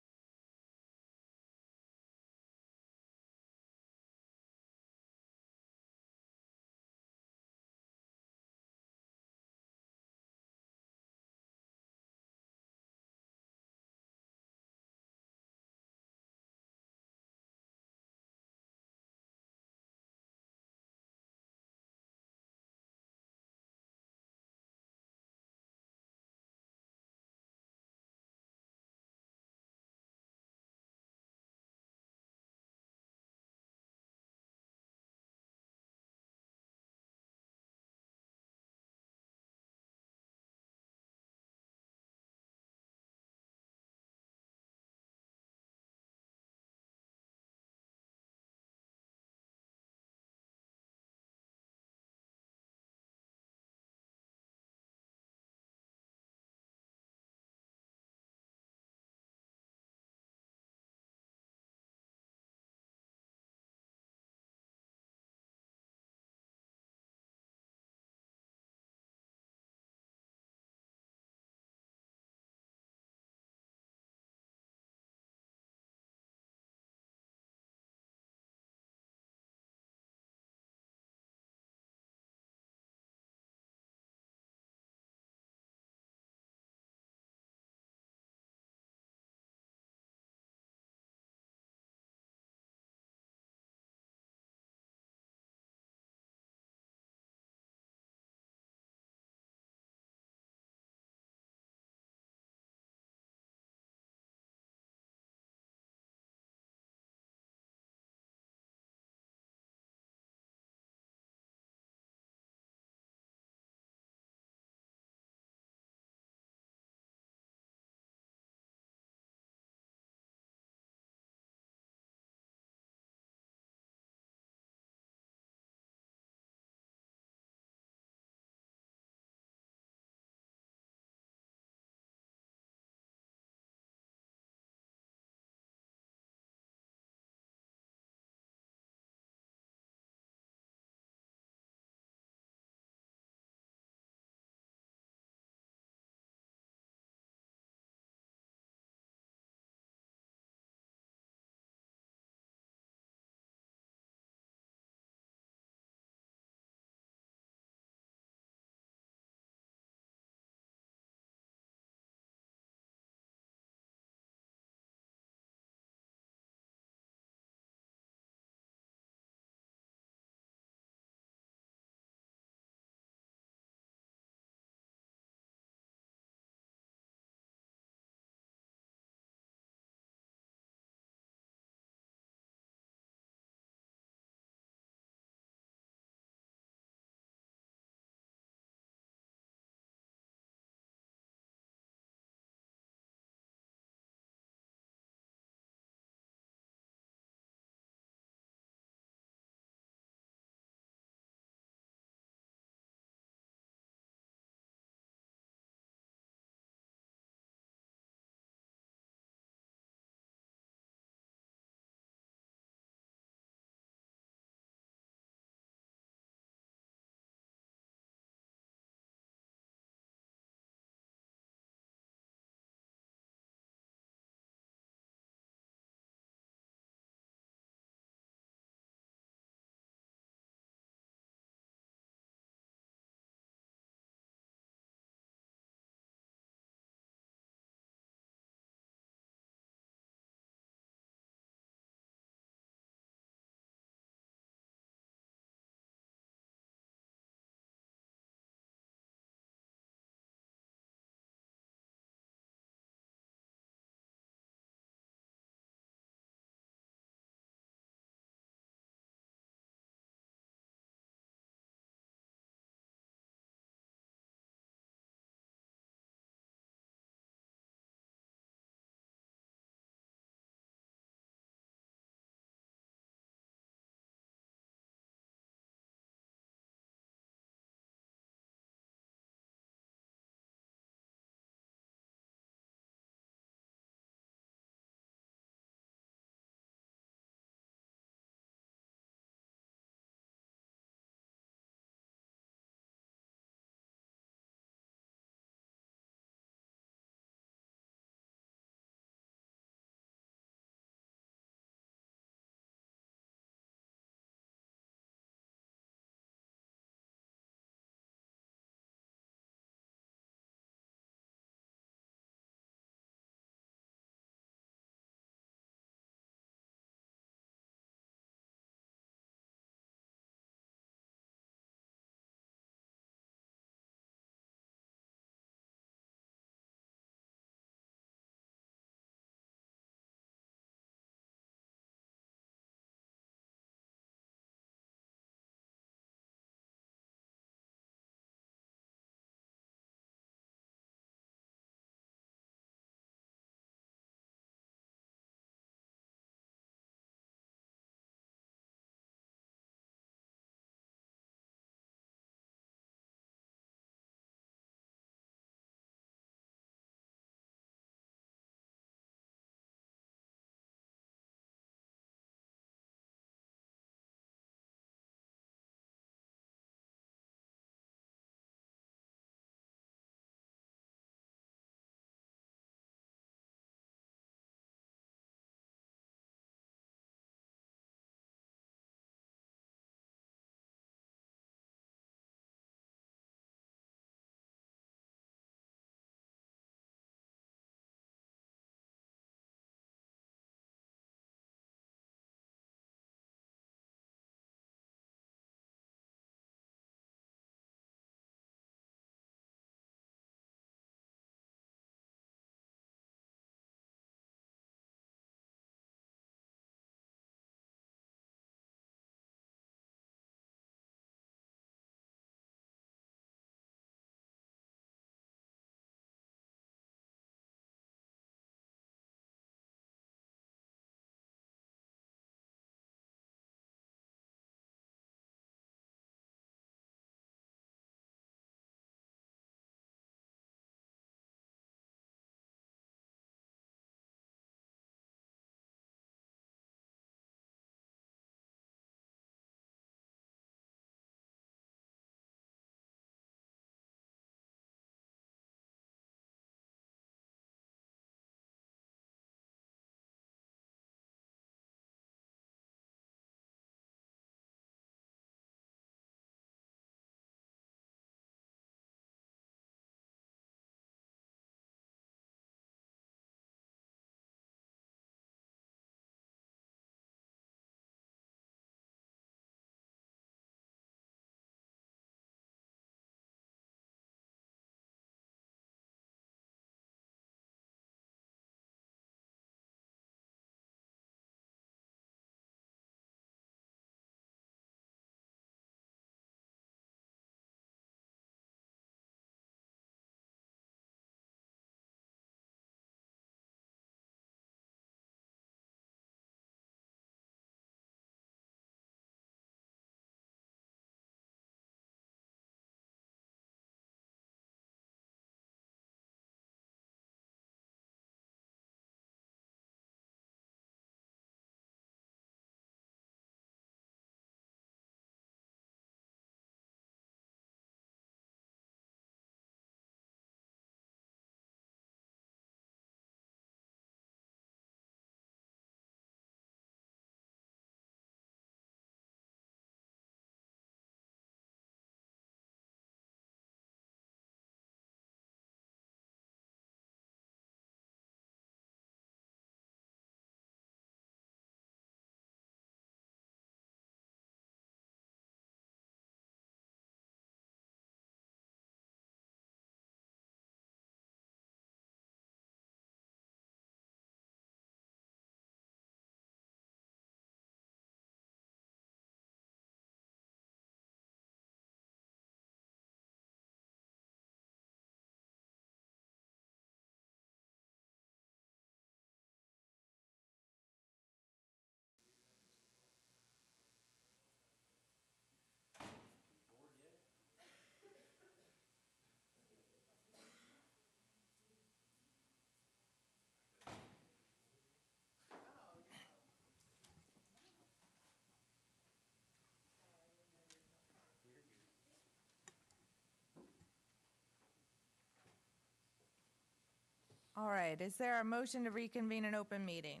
All right, is there a motion to reconvene an open meeting?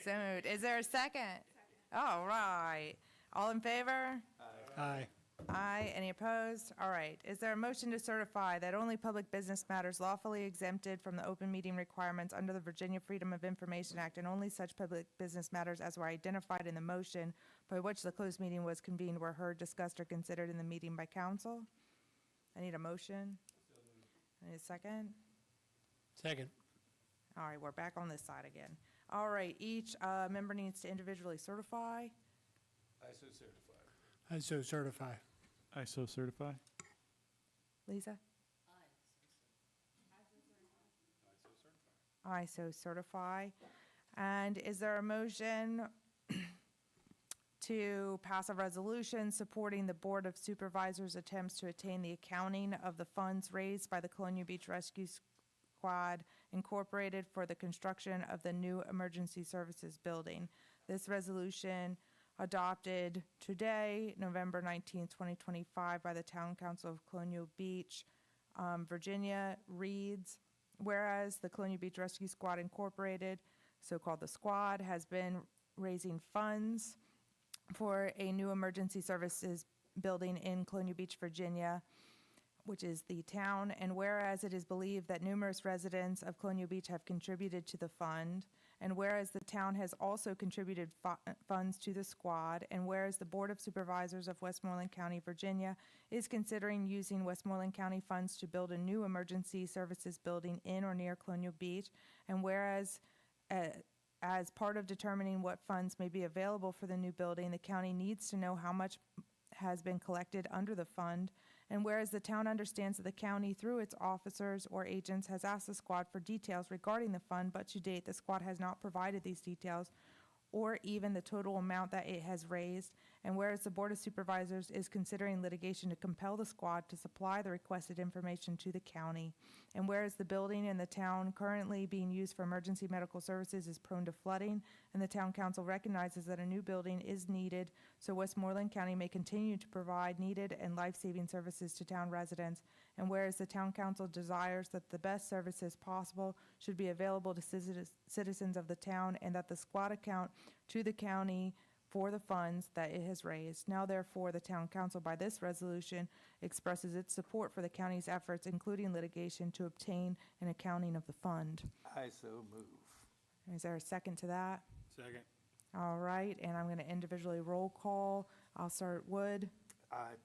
So moved. Is there a second? All right. All in favor? Aye. Aye. Any opposed? All right. Is there a motion to certify that only public business matters lawfully exempted from the open meeting requirements under the Virginia Freedom of Information Act and only such public business matters as were identified in the motion by which the closed meeting was convened were heard, discussed, or considered in the meeting by council? I need a motion. I need a second. Second. All right, we're back on this side again. All right, each member needs to individually certify. I so certify. I so certify. I so certify. Lisa? I so certify. And is there a motion to pass a resolution supporting the Board of Supervisors' attempts to attain the accounting of the funds raised by the Colonial Beach Rescue Squad Incorporated for the construction of the new Emergency Services Building? This resolution adopted today, November 19, 2025, by the Town Council of Colonial Beach, Virginia, reads, whereas the Colonial Beach Rescue Squad Incorporated, so-called the Squad, has been raising funds for a new emergency services building in Colonial Beach, Virginia, which is the town, and whereas it is believed that numerous residents of Colonial Beach have contributed to the fund, and whereas the town has also contributed funds to the Squad, and whereas the Board of Supervisors of Westmoreland County, Virginia, is considering using Westmoreland County funds to build a new emergency services building in or near Colonial Beach, and whereas as part of determining what funds may be available for the new building, the county needs to know how much has been collected under the fund, and whereas the town understands that the county, through its officers or agents, has asked the Squad for details regarding the fund, but to date, the Squad has not provided these details or even the total amount that it has raised, and whereas the Board of Supervisors is considering litigation to compel the Squad to supply the requested information to the county, and whereas the building in the town currently being used for emergency medical services is prone to flooding, and the Town Council recognizes that a new building is needed so Westmoreland County may continue to provide needed and life-saving services to town residents, and whereas the Town Council desires that the best services possible should be available to citizens of the town, and that the Squad account to the county for the funds that it has raised. Now therefore, the Town Council by this resolution expresses its support for the county's efforts, including litigation, to obtain an accounting of the fund. I so move. Is there a second to that? Second. All right, and I'm going to individually roll call. I'll start Wood, Aye.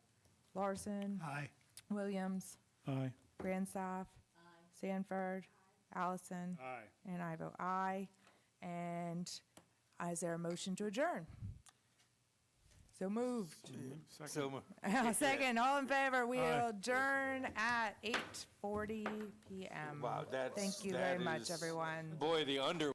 Larson, Aye. Williams, Aye. Grandstaff, Sanford, Allison, Aye. and I vote aye. And is there a motion to adjourn? So moved. So moved. Second, all in favor, we will adjourn at 8:40 PM. Wow, that's. Thank you that very much, is- everyone. Boy, the under.